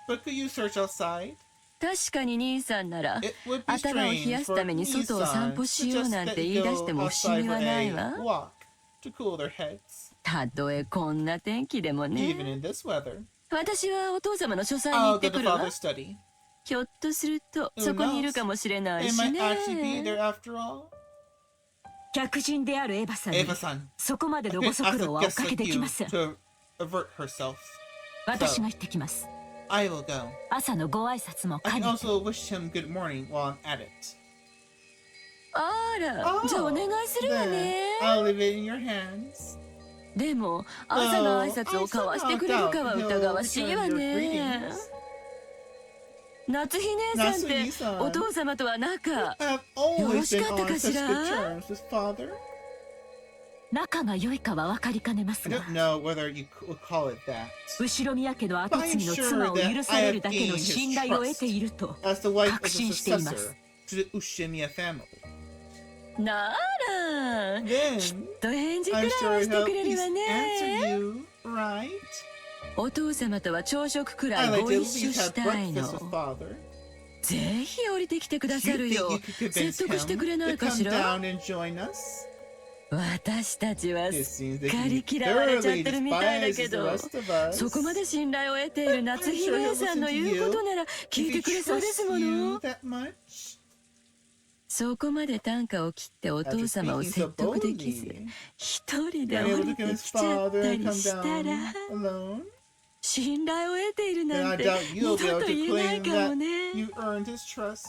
but could you search outside? 確かに兄さんなら It would be 頭を冷や strange す for ために外を散 Nissan 歩 to しよう just なん let て言い出して go も不思 outside 議 for はない a わ。 walk to cool their heads, たとえこんな天気でも even ね。 in this weather. 私はお父様の書斎に行 I'll って go く to るわ。 father's study. ひょっとするとそこにいるかもしれない They し might actually be ね。 there after all. 客人であるエヴァさんに Eva-san, そこまで I の couldn't ご足 ask 労 a はお guest かけ like でき you ません。 to avert herself. 私が行ってきます。 I will go. 朝のご挨拶も I 兼 can ねて。 also wish him good morning while I'm at it. あら、じゃあお願いするわ Then ね。 I'll leave it in your hands. でも朝の挨拶を交わしてくれるかは疑わしいわね。夏日姉さんって夏日さんお父様とは仲 I've always been on such good よろしかったかしら？ terms with father. 仲が良いかは分かりかねま I すが don't know whether you would call it that. 後ろ宮家の跡継ぎの妻を許されるだけの信頼を得ていると As the wife of 確 the 信しています。 successor to the Ushimiya family. なら Then と返事くら I'm い sure はして he'll くれ at るわ least ね。 answer you, right? お父様とは朝食くら I'd い like ご to at 一緒 least し have たい breakfast の。 with father. ぜひ降りてきてくだ Do さ you る think よ you could 説 convince 得してくれ him ない to か come しら。 down and join us? 私たちは It す seems っ that か he り嫌われちゃっ thoroughly てるみたいだ despises け the ど rest of us. そこまで信頼を得ている夏日姉さんの言うことなら聞いてくれそうですも If he trusts you の。 that much? そこまで短歌を切ってお父様を説得できず一人で Being 降 able to りて convince きちゃった father り and した come ら down alone. 信頼を得ている Then な I んて doubt 二 you'll 度 be able と to 言えない claim かも that ね。 you earned his trust.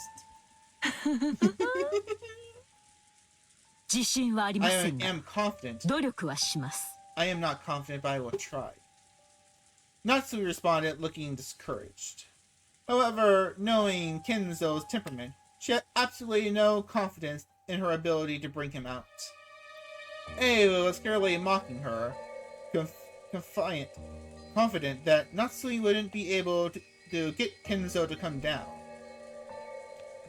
自信はありま I せんが am confident. 努力はします。 I am not confident, but I will try. Natsui responded, looking discouraged. However, knowing Kenzo's temperament, she had absolutely no confidence in her ability to bring him out. Eva was clearly mocking her, confident that Natsui wouldn't be able to get Kenzo to come down.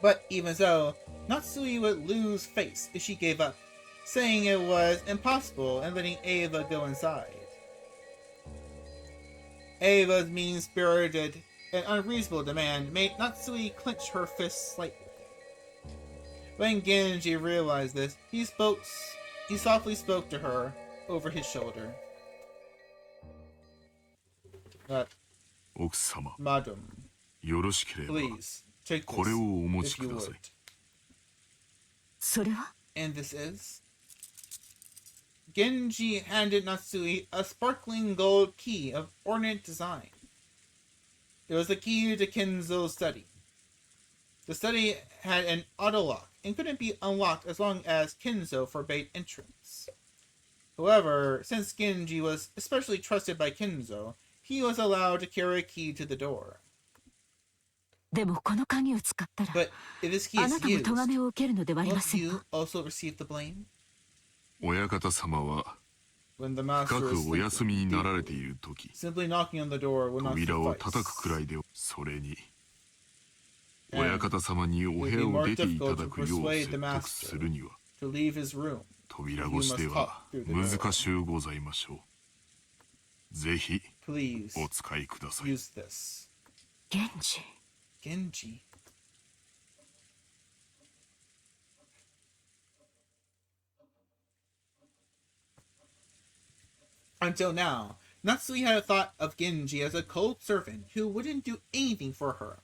But even so, Natsui would lose face if she gave up, saying it was impossible and letting Eva go inside. Eva's mean-spirited and unreasonable demand made Natsui clench her fists slightly. When Genji realized this, he softly spoke to her over his shoulder. 奥様、 Madam, よろしければ please, take これを this, お持ち if you くだ would. さい。それは And this is? Genji handed Natsui a sparkling gold key of ornate design. It was the key to Kenzo's study. The study had an auto lock and couldn't be unlocked as long as Kenzo forbade entrance. However, since Genji was especially trusted by Kenzo, he was allowed to carry a key to the door. でもこの鍵を使ったら But if this key あ is なたも used, 咎めを受けるのではありま won't せん you か also receive the blame? 親方様は When the 深 master く is お休みに sleeping, なられている時、 simply knocking on the door will not 扉を叩くくら suffice. いで、それに親方様にお部屋を出ていただくよう説得するには To leave his room, 扉越しでは難しゅうございましょう。ぜひ please お使いください。 use this. 源氏 Genji. Until now, Natsui had thought of Genji as a cold servant who wouldn't do anything for her,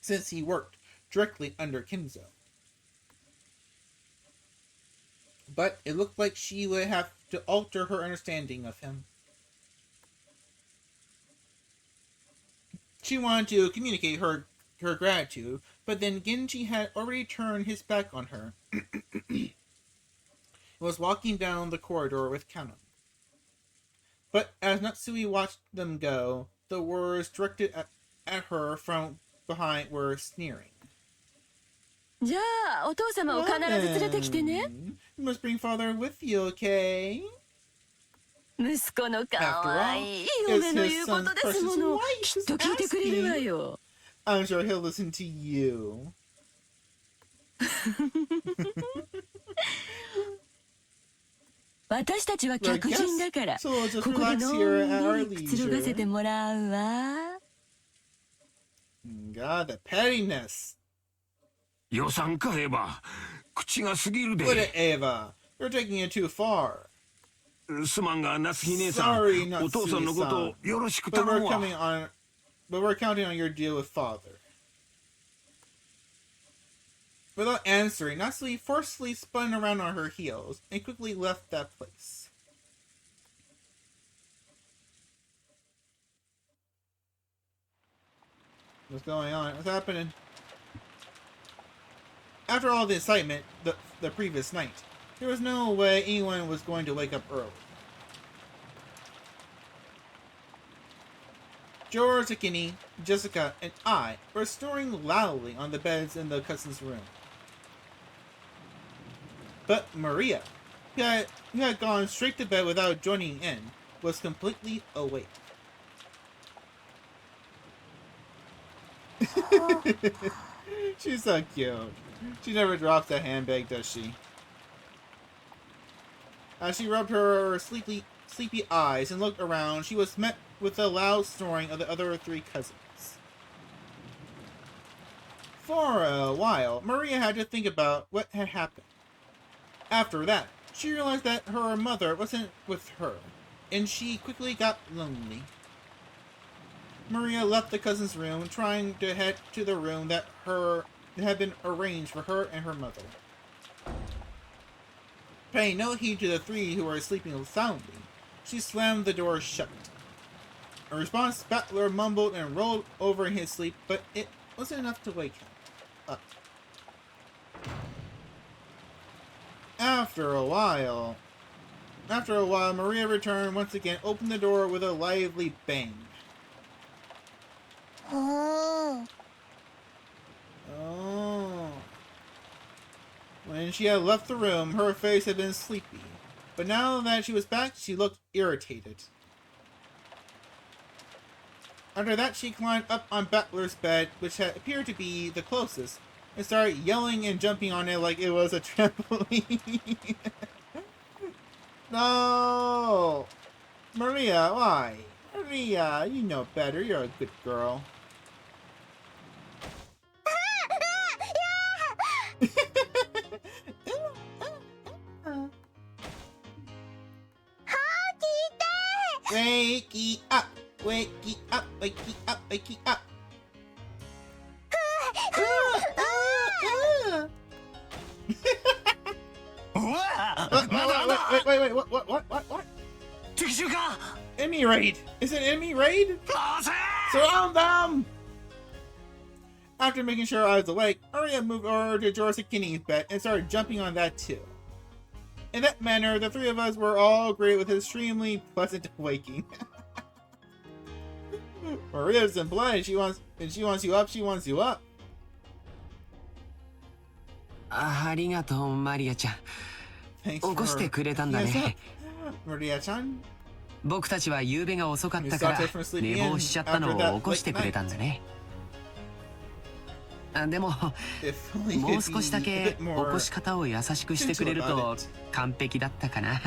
since he worked directly under Kenzo. But it looked like she would have to alter her understanding of him. She wanted to communicate her gratitude, but then Genji had already turned his back on her and was walking down the corridor with Kano. But as Natsui watched them go, the words directed at her from behind were sneering. じゃあお父様を必ず連れてきてね You must bring father with you, okay? 息子のか After わ all, いい it's 嫁の his 言うこ son's とですも precious の wife きっ who's と聞いてくれるわ asking. よ I'm sure he'll listen to you. 私たちは客人だから So we'll just ここで relax の here ん at び our りくつろがせて leisure. もらうわ God, the pettiness. 予算かエヴァ、口が過ぎる Look で。 at Ava. You're taking it too far. すまんが夏日姉さん、 Sorry, Natsui-san. お父さんのことよろしく But 頼 we're むわ。 counting on your deal with father. Without answering, Natsui forcefully spun around on her heels and quickly left that place. What's going on? What's happening? After all the excitement the previous night, there was no way anyone was going to wake up early. George, Akini, Jessica, and I were snoring loudly on the beds in the cousin's room. But Maria, who had gone straight to bed without joining in, was completely awake. She's so cute. She never drops that handbag, does she? As she rubbed her sleepy eyes and looked around, she was met with the loud snoring of the other three cousins. For a while, Maria had to think about what had happened. After that, she realized that her mother wasn't with her, and she quickly got lonely. Maria left the cousin's room, trying to head to the room that had been arranged for her and her mother. Paying no heed to the three who were sleeping soundly, she slammed the door shut. In response, Battler mumbled and rolled over in his sleep, but it wasn't enough to wake him up. After a while, Maria returned once again, opened the door with a lively bang. Oh. When she had left the room, her face had been sleepy, but now that she was back, she looked irritated. After that, she climbed up on Butler's bed, which had appeared to be the closest, and started yelling and jumping on it like it was a trampoline. No! Maria, why? Maria, you know better. You're a good girl. Wakey up! Wakey up! Wakey up! Wakey up! Wait, what? 敵襲か Enemy raid! Is it enemy raid? Surround them! After making sure I was awake, Maria moved over to Jorsikini's bed and started jumping on that too. In that manner, the three of us were all greeted with extremely pleasant waking. Maria's in blood. She wants you up. She wants you up. ありがとうマリアちゃん Thanks 起こしてくれたんだ Yes, ね Maria-chan. 僕たちは夕べが遅かったから寝坊しちゃったのを起こしてくれたんだねあでも If only も you'd う少しだ be け a bit 起 more こし方を優しくしてくれる gentle と about it. 完璧だったかな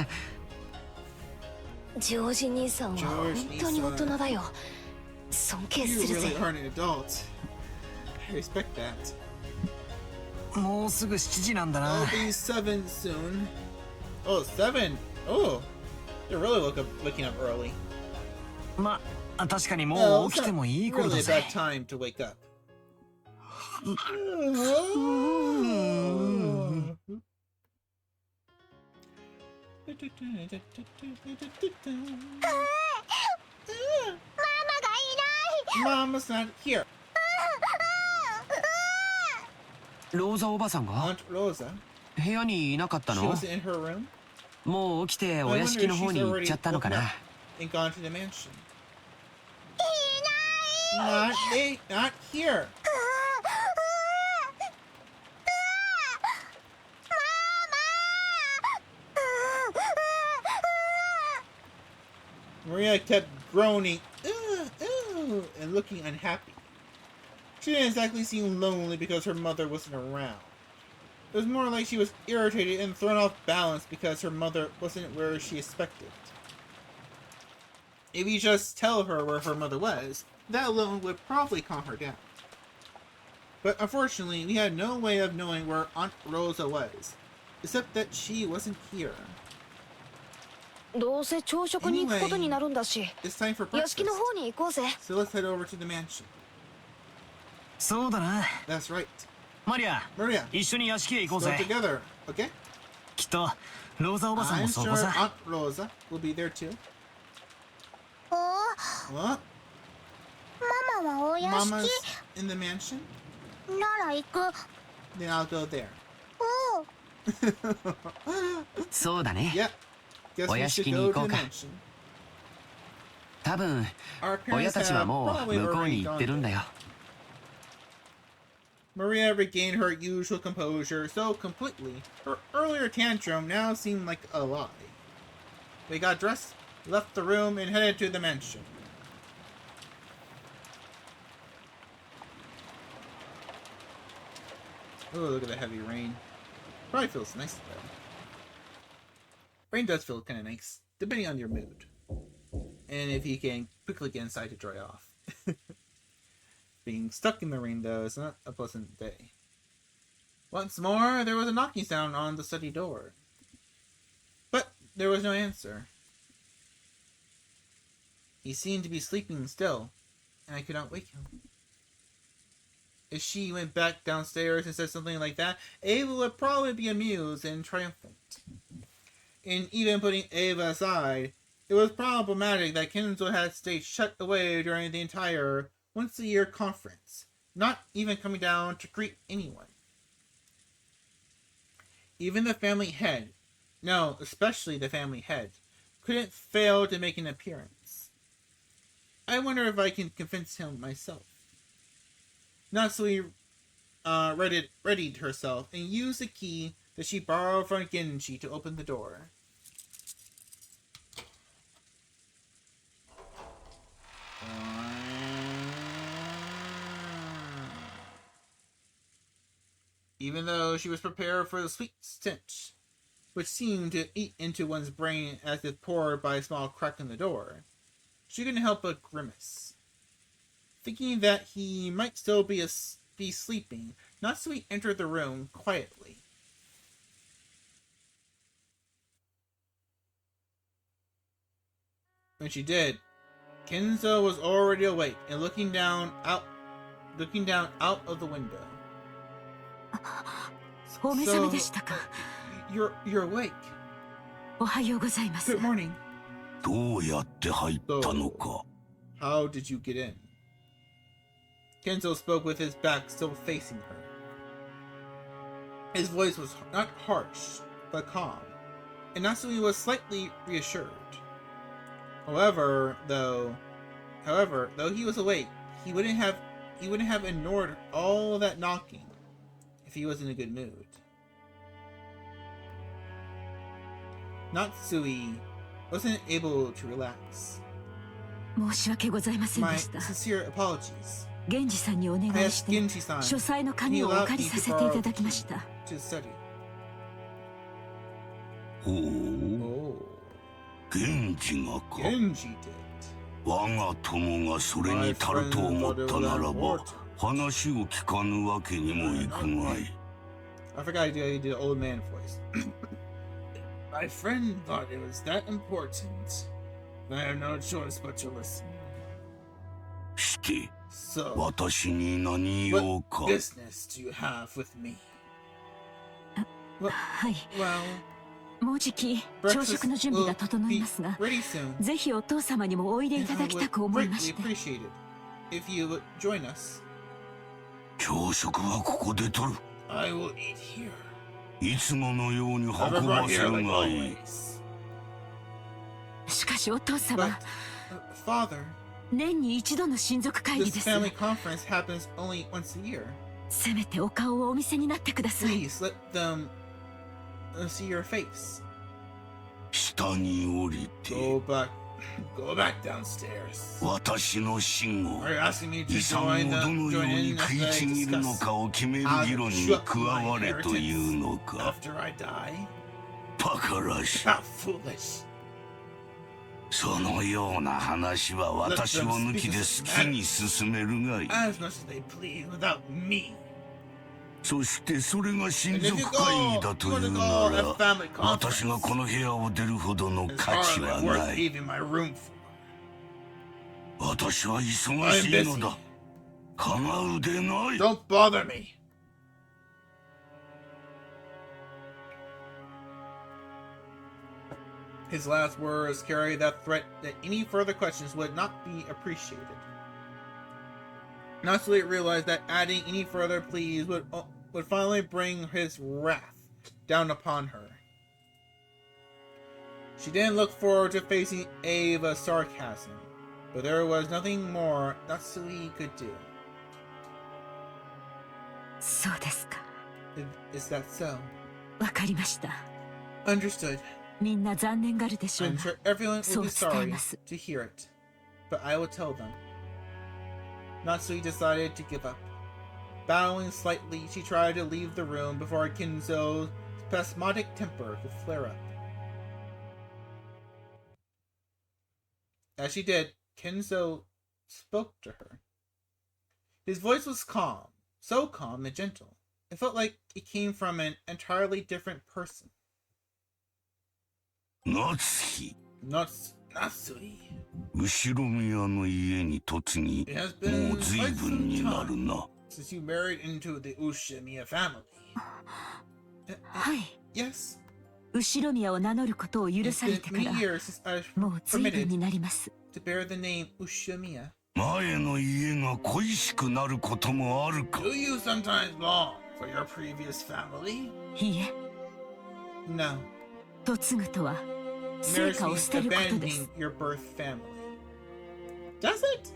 ジョージ兄さんは本当に大人だよ。尊敬 You するぜ。 really are an adult. I respect that. もうすぐ7時なんだな I'll be 7 soon. Oh, 7. Oh, you're really waking up early. まあ確かに Oh, もう it's 起きて not もいい頃 really だ a ぜ bad time to wake up. Mama's not here. ローザおばさんが Aunt Rosa. 部屋にいなかった She の was in her room もう起きてお I 屋 wonder 敷 if の she's 方に行っ already ちゃったのか woken な up and gone to the mansion. Not here. Maria kept groaning and looking unhappy. She didn't exactly seem lonely because her mother wasn't around. It was more like she was irritated and thrown off balance because her mother wasn't where she expected. If you just tell her where her mother was, that alone would probably calm her down. But unfortunately, we had no way of knowing where Aunt Rosa was, except that she wasn't here. どうせ朝食に行くことになるんだし、 It's time for 屋 breakfast. 敷の方に行こうぜ。 So let's head over to the mansion. そうだな That's right. マリア Maria, 一緒に屋敷へ行こう go ぜ together, okay? きっとローザおばさん I'm もそ sure こさ Aunt Rosa will be there too. お What? ママはお屋 Mama's 敷 in the mansion? なら行く Then I'll go there. おそうだね Yep. Guess we should お屋敷に go 行こ to う the か mansion. 多分 Our 親 parents たちは have もう probably 向こうに already 行っ gone てるん there. だよ Maria regained her usual composure so completely, her earlier tantrum now seemed like a lie. They got dressed, left the room, and headed to the mansion. Oh, look at the heavy rain. Probably feels nice though. Rain does feel kind of nice, depending on your mood. And if you can quickly get inside to dry off. Being stuck in the rain, though, is not a pleasant day. Once more, there was a knocking sound on the study door. But there was no answer. He seemed to be sleeping still, and I could not wake him. If she went back downstairs and said something like that, Ava would probably be amused and triumphant. And even putting Ava aside, it was problematic that Kenzo had stayed shut away during the entire once-a-year conference, not even coming down to greet anyone. Even the family head, no, especially the family head, couldn't fail to make an appearance. I wonder if I can convince him myself. Natsui readied herself and used the key that she borrowed from Genji to open the door. even though she was prepared for the sweet stench, which seemed to eat into one's brain as if poured by a small crack in the door. She couldn't help but grimace. Thinking that he might still be sleeping, Natsui entered the room quietly. When she did, Kenzo was already awake and looking down out of the window. お目覚めでしたか。 You're awake. おはようございます。 Good morning. どうやって入ったのか。 How did you get in? Kenzo spoke with his back still facing her. His voice was not harsh, but calm, and Natsui was slightly reassured. However, though he was awake, he wouldn't have ignored all that knocking if he was in a good mood. Natsui wasn't able to relax. 申し訳ございません My でした。 sincere apologies. 源氏さんにお願 I いし asked て Genji-san 書斎の紙をお借りさせていただきました。 to study. ほう、 Oh, 源氏がか。 Genji did. 我が友がそれに足ると思ったならば、話を聞かぬわけにもいくまい。I forgot he did an old man voice. My friend thought it was that important. I have no choice but to listen. して、 So, 私に何用 what か。 business do you have with me? はい。 Well, もうじき朝 breakfast 食の準備 will が整い be ますが、 ready soon. ぜひお父様にもおいでい And た I だきた would く思いま greatly して。 appreciate it if you would join us. 朝食はここで取る。 I will eat here. いつものように運 I've ば brought せ here る like がいい。 always. しかしお父様、 But, Father, 年に一度の親族会議 this です。 family conference happens only once a year. せめてお顔をお見せになってください。 Please let them see your face. 下に降りて、 Go back downstairs. 私の死後、 Are you asking me 遺 to 産を join どのよう in に as 食い I ちぎるの discuss かを決める議論に加われというのか。 after I die? バカらしい。 How foolish. そのような話は私を抜きで好きに進めるがいい。 As much as they please without me. そしてそれが親 And if 族 you 会議 go, だと you いう want to な go ら at family 私が conference. この部屋を出るほどの It's 価値 hardly は worth ない。 leaving my room for. 私は忙 I'm しい busy. のだ。構うでない。 Don't bother me. His last words carried that threat that any further questions would not be appreciated. Natsui realized that adding any further pleas would finally bring his wrath down upon her. She didn't look forward to facing Ava's sarcasm, but there was nothing more Natsui could do. そうですか。 Is that so? わかりました。 Understood. みんな残念がるでしょう I'm が。 sure everyone will be そう伝え sorry ます。 to hear it, but I will tell them. Natsui decided to give up. Bowing slightly, she tried to leave the room before Kinzo's spasmodic temper could flare up. As she did, Kenzo spoke to her. His voice was calm, so calm and gentle. It felt like it came from an entirely different person. 夏日、 Natsui. 後宮の家に嫁ぎ、 It has も been う随 quite 分 some になる time な。 since you married into the Ushimiya family. はい。 Yes. 後ろ宮を名乗ることを許 It's され been てか many ら、 years since I've もう随分 permitted になります。 to bear the name Ushimiya. 前の家が恋しくなることもあるか。 Do you sometimes long for your previous family? いいえ、 No. 嫁ぐとは成 Marriage 果を means 捨てることです abandoning。your birth family. Does it?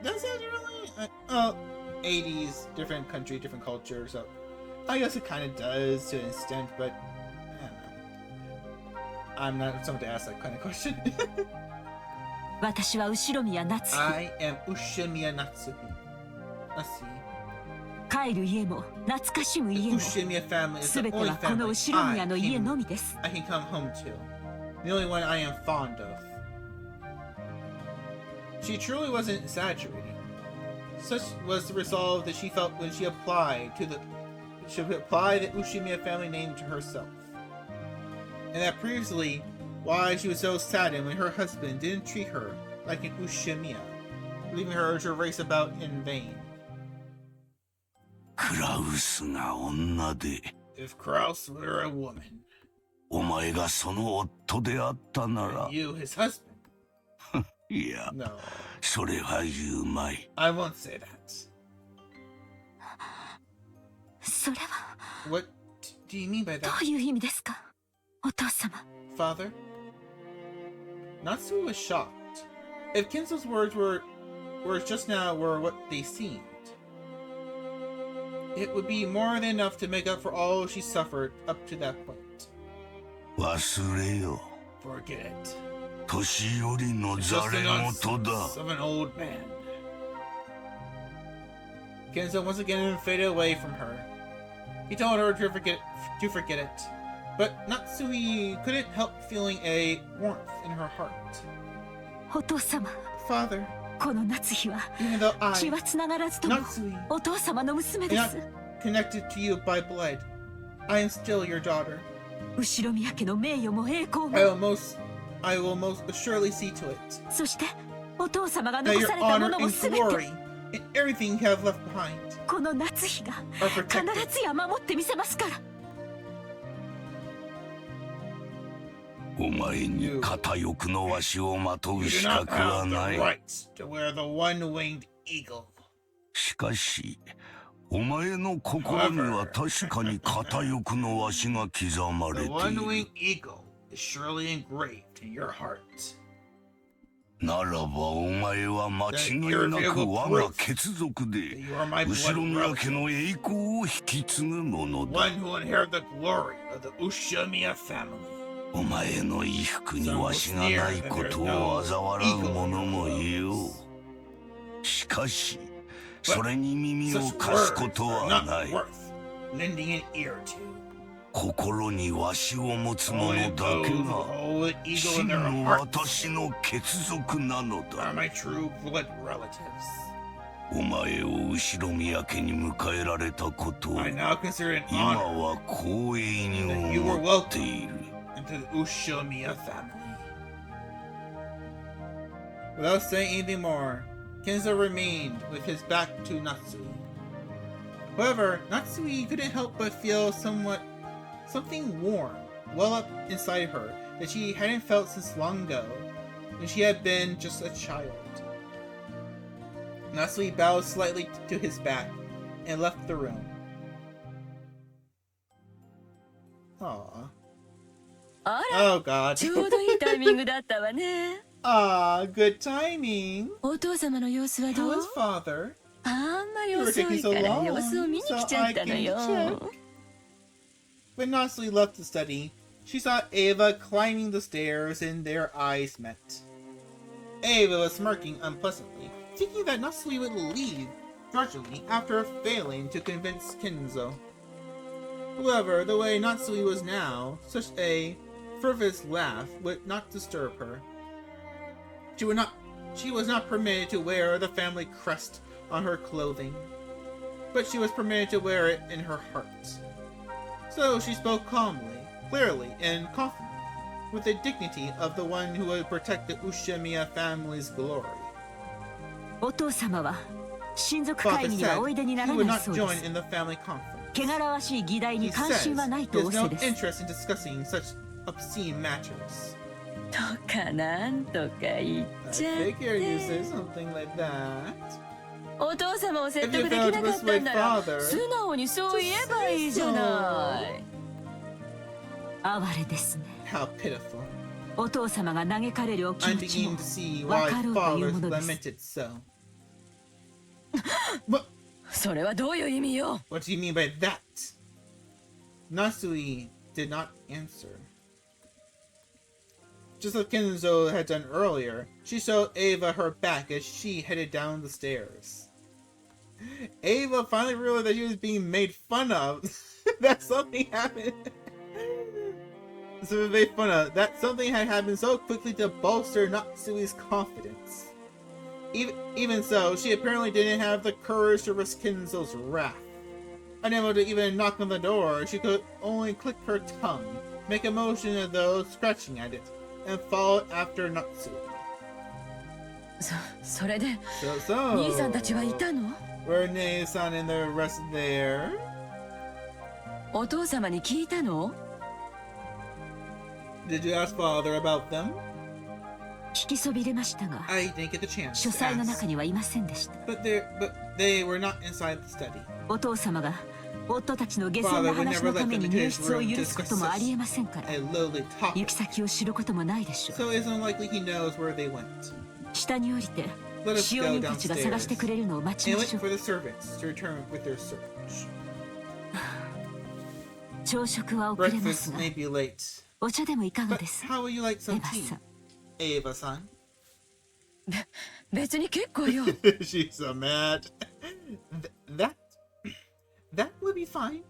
Does it really? Oh, 80s, different country, different culture, so I guess it kind of does to an extent, but I don't know. I'm not someone to ask that kind of question. 私は後ろ宮夏日。 I am Ushimiya Natsuhi. Let's see. 帰る家も懐かしむ The 家も Ushimiya family is 全 the て only はこの family 後ろ宮の家のみです。 I can come home to. The only one I am fond of. She truly wasn't exaggerating. Such was the resolve that she felt when she applied the Ushimiya family name to herself. And that previously why she was so saddened when her husband didn't treat her like an Ushimiya, leaving her to race about in vain. クラウスが女で If Kraus were a woman, お前がその夫であったなら and you his husband, いや no, それは言うまい I won't say that. それは What do you mean by ど that, ういう意味ですか、お父様。 father? Natsu was shocked. If Kinzo's words were just now were what they seemed, it would be more than enough to make up for all she suffered up to that point. 忘れよ Forget it. 年寄りの It's ざ just the れ言 nonsense だ of an old man. Kenzo once again faded away from her. He told her to forget it, but Natsui couldn't help feeling a warmth in her heart. お父様、 Father, この夏日は even though I, 血はつながらずとも Natsui, お父様の娘で am す。 not connected to you by blood, I am still your daughter. 後ろ宮家の名誉も栄光も、 I will most assuredly see to it そしてお父様が that 残 your されたも honor のも and すべ glory て and everything you have left behind この夏日が are 必 protected. ずや守ってみせますから。お前に片翼のわしをまとう You 資 do not 格は have な the い rights to wear the one-winged eagle. しかしお前の心には確かに片翼のわしが刻まれ The ている one-winged eagle is surely engraved in your heart. ならばお前は間違いなく我が血族 That で you are my 後ろ blood 宮家 relative, の栄光を引き継ぐものだ one who inherit the glory of the Ushimiya family. お前の衣服にわしがないことを嘲笑う者もいようしかしそれに耳を Such 貸す words こと are は not ない worth lending an ear to. 心にわしを持つ者 Only だ those け who が hold an eagle 真 in their の hearts 私の血族なの are だ my true blood relatives. お前を後ろ宮家に迎えられたことを I now consider it an 今 honor は光栄に that you were 思っている into the Ushimiya family. Without saying anything more, Kenzo remained with his back to Natsui. However, Natsui couldn't help but feel something warm well up inside her that she hadn't felt since long ago, when she had been just a child. Natsui bowed slightly to his back and left the room. Aww. あら、 Oh god. ちょうどいいタイミングだったわね。 Good timing. お父様の様子はど How う？ is father? あんまり You were 遅 taking い so から long, 様子を見に来ちゃったの so I よ。 can check. When Natsui left the study, she saw Ava climbing the stairs and their eyes met. Ava was smirking unpleasantly, thinking that Natsui would leave grudgingly after failing to convince Kenzo. However, the way Natsui was now, such a frivolous laugh would not disturb her. She was not permitted to wear the family crest on her clothing, but she was permitted to wear it in her heart. So she spoke calmly, clearly, and confidently, with the dignity of the one who would protect the Ushimiya family's glory. お父様は親族 Father 会議にはおいでにな said ら he would ない not そうで join す。 in the family conference. 汚らわしい議題 He に関 says 心はない he と has 仰せ no です。 interest in discussing such obscene matters. とかなんとか言っ I ちゃっ figure you say て。 something like that. お父様を説 If you 得でき fail な to かったんなら persuade father, 素直にそう言えばいいじゃない。哀れですね。 How pitiful. お父様が嘆かれるお気 I'm 持ちも beginning to see わ why かろうという fathers ものです。 lamented so. What? それはどういう意味よ。 What do you mean by that? Natsui did not answer. Just as Kenzo had done earlier, she showed Ava her back as she headed down the stairs. Ava finally realized that she was being made fun of. That something happened. So made fun of. That something had happened so quickly to bolster Natsui's confidence. Even so, she apparently didn't have the courage to risk Kenzo's wrath. Unable to even knock on the door, she could only click her tongue, make a motion as though scratching at it, and follow after Natsui. それで So, 兄さんたちはいたの？ were Nei-san and the rest there? お父様に聞いたの？ Did you ask father about them? 聞きそびれましたが、 I didn't get the chance 書 to 斎の ask. 中にはいませんでした。 But they were not inside the study. お父様が夫たちの下船な話のために入室を許すこともありえませんから、 A lowly 行 topic. き先を知ることもないでしょう。 So it's unlikely he knows where they went. 下に降りて Let us 使用 go 人たちが探してくれるのを待ち And まし wait ょ for う。 the servants to return with their search. 朝食は遅れま Breakfast すが、 may be late. お茶でもいかが But です？ how would you like some エヴァ tea? さん。 Ava-san. 別に結構よ。 She's so mad. That would be fine.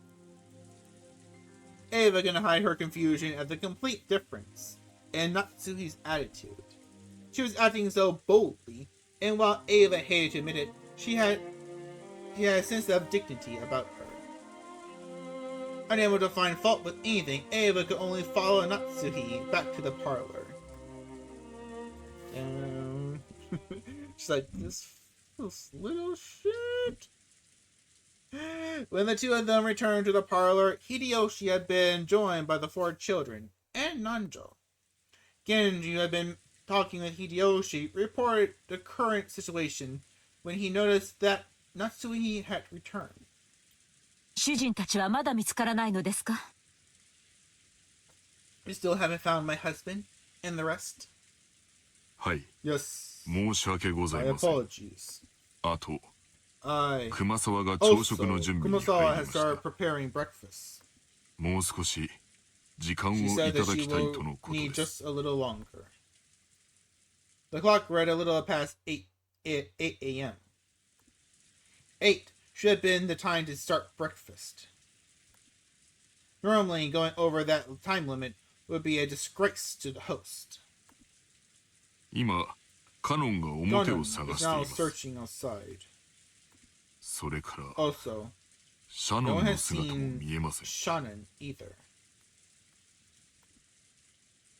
Ava gonna hide her confusion at the complete difference in Natsuhi's attitude. She was acting so boldly, and while Ava hated to admit it, she had a sense of dignity about her. Unable to find fault with anything, Ava could only follow Natsuhi back to the parlor. She's like, this little shit. When the two of them returned to the parlor, Hideyoshi had been joined by the 4 children and Nanjo. Genji, who had been talking with Hideyoshi, reported the current situation when he noticed that Natsui had returned. 主人たちはまだ見つからないのですか？ You still haven't found my husband and the rest? はい、 Yes. 申し訳ござ My いません。 apologies. あと、 I 熊沢が朝食 also, の準備に Kumasawa 入り has ました。 started preparing breakfast. もう少し時間を She い said た that だ she きたい will とのこと need です just a little longer. The clock read a little past 8 a.m. 8 should have been the time to start breakfast. Normally, going over that time limit would be a disgrace to the host. 今カノンが表 Gonan を探 is してい now ます。 searching outside. それから Also, シャ no ノ one ンの has 姿も seen 見えません。 Shannon either.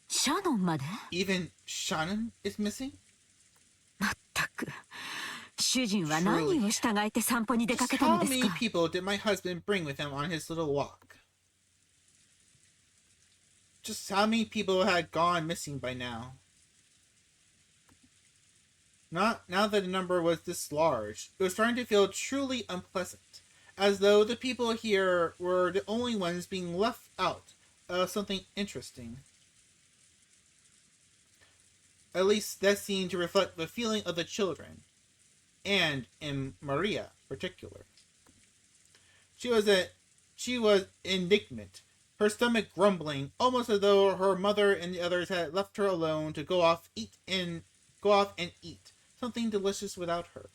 シャノンまで？ Even Shannon is missing? まったく、主人は何を従えて散歩に出か Just けたの how です many か？ people did my husband bring with him on his little walk? Just how many people had gone missing by now? Not now that the number was this large, it was starting to feel truly unpleasant, as though the people here were the only ones being left out of something interesting. At least that seemed to reflect the feeling of the children, and in Maria in particular. She was indignant, her stomach grumbling, almost as though her mother and the others had left her alone to go off and eat something delicious without her.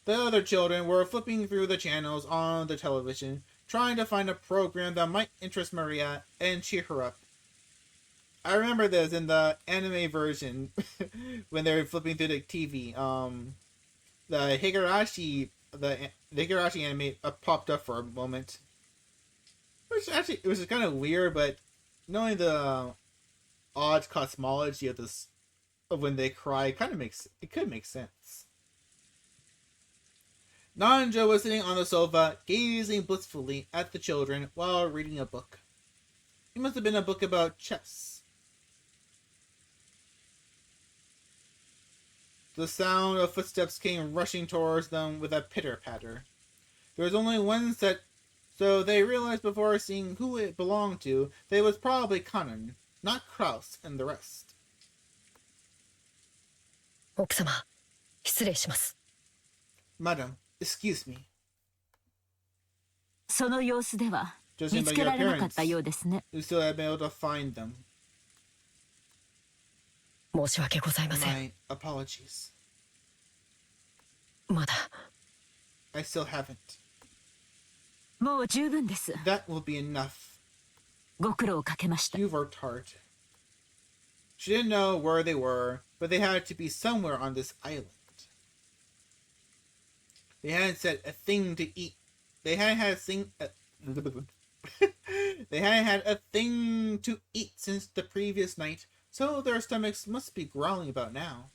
The other children were flipping through the channels on the television, trying to find a program that might interest Maria and cheer her up. I remember this in the anime version when they were flipping through the TV. The Higurashi anime popped up for a moment, which actually it was kind of weird. But knowing the odd cosmology of this, of when they cry, could make sense. Nanjo was sitting on the sofa, gazing blissfully at the children while reading a book. It must have been a book about chess. The sound of footsteps came rushing towards them with a pitter-patter. There was only one set, so they realized before seeing who it belonged to that it was probably Kanon, not Kraus and the rest. 奥様、失礼します。 Madam, excuse me. その様子では Judging 見 by つけ your られなかっ appearance, たようですね。 you still have been able to find them. 申し訳ございません。 My apologies. まだ I still haven't. もう十分です。 That will be enough. ご苦労をかけました。 You've worked hard. She didn't know where they were, but they had to be somewhere on this island. They hadn't said a thing to eat. They hadn't had a thing. They hadn't had a thing to eat since the previous night, so their stomachs must be growling about now.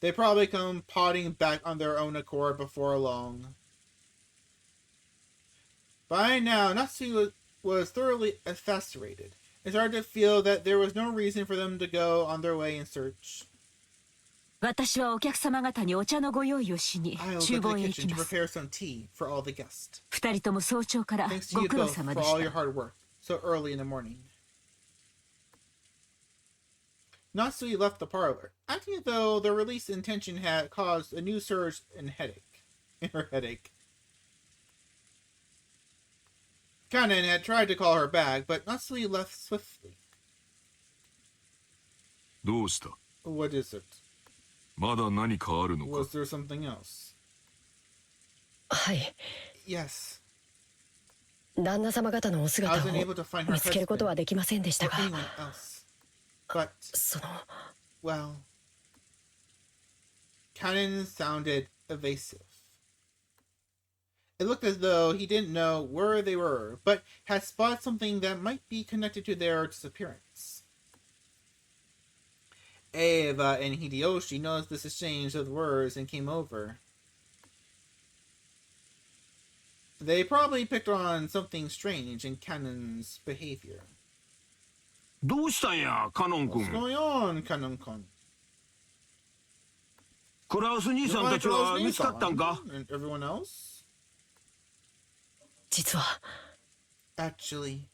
They probably come potting back on their own accord before long. By now, Natsu was thoroughly exasperated. It started to feel that there was no reason for them to go on their way in search. 私はお客様方にお茶のご用意をしに I'll 厨 go 房 to へ the 行き kitchen ま to す。 prepare some tea for all the guests. 二人とも早朝から Thanks to ご you 苦労 both 様 for でし all your た。 hard work so early in the morning. Natsui left the parlor, acting as though their release intention had caused a new surge in her headache. Kanen had tried to call her back, but Natsui left swiftly. どうした？ What is it? まだ何かあるのか？ Was there something else? はい。 Yes. 旦那様方のお姿 I を wasn't able to find her 見つけることは husband できませんでした or が、 anyone else. But, その well, Kanen sounded evasive. It looked as though he didn't know where they were, but had spotted something that might be connected to their disappearance. Eva and Hideyoshi noticed this exchange of words and came over. They probably picked on something strange in Kanen's behavior. どうしたんや、カノン What's 君。 going on, Kanon-kun? クラウス兄さんたちは見つかったんか？ And everyone else? 実は Actually,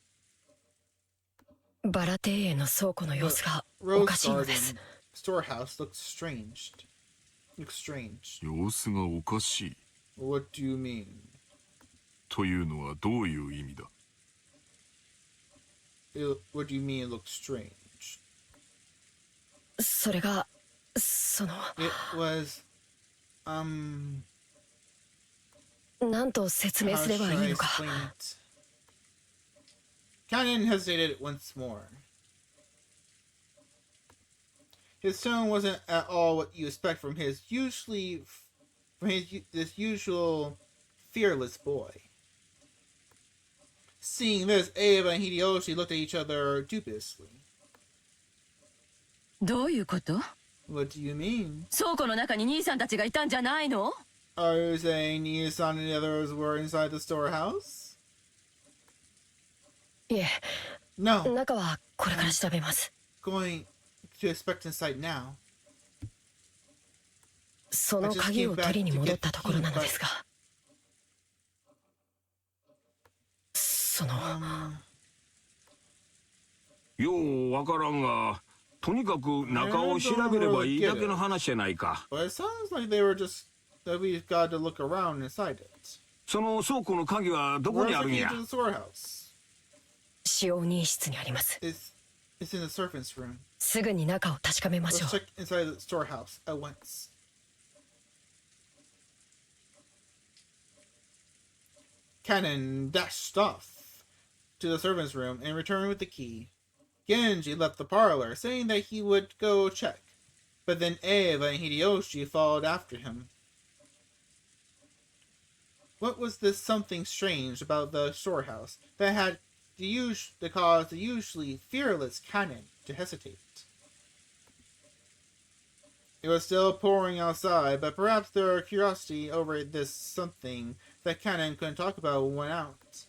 バラ庭園の倉庫の様子がお Rose かしいのです。 Garden storehouse looks strange. Looks strange. 様子がおかしい。 What do you mean? というのはどういう意味だ？ What do you mean it looks strange? それがその It was, 何と説明 how すれば should い I いのか。 explain it? Kanen hesitated once more. His tone wasn't at all what you expect from this usual fearless boy. Seeing this, Eva and Hideyoshi looked at each other dubiously. どういうこと？ What do you mean? 倉庫の中に兄さんたちがいたんじゃないの？ Are you saying Nia-san and the others were inside the storehouse? いえ、 No. 中はこれから調べます。 Going to inspect inside now. その鍵を取りに戻ったところなのですが、その ようわからんが、とにかく中を調べればいいだけの話やないか。 But it sounds like they were just that we've got to look around inside it. その倉庫の鍵はどこ Where's に the あるん key や？ to the storehouse? 使用人室にあります。 It's in the servants' room. すぐに中を確かめましょ Let's う。 check inside the storehouse at once. Kanen dashed off to the servants' room and returned with the key. Genji left the parlor, saying that he would go check, but then Eva and Hideyoshi followed after him. What was this something strange about the storehouse that had caused the usually fearless Kanen to hesitate? It was still pouring outside, but perhaps their curiosity over this something that Kanen couldn't talk about went out.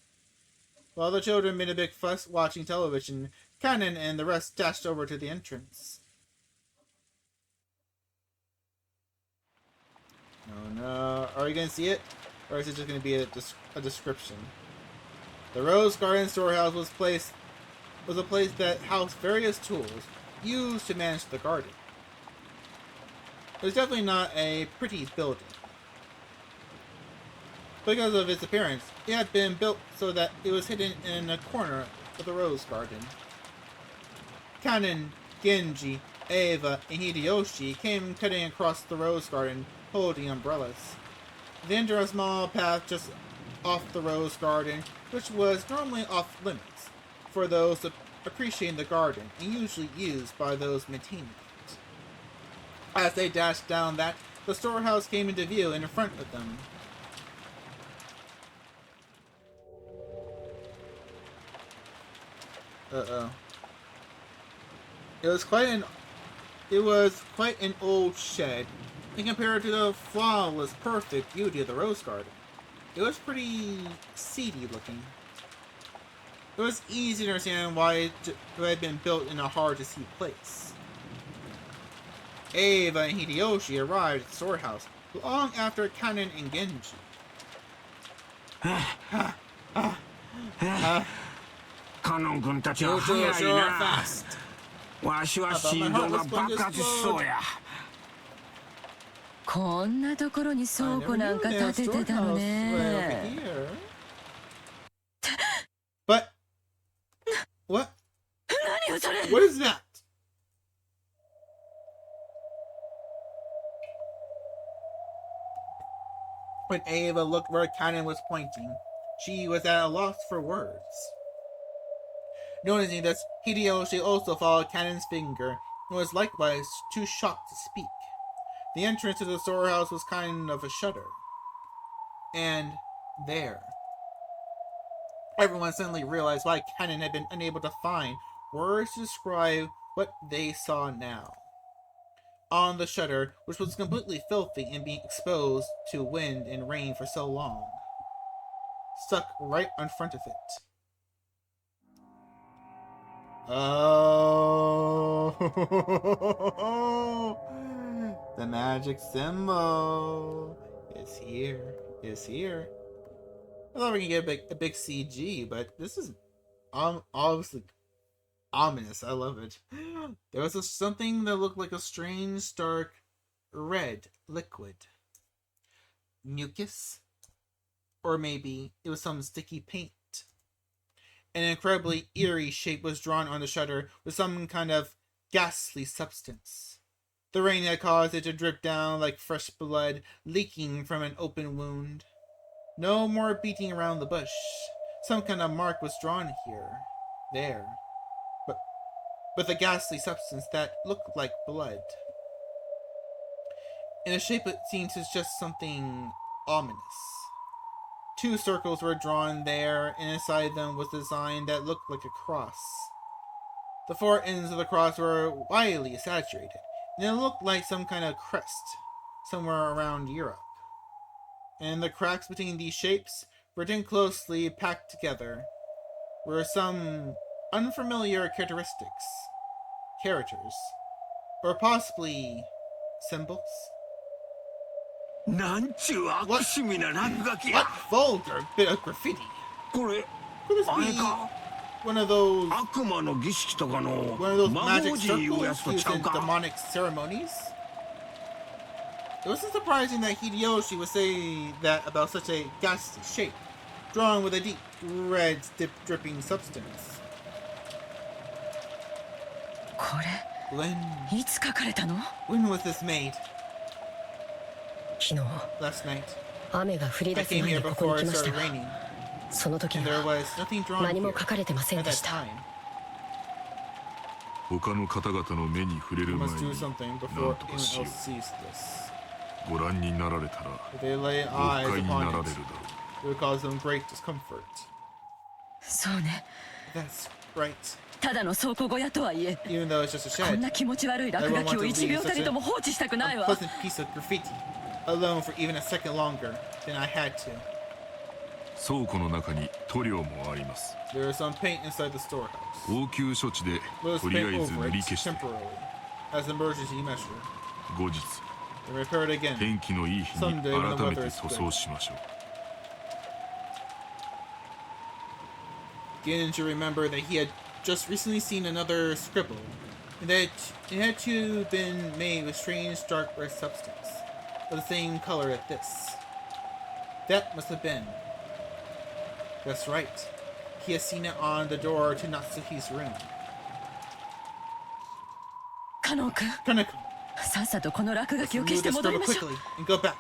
While the children made a big fuss watching television, Kanen and the rest dashed over to the entrance. Oh no, are you gonna see it? Or is it just gonna be a description? The Rose Garden storehouse was a place that housed various tools used to manage the garden. It was definitely not a pretty building. Because of its appearance, it had been built so that it was hidden in a corner of the Rose Garden. Kanen, Genji, Eva and Hideyoshi came cutting across the rose garden, holding umbrellas. They entered a small path just off the rose garden, which was normally off limits for those appreciating the garden and usually used by those maintaining it. As they dashed down that, the storehouse came into view in front of them. Uh-oh. It was quite an old shed, and compared to the flawless, perfect beauty of the rose garden, it was pretty seedy looking. It was easy to understand why it had been built in a hard-to-see place. Eva and Hideyoshi arrived at the storehouse long after Kanen and Genji. カノン君たちは Jojo, 早い you're な fast. わしは心臓が爆発しそうやこんなところに倉庫なんか建ててたのね。 But what? 何よそれ。 What is that? When Ava looked where Kanen was pointing, she was at a loss for words. Noticing this, Hideyoshi also followed Kanen's finger and was likewise too shocked to speak. The entrance to the storehouse was kind of a shutter. And there. Everyone suddenly realized why Kanen had been unable to find words to describe what they saw now. On the shutter, which was completely filthy and being exposed to wind and rain for so long, stuck right in front of it. Oh, the magic symbol is here. Is here. I thought we could get a big CG, but this is obviously ominous. I love it. There was something that looked like a strange, dark, red liquid. Mucus? Or maybe it was some sticky paint. An incredibly eerie shape was drawn on the shutter with some kind of ghastly substance. The rain had caused it to drip down like fresh blood leaking from an open wound. No more beating around the bush. Some kind of mark was drawn here, there, but the ghastly substance that looked like blood. In a shape it seemed to just something ominous. 2 circles were drawn there, and inside them was a design that looked like a cross. The 4 ends of the cross were widely exaggerated, and it looked like some kind of crest, somewhere around Europe. And the cracks between these shapes, written closely packed together, were some unfamiliar characters, or possibly symbols. なんちゅう悪趣味な落書き What や vulgar bit of graffiti? これ Could this あれ be か one of those 悪魔の儀式とかの one of those 魔 magic 法陣いうや circles つと used ちゃう in か demonic ceremonies? It wasn't surprising that Hideyoshi would say that about such a ghastly shape, drawn with a deep red dripping substance. これ When いつ書かれたの？ when was this made? 昨日 Last night. 雨が降り I 出す came 前 here にここに before 来 it ました started が raining, その時 and に there は was nothing drawn 何も here 書かれてません at で that した time. 他の方々の目に触れ We る前 must に do something 何 before とか anyone しよ else sees this. うご覧になられたら If they lay 誤 eyes 解にな upon られ it, るだろ it would cause them great discomfort. そうね。 That's right. ただの倉庫小屋とはいえ、 Even though it's just a こん shed, な気持ち悪い落書きを1秒たりとも放置したくないわ。 pleasant piece of graffiti, alone for even a second longer than I had to. う倉庫の中に塗料もあります There is some paint inside the storehouse. 応急処置で Let us とりあ paint えず over 塗 it り消して temporarily, as an emergency measure, 後日 and repair it again. 天気のいい日に Someday when the 改め weather て is 塗装しましょう Genji remembered that he had just recently seen another scribble, and that it had to been made with strange dark red substance, of the same color as this. That must have been. That's right. He had seen it on the door to Natsuki's room. カノン君 Kaneko, さっさとこの落書きを let's 消 remove して this 戻り photo ましょ quickly and go back.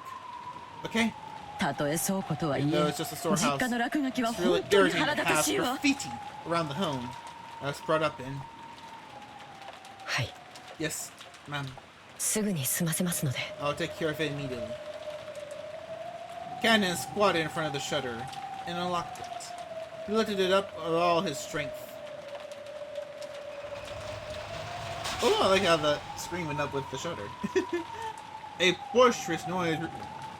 Okay? たとえ倉庫とはい Even though え it's just a 実 storehouse, 家の落書きは it's 本 really 当に irritating 腹 to 立た have しいわ graffiti around the home that's brought up in. はい Yes, ma'am. すぐに済ませますので I'll take care of it immediately. Cannon squatted in front of the shutter and unlocked it. He lifted it up with all his strength. Oh, I like how the screen went up with the shutter. A boisterous noise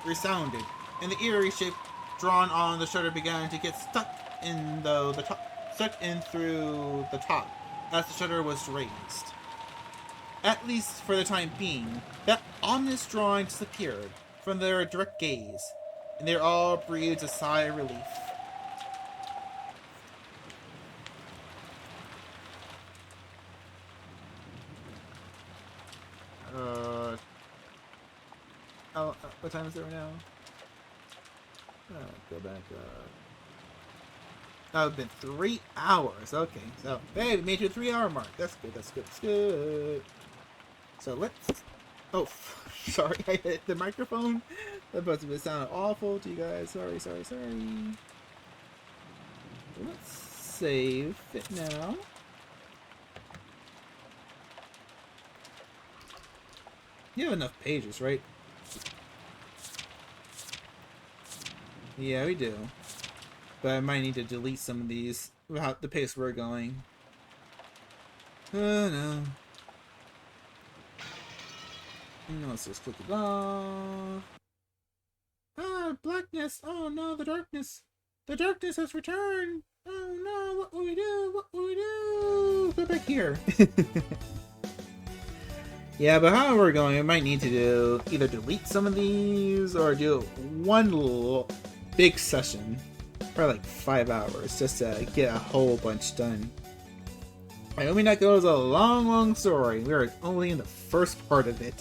resounded, and the eerie shape drawn on the shutter began to get stuck in through the top as the shutter was raised. At least for the time being, that ominous drawing disappeared from their direct gaze, and they all breathed a sigh of relief. What time is it right now? Go back. Oh, it's been 3 hours. Okay, so hey, we made it to the 3-hour mark. That's good. That's good. That's good. So let's. Oh, sorry, I hit the microphone. That must have sounded awful to you guys. Sorry. Let's save it now. You have enough pages, right? Yeah, we do. But I might need to delete some of these without the pace we're going. Oh no. Let's just click it off. Ah, blackness! Oh no, the darkness! The darkness has returned! Oh no, what will we do? What will we do? Go back here. Yeah, but how we're going, we might need to do either delete some of these or do one little big session for like 5 hours just to get a whole bunch done. Umineko is a long story. We're only in the first part of it,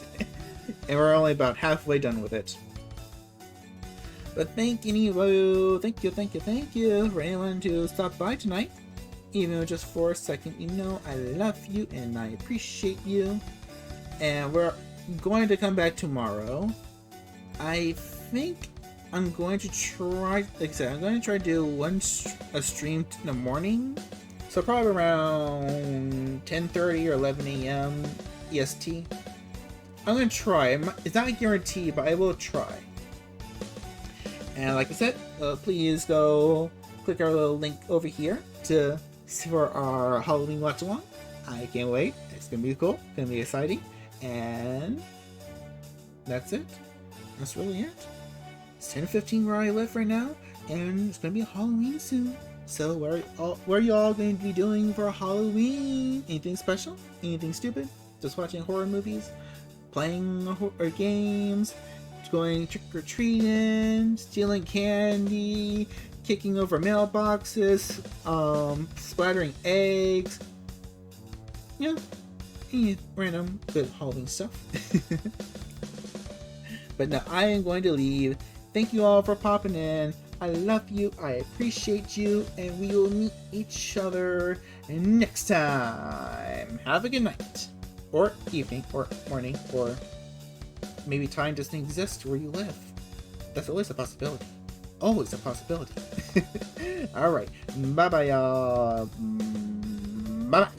and we're only about halfway done with it. But thank you for anyone to stop by tonight. Even just for a second, you know I love you and I appreciate you. And we're going to come back tomorrow. I think I'm going to try, like I said, I'm going to try to do a stream in the morning. So probably around 10:30 or 11 a.m. EST. I'm going to try. It's not a guarantee, but I will try. And like I said, please go click our little link over here to see for our Halloween watch along. I can't wait. It's going to be cool. It's going to be exciting. And that's it. That's really it. It's 10:15 where I live right now, and it's gonna be Halloween soon. So what are you all going to be doing for Halloween? Anything special? Anything stupid? Just watching horror movies? Playing horror games? Going trick-or-treating? Stealing candy? Kicking over mailboxes? Splattering eggs? Yeah. Random good Halloween stuff. But now I am going to leave. Thank you all for popping in. I love you, I appreciate you, and we will meet each other next time. Have a good night, or evening, or morning, or maybe time doesn't exist where you live. That's always a possibility. Always a possibility. Alright, bye bye y'all. Bye bye.